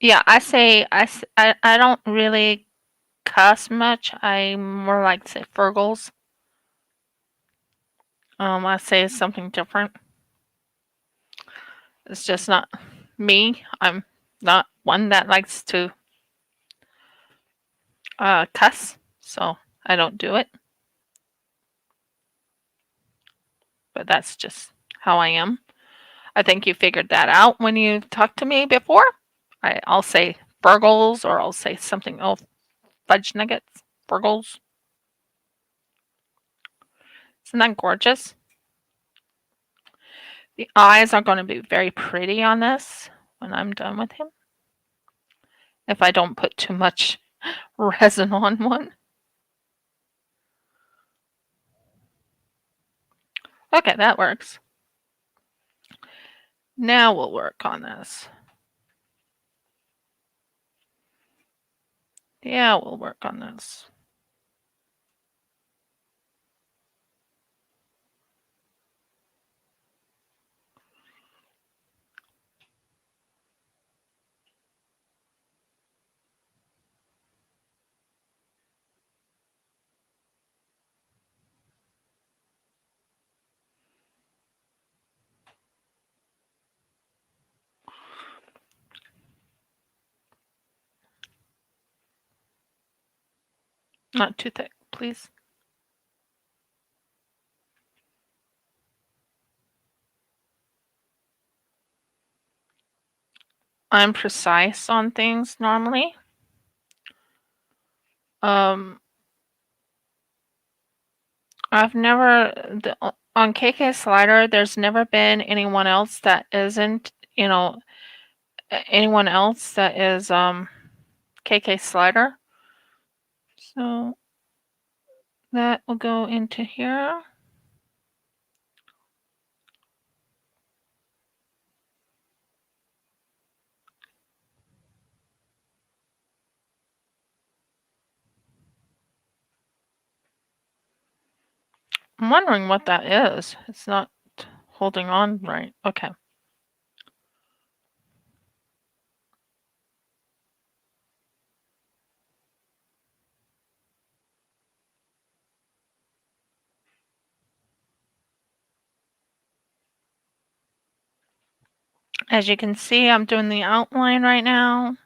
Yeah, I don't really cuss much. I more like say Fergles. I say something different. It's just not me. I'm not one that likes to cuss, so I don't do it. But that's just how I am. I think you figured that out when you talked to me before. I'll say Fergles or I'll say something. Oh, fudge nuggets, Fergles. Isn't that gorgeous? The eyes are going to be very pretty on this when I'm done with him. If I don't put too much resin on one. Okay, that works. Now we'll work on this. Yeah, we'll work on this. Not too thick, please. I'm precise on things normally. I've never on KK Slider. There's never been anyone else that isn't, anyone else that is KK Slider. So that will go into here. I'm wondering what that is. It's not holding on right. Okay. As you can see, I'm doing the outline right now.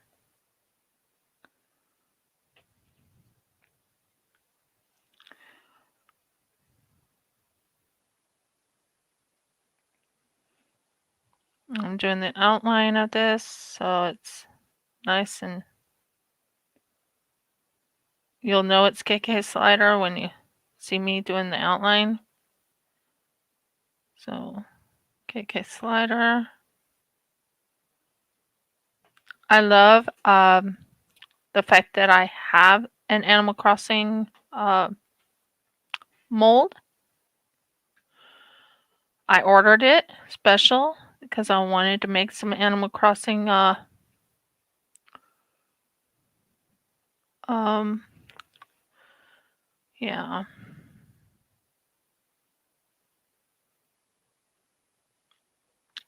I'm doing the outline of this, so it's nice and You'll know it's KK Slider when you see me doing the outline. So, KK Slider. I love the fact that I have an Animal Crossing mold. I ordered it special because I wanted to make some Animal Crossing yeah.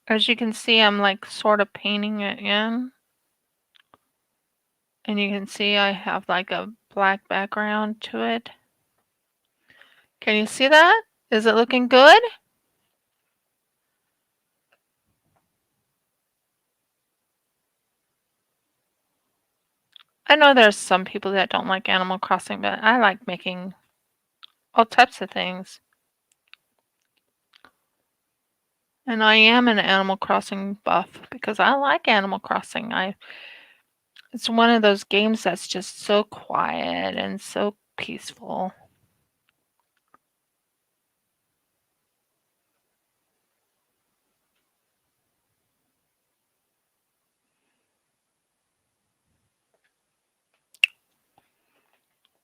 As you can see, I'm like sort of painting it in. And you can see I have like a black background to it. Can you see that? Is it looking good? I know there's some people that don't like Animal Crossing, but I like making all types of things. And I am an Animal Crossing buff because I like Animal Crossing. It's one of those games that's just so quiet and so peaceful.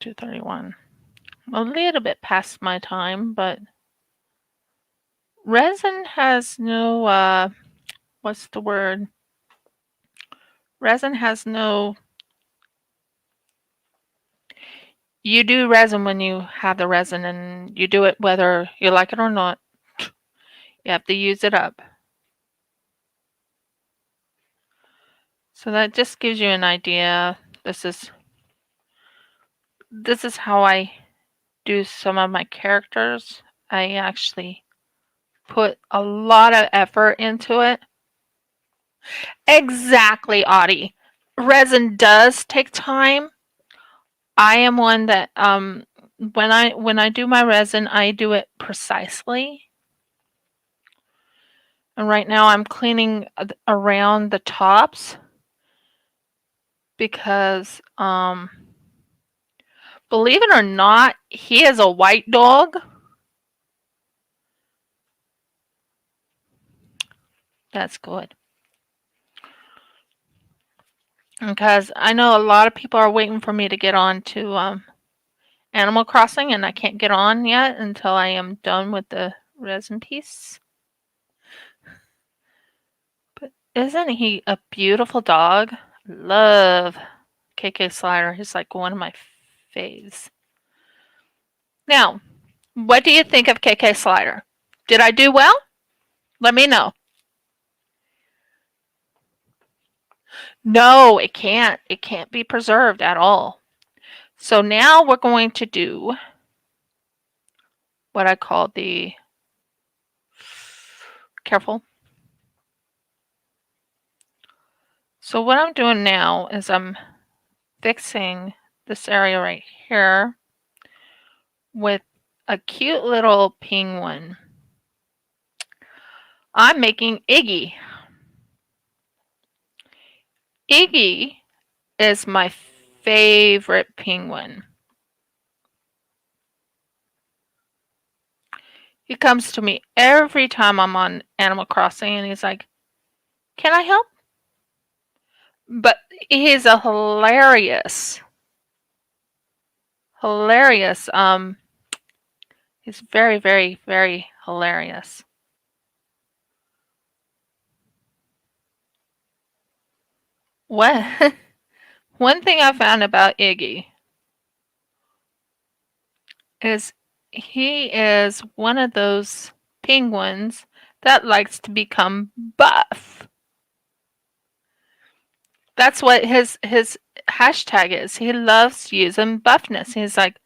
$2.31. A little bit past my time, but Resin has no what's the word? Resin has no. You do resin when you have the resin, and you do it whether you like it or not. You have to use it up. So that just gives you an idea. This is how I do some of my characters. I actually put a lot of effort into it. Exactly, Audie. Resin does take time. I am one that when I do my resin, I do it precisely. And right now I'm cleaning around the tops because believe it or not, he is a white dog. That's good. Because I know a lot of people are waiting for me to get on to Animal Crossing, and I can't get on yet until I am done with the resin piece. But isn't he a beautiful dog? Love KK Slider. He's like one of my faves. Now, what do you think of KK Slider? Did I do well? Let me know. No, it can't. It can't be preserved at all. So now we're going to do what I call the, careful. So what I'm doing now is I'm fixing this area right here with a cute little penguin. I'm making Iggy. Iggy is my favorite penguin. He comes to me every time I'm on Animal Crossing and he's like, "Can I help?" But he's a hilarious he's very, very, very hilarious. What one thing I found about Iggy is he is one of those penguins that likes to become buff. That's what his hashtag is. He loves using buffness. He's like,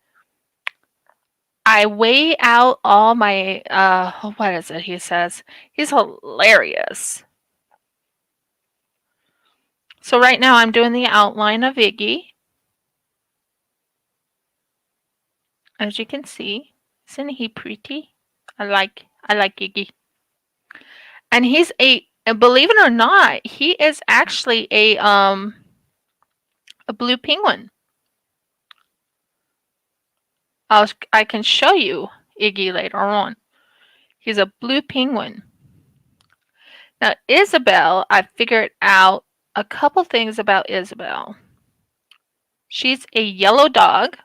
I weigh out all my what is it he says? He's hilarious. So right now I'm doing the outline of Iggy. As you can see, isn't he pretty? I like Iggy. And he's believe it or not, he is actually a blue penguin. I can show you Iggy later on. He's a blue penguin. Now, Isabel, I figured out a couple things about Isabel. She's a yellow dog.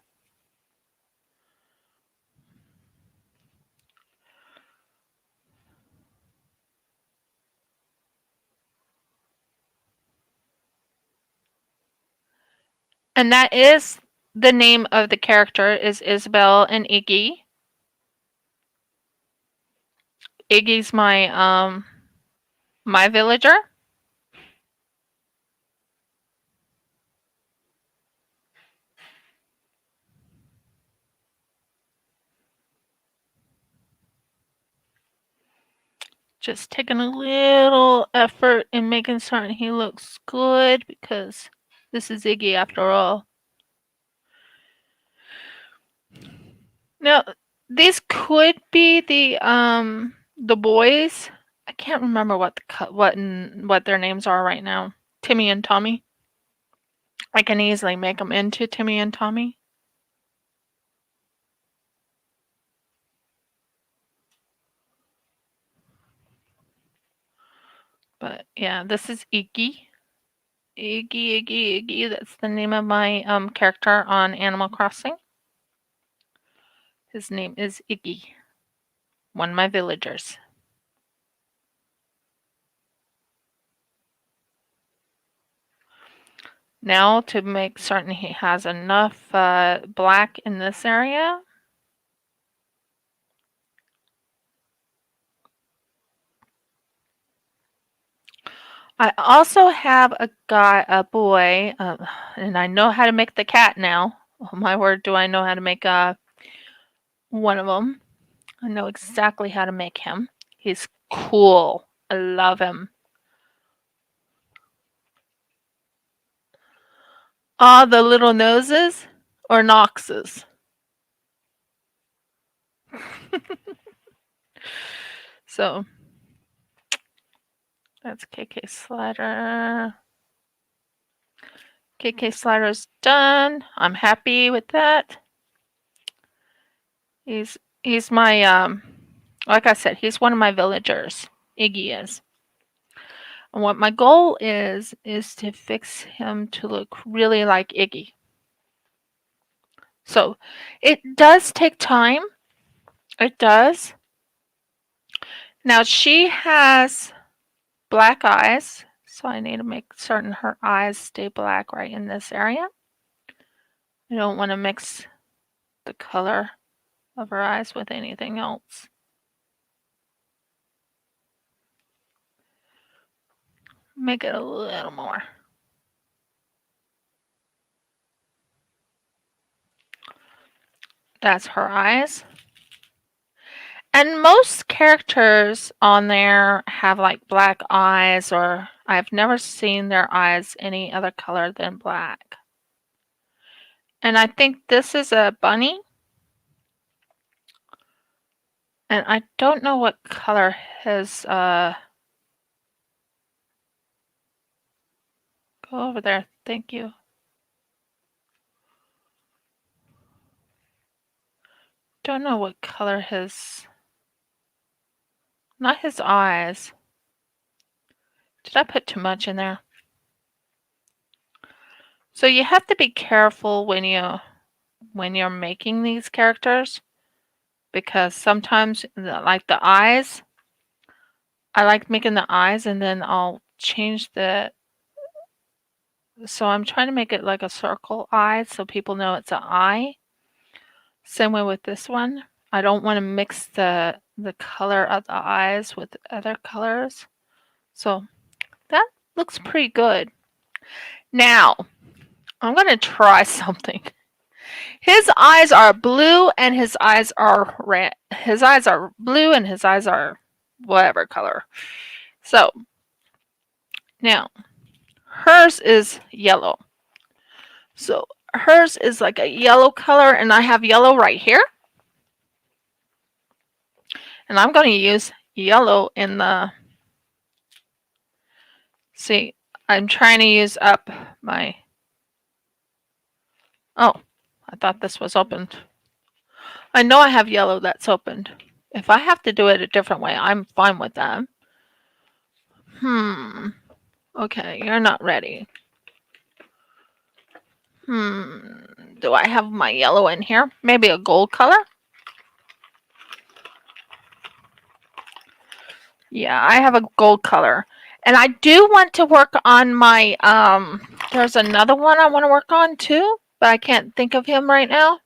And that is the name of the character is Isabel and Iggy. Iggy's my villager. Just taking a little effort in making certain he looks good because this is Iggy after all. Now, these could be the boys. I can't remember what what their names are right now. Timmy and Tommy. I can easily make them into Timmy and Tommy. But yeah, this is Iggy. Iggy. That's the name of my character on Animal Crossing. His name is Iggy. One of my villagers. Now to make certain he has enough black in this area. I also have a boy, and I know how to make the cat now. Oh my word, do I know how to make one of them. I know exactly how to make him. He's cool. I love him. Ah, the little noses or Noxes. So that's KK Slider. KK Slider's done. I'm happy with that. He's my like I said, he's one of my villagers. Iggy is. And what my goal is to fix him to look really like Iggy. So it does take time. It does. Now she has black eyes, so I need to make certain her eyes stay black right in this area. I don't want to mix the color of her eyes with anything else. Make it a little more. That's her eyes. And most characters on there have like black eyes, or I've never seen their eyes any other color than black. And I think this is a bunny. And I don't know what color his go over there. Thank you. Don't know what color his not his eyes. Did I put too much in there? So you have to be careful when you're making these characters, because sometimes like the eyes, I like making the eyes and then I'll change so I'm trying to make it like a circle eye so people know it's an eye. Same way with this one. I don't want to mix the color of the eyes with other colors. So that looks pretty good. Now, I'm going to try something. His eyes are blue and his eyes are red. His eyes are blue and his eyes are whatever color. So, now, hers is yellow. So, hers is like a yellow color, and I have yellow right here. And I'm going to use yellow in the... See, I'm trying to use up my... Oh, I thought this was opened. I know I have yellow that's opened. If I have to do it a different way, I'm fine with that. Okay, you're not ready. Do I have my yellow in here? Maybe a gold color? Yeah, I have a gold color. And I do want to work on my, there's another one I want to work on too, but I can't think of him right now.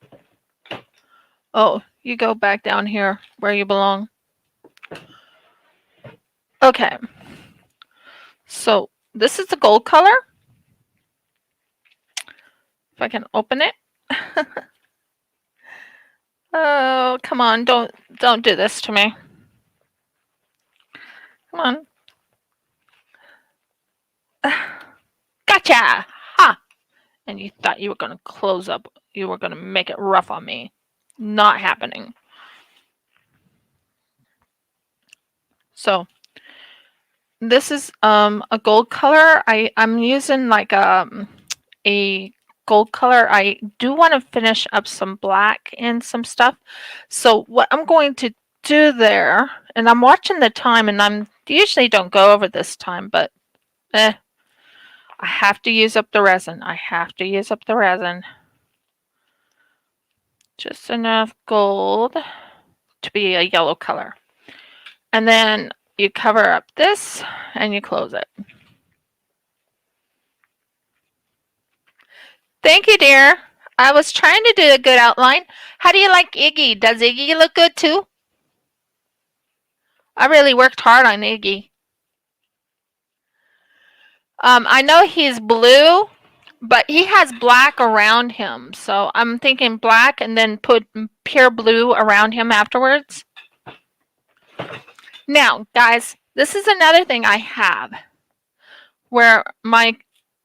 Oh, you go back down here where you belong. Okay. So this is the gold color. If I can open it. Oh, come on, don't do this to me. Come on. Gotcha! Ha! And you thought you were going to close up. You were going to make it rough on me. Not happening. So this is a gold color. I'm using like a gold color. I do want to finish up some black and some stuff. So what I'm going to do there, and I'm watching the time, and I'm usually don't go over this time, but I have to use up the resin. I have to use up the resin. Just enough gold to be a yellow color. And then you cover up this and you close it. Thank you, dear. I was trying to do a good outline. How do you like Iggy? Does Iggy look good too? I really worked hard on Iggy. I know he's blue, but he has black around him. So I'm thinking black and then put pure blue around him afterwards. Now, guys, this is another thing I have where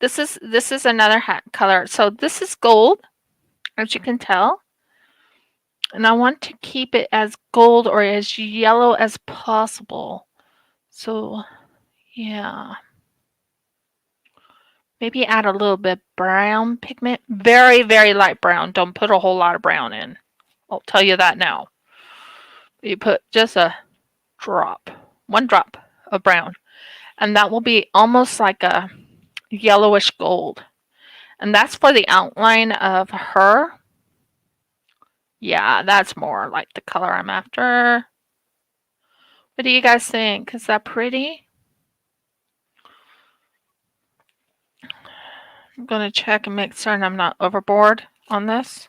this is another color. So this is gold, as you can tell. And I want to keep it as gold or as yellow as possible. So, yeah. Maybe add a little bit brown pigment. Very, very light brown. Don't put a whole lot of brown in. I'll tell you that now. You put just a drop, 1 drop of brown. And that will be almost like a yellowish gold. And that's for the outline of her. Yeah, that's more like the color I'm after. What do you guys think? Is that pretty? I'm going to check and make certain I'm not overboard on this.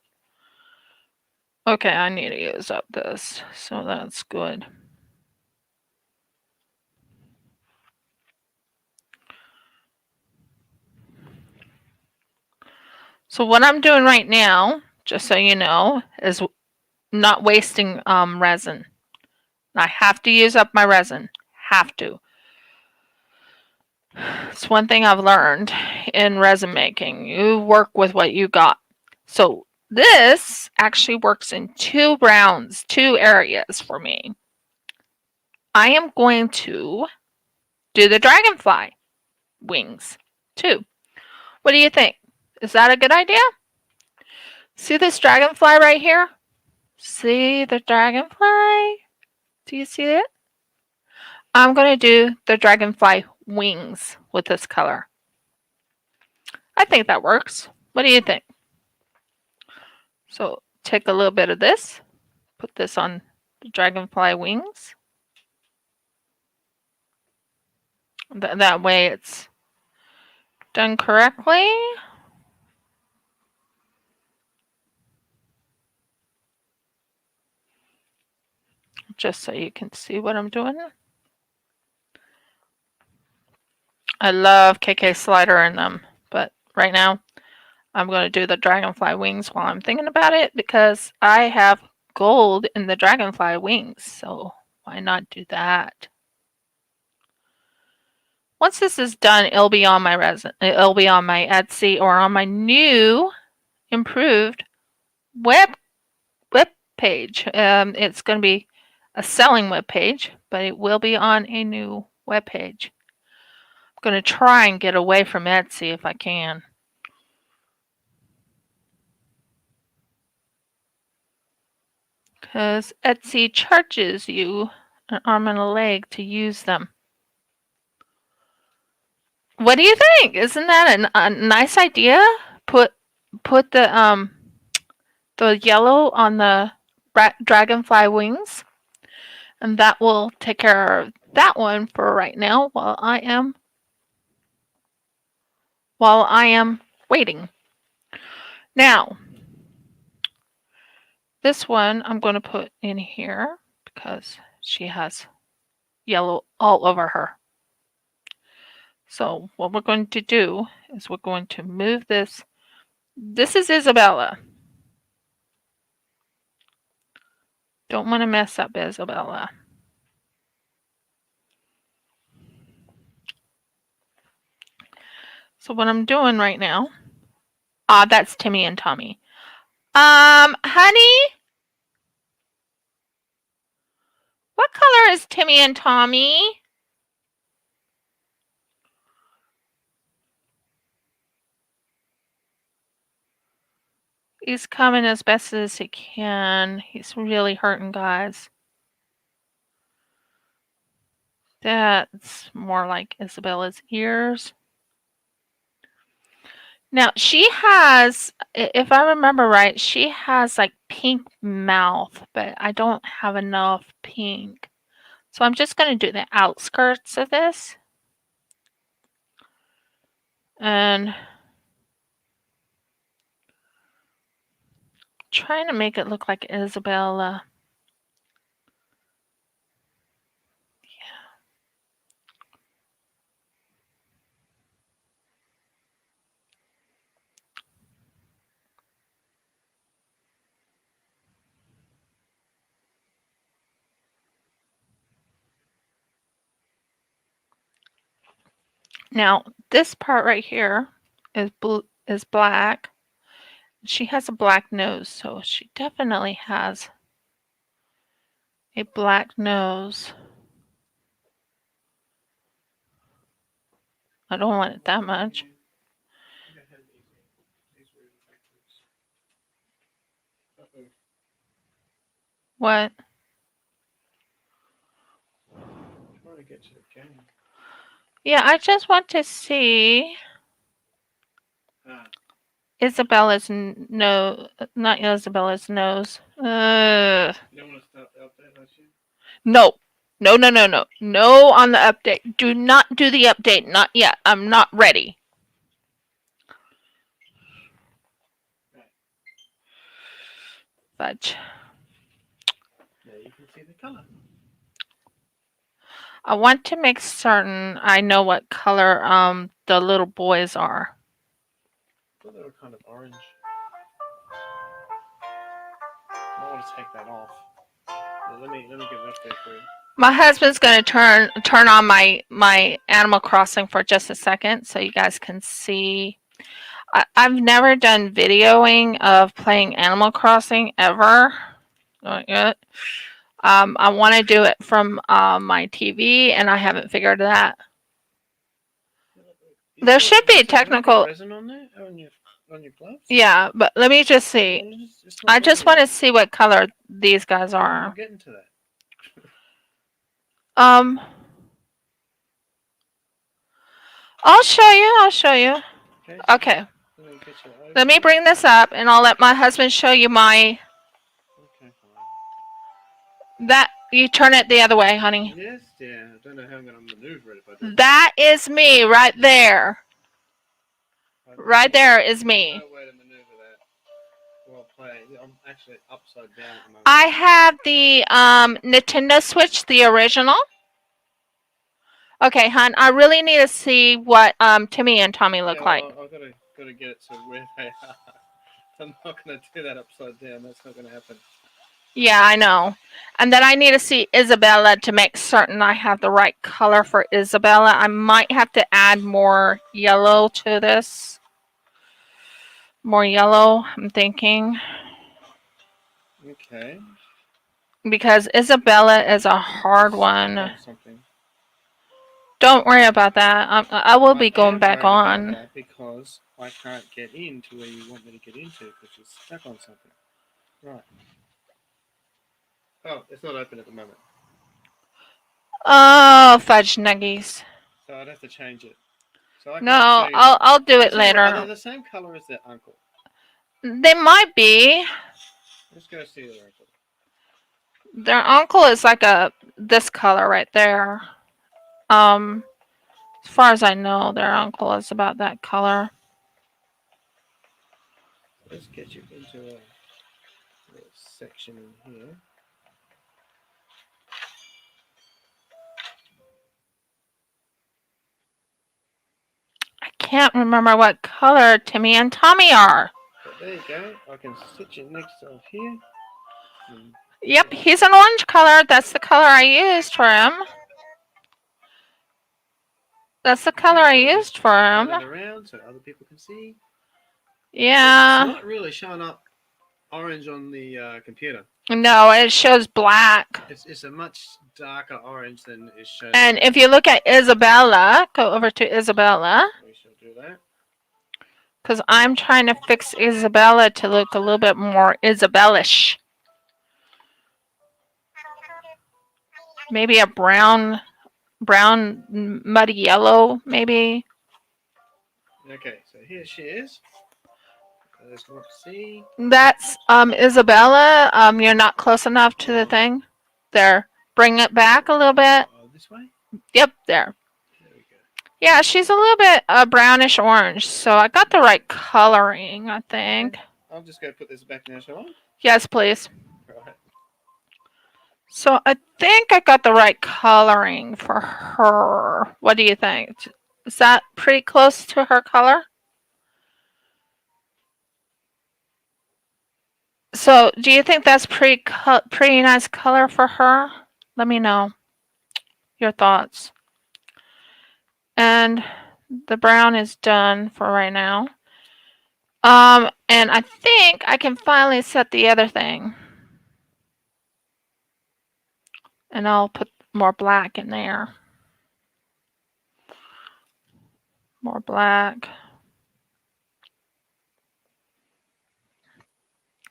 Okay, I need to use up this, so that's good. So what I'm doing right now, just so you know, is not wasting resin. I have to use up my resin. Have to. It's one thing I've learned in resin making. You work with what you got. So this actually works in 2 rounds, 2 areas for me. I am going to do the dragonfly wings too. What do you think? Is that a good idea? See this dragonfly right here? See the dragonfly? Do you see it? I'm going to do the dragonfly wings with this color. I think that works. What do you think? So take a little bit of this, put this on the dragonfly wings. That way it's done correctly. Just so you can see what I'm doing. I love KK slider in them, but right now I'm going to do the dragonfly wings while I'm thinking about it because I have gold in the dragonfly wings, so why not do that? Once this is done, it'll be on my resin. It'll be on my Etsy or on my new improved web page. It's going to be a selling web page, but it will be on a new web page. I'm going to try and get away from Etsy if I can. because Etsy charges you an arm and a leg to use them. What do you think? Isn't that a nice idea? Put the yellow on the dragonfly wings, and that will take care of that one for right now while I am waiting. Now, this one I'm going to put in here because she has yellow all over her. So what we're going to do is we're going to move this. This is Isabella. Don't want to mess up Isabella. So what I'm doing right now, that's Timmy and Tommy. Honey, what color is Timmy and Tommy? He's coming as best as he can. He's really hurting, guys. That's more like Isabella's ears. Now, she has, if I remember right, she has like pink mouth, but I don't have enough pink. So I'm just going to do the outskirts of this. And trying to make it look like Isabella. Now, this part right here is black. She has a black nose, so she definitely has a black nose. I don't want it that much. What? Yeah, I just want to see Isabella's nose, not Isabella's nose. You don't want to start the update, don't you? No. No on the update. Do not do the update. Not yet. I'm not ready. Fudge. Yeah, you can see the color. I want to make certain I know what color the little boys are. I thought they were kind of orange. I want to take that off. Let me get an update for you. My husband's going to turn on my Animal Crossing for just a second so you guys can see. I've never done videoing of playing Animal Crossing ever. Not yet. I want to do it from my TV, and I haven't figured that. There should be technical. Resin on there on your gloves. Yeah, but let me just see. I just want to see what color these guys are. I'm getting to that. I'll show you. Okay. Let me bring this up, and I'll let my husband show you my. Okay, fine. That you turn it the other way, honey. Yes, yeah. I don't know how I'm gonna maneuver it, but that is me right there. Right there is me. No way to maneuver that while playing. I'm actually upside down at the moment. I have the Nintendo Switch, the original. Okay, hon, I really need to see what Timmy and Tommy look like. I've got to get it to where they are. I'm not gonna do that upside down. That's not gonna happen. Yeah, I know. And then I need to see Isabella to make certain I have the right color for Isabella. I might have to add more yellow to this. More yellow, I'm thinking. Okay. Because Isabella is a hard one. Don't worry about that. I will be going back on. That because I can't get into where you want me to get into because you're stuck on something. Right. Oh, it's not open at the moment. Oh, fudge nuggies. So I'd have to change it. So I can't No, show you them. I'll do it Actually, are they later. the same color as their uncle? They might be. Let's go see their uncle. Their uncle is like this color right there. As far as I know, their uncle is about that color. Let's get you into a little section in here. I can't remember what color Timmy and Tommy are. But there you go. I can sit you next to here. Yep, he's an orange color. That's the color I used for him. That's the color I used for him. Turn it around so other people can see. Yeah. It's not really showing up orange on the computer. No, it shows black. It's a much darker orange than is shown. And if you look at Isabella, go over to Isabella. We shall do that. Because I'm trying to fix Isabella to look a little bit more Isabellish. Maybe a brown, muddy yellow, maybe. Okay, so here she is. Let's not see. That's Isabella. You're not close enough to the thing. There. Bring it back a little bit. This way? Yep, there. There we go. Yeah, she's a little bit brownish orange, so I got the right coloring, I think. I'll just go put this back now, shall I? Yes, please. Right. So I think I got the right coloring for her. What do you think? Is that pretty close to her color? So do you think that's pretty nice color for her? Let me know your thoughts. And the brown is done for right now. And I think I can finally set the other thing. And I'll put more black in there. More black.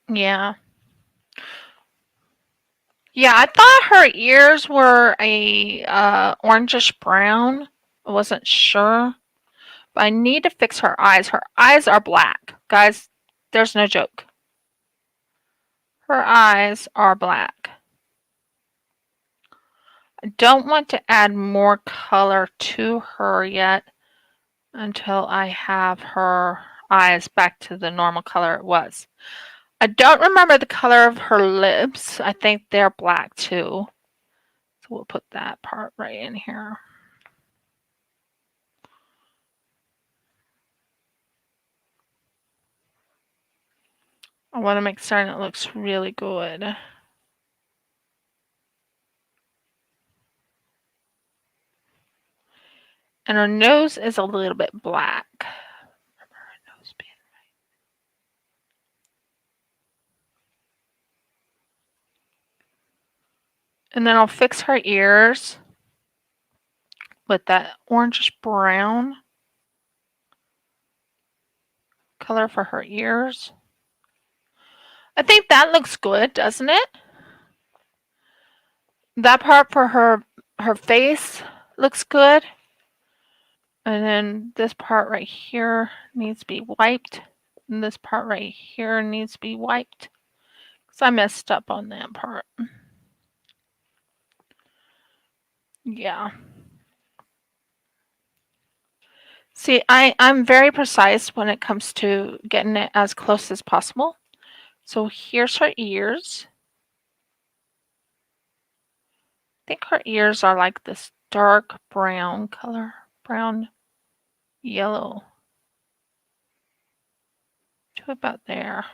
Yeah. Yeah, I thought her ears were a orangish brown. I wasn't sure. But I need to fix her eyes. Her eyes are black. Guys, there's no joke. Her eyes are black. I don't want to add more color to her yet until I have her eyes back to the normal color it was. I don't remember the color of her lips. I think they're black too. So we'll put that part right in here. I want to make certain it looks really good. And her nose is a little bit black. Remember her nose being right. And then I'll fix her ears with that orangish brown color for her ears. I think that looks good, doesn't it? That part for her face looks good. And then this part right here needs to be wiped. And this part right here needs to be wiped. Because I messed up on that part. Yeah. See, I'm very precise when it comes to getting it as close as possible. So here's her ears. I think her ears are like this dark brown color. Brown, yellow. To about there.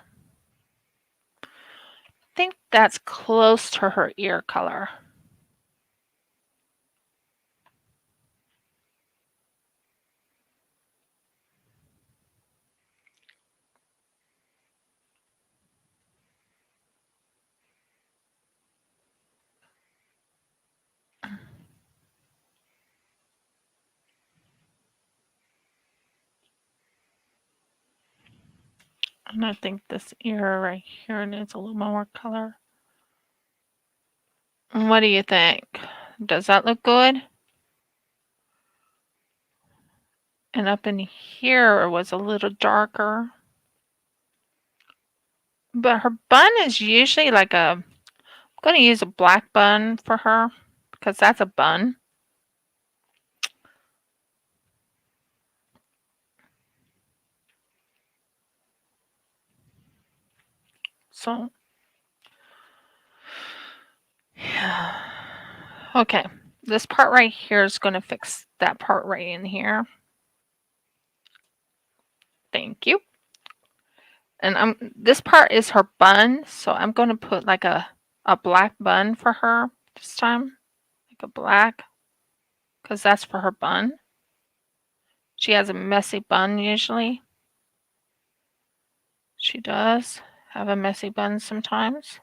I think that's close to her ear color. And I think this ear right here needs a little more color. What do you think? Does that look good? And up in here was a little darker. But her bun is usually like I'm going to use a black bun for her because that's a bun. So, yeah. Okay, this part right here is going to fix that part right in here. Thank you. And this part is her bun, so I'm going to put like a black bun for her this time. Like a black, because that's for her bun. She has a messy bun usually. She does have a messy bun sometimes.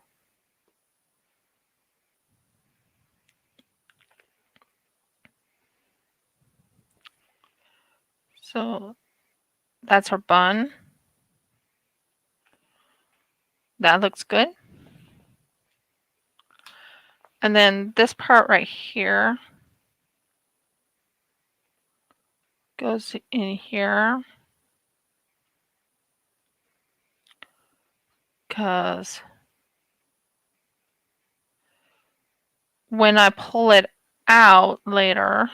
So that's her bun. That looks good. And then this part right here goes in here. Because when I pull it out later,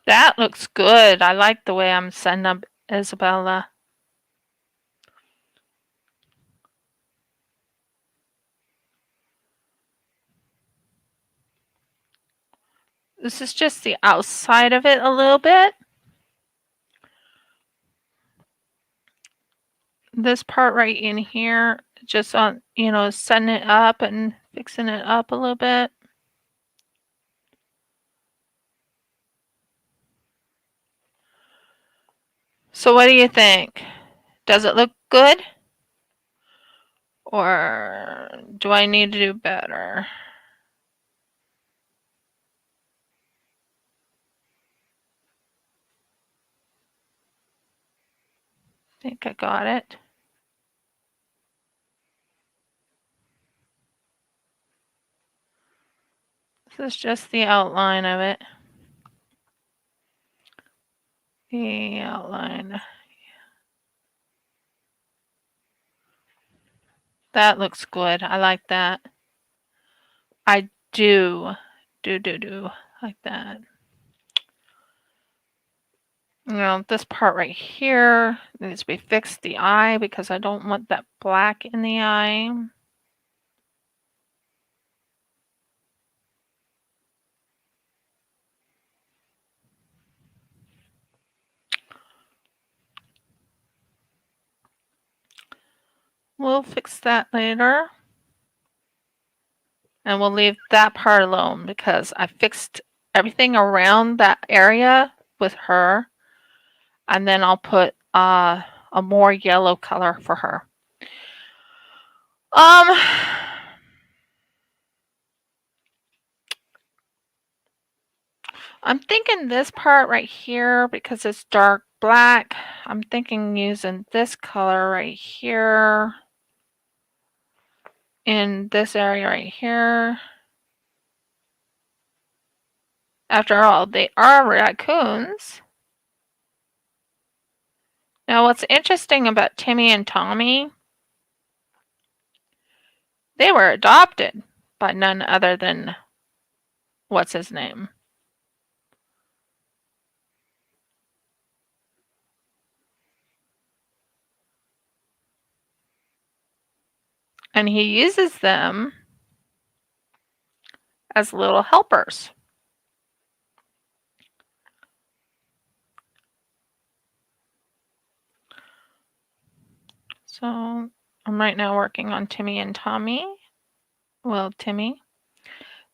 that looks good. I like the way I'm setting up Isabella. This is just the outside of it a little bit. This part right in here, just on, setting it up and fixing it up a little bit. So what do you think? Does it look good? Or do I need to do better? I think I got it. This is just the outline of it. The outline. That looks good. I like that. I do like that. This part right here needs to be fixed, the eye, because I don't want that black in the eye. We'll fix that later. And we'll leave that part alone because I fixed everything around that area with her. And then I'll put a more yellow color for her. I'm thinking this part right here, because it's dark black, I'm thinking using this color right here in this area right here. After all, they are raccoons. Now, what's interesting about Timmy and Tommy, they were adopted by none other than, what's his name? And he uses them as little helpers. So I'm right now working on Timmy and Tommy. Well, Timmy.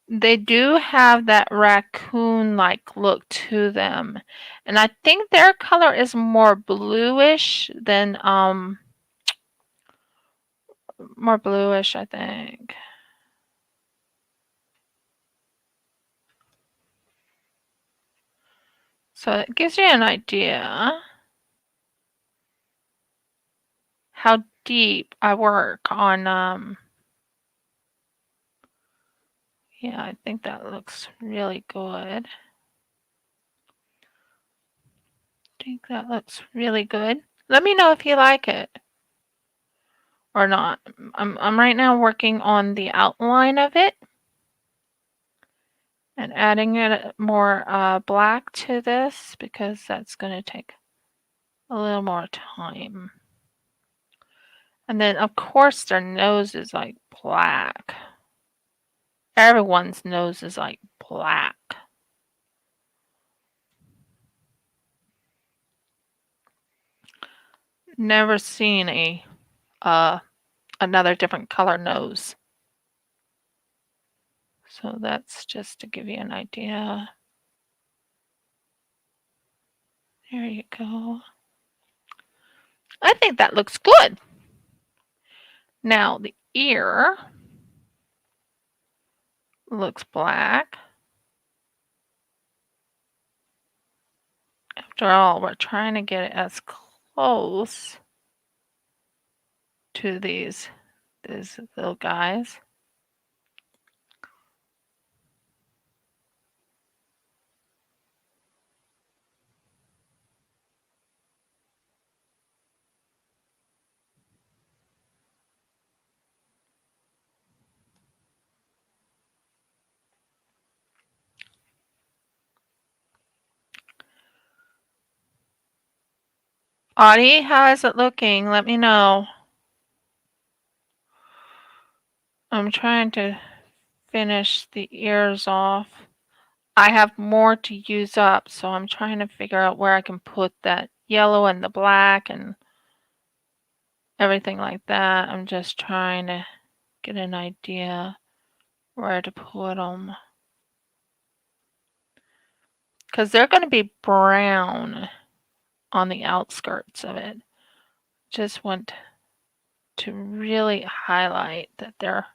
They do have that raccoon-like look to them. And I think their color is more bluish than, more bluish, I think. So it gives you an idea how deep I work on, yeah, I think that looks really good. I think that looks really good. Let me know if you like it or not. I'm right now working on the outline of it and adding it more black to this because that's going to take a little more time. And then of course their nose is like black. Everyone's nose is like black. Never seen another different color nose. So that's just to give you an idea. There you go. I think that looks good. Now the ear looks black. After all, we're trying to get it as close to these little guys. Audie, how is it looking? Let me know. I'm trying to finish the ears off. I have more to use up, so I'm trying to figure out where I can put that yellow and the black and everything like that. I'm just trying to get an idea where to put them. Because they're going to be brown on the outskirts of it. Just want to really highlight that they're,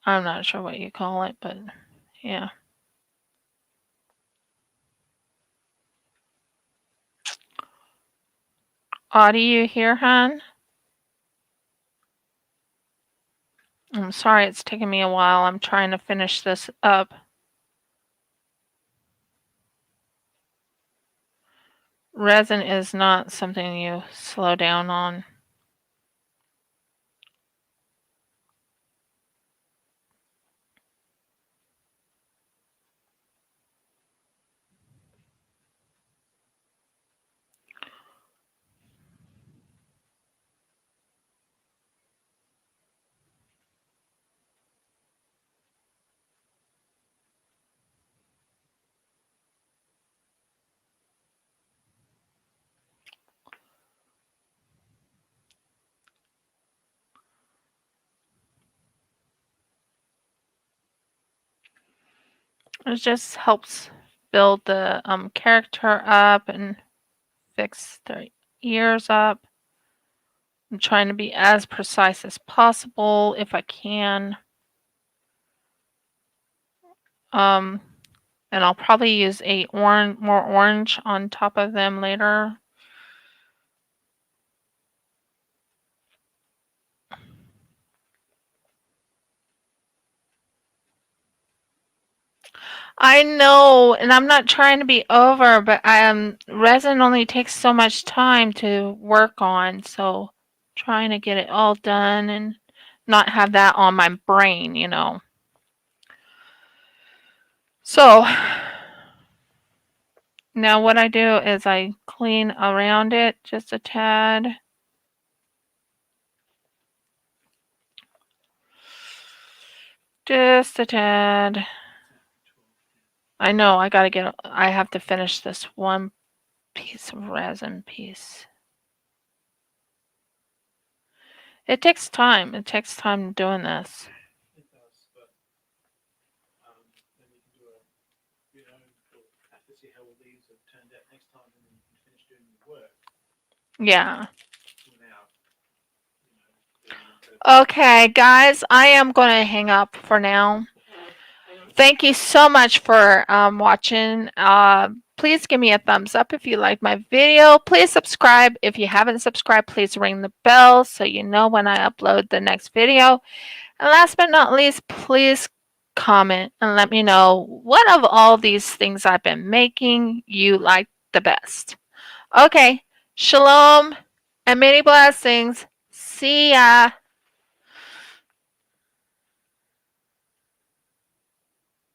I'm not sure what you call it, but yeah. Audie, you here, hon? I'm sorry it's taking me a while. I'm trying to finish this up. Resin is not something you slow down on. It just helps build the character up and fix their ears up. I'm trying to be as precise as possible if I can. And I'll probably use more orange on top of them later. I know, and I'm not trying to be over, but resin only takes so much time to work on, so trying to get it all done and not have that on my brain, you know. So now what I do is I clean around it just a tad. Just a tad. I know, I have to finish this one piece of resin piece. It takes time. It takes time doing this. It does, but then you can do have to see how all these have turned out next time, and then you can finish doing your work. Yeah. Without, Okay, guys, I am going to hang up for now. Thank you so much for watching. Please give me a thumbs up if you liked my video. Please subscribe. If you haven't subscribed, please ring the bell so you know when I upload the next video. And last but not least, please comment and let me know what of all these things I've been making you like the best. Okay, shalom and many blessings. See ya.